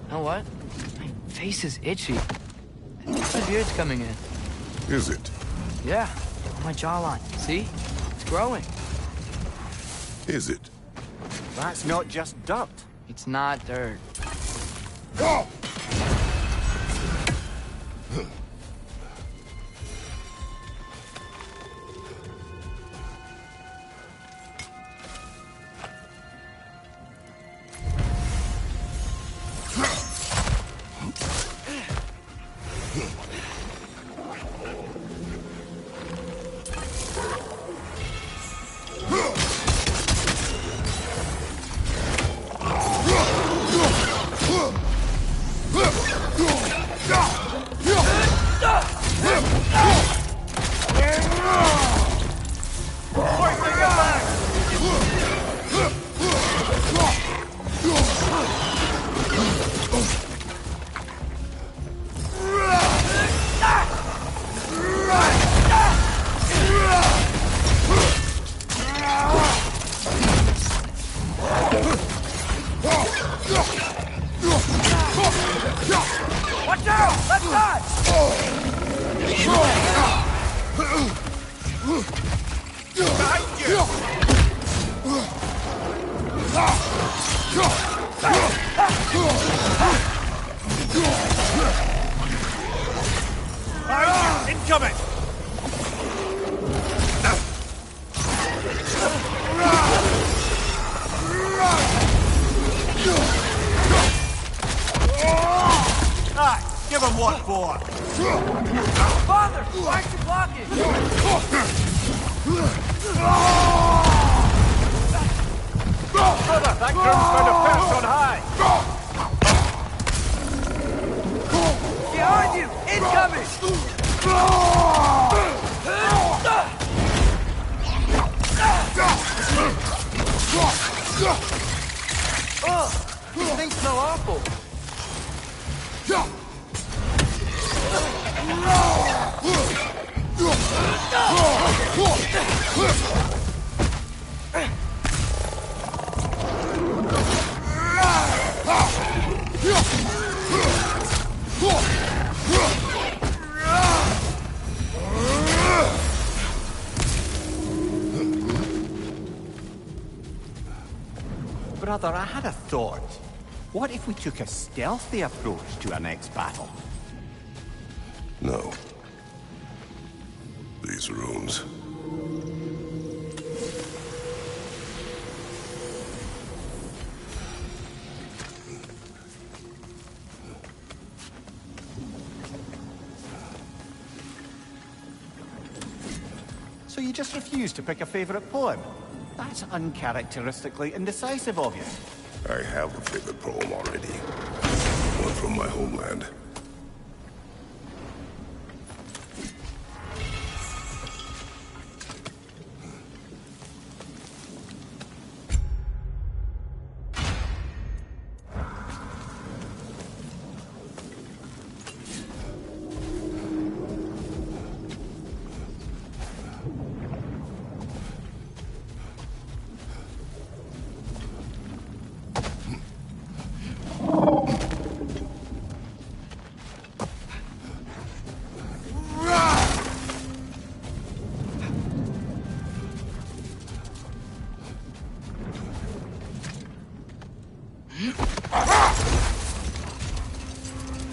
Know what? My face is itchy. My beard's coming in. Is it? Yeah, on my jawline. See? It's growing. Is it? That's not just dirt. It's not dirt. Behind you! Behind you! Incoming! Give him what for! Father! Why aren't you blocking? Brother, that groom's going to perch on high! Behind you! Incoming! Oh, these things smell awful. Brother, I had a thought. What if we took a stealthy approach to our next battle? No. These rooms. So you just refuse to pick a favorite poem? That's uncharacteristically indecisive of you. I have a favorite poem already. One from my homeland.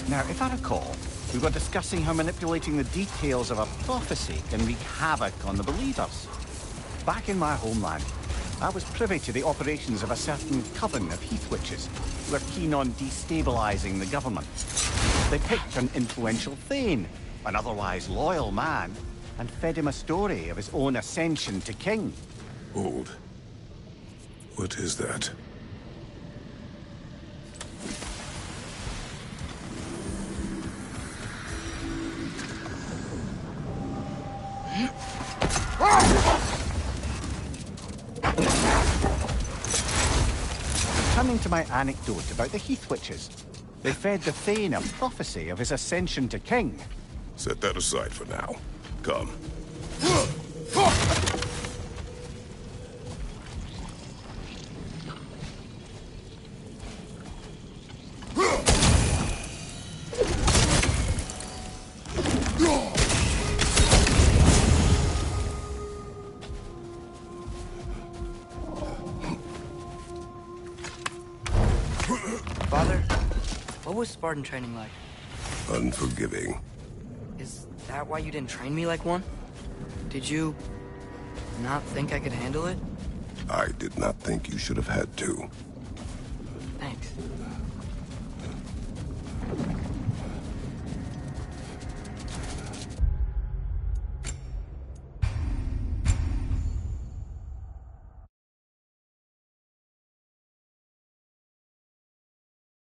Now, if I recall, we were discussing how manipulating the details of a prophecy can wreak havoc on the believers. Back in my homeland, I was privy to the operations of a certain coven of heath witches who were keen on destabilizing the government. They picked an influential Thane, an otherwise loyal man, and fed him a story of his own ascension to king. Hold. What is that? Turning to my anecdote about the heath witches, they fed the Thane a prophecy of his ascension to king. Set that aside for now. Come. Father, what was Spartan training like? Unforgiving. Is that why you didn't train me like one? Did you not think I could handle it? I did not think you should have had to. Thanks.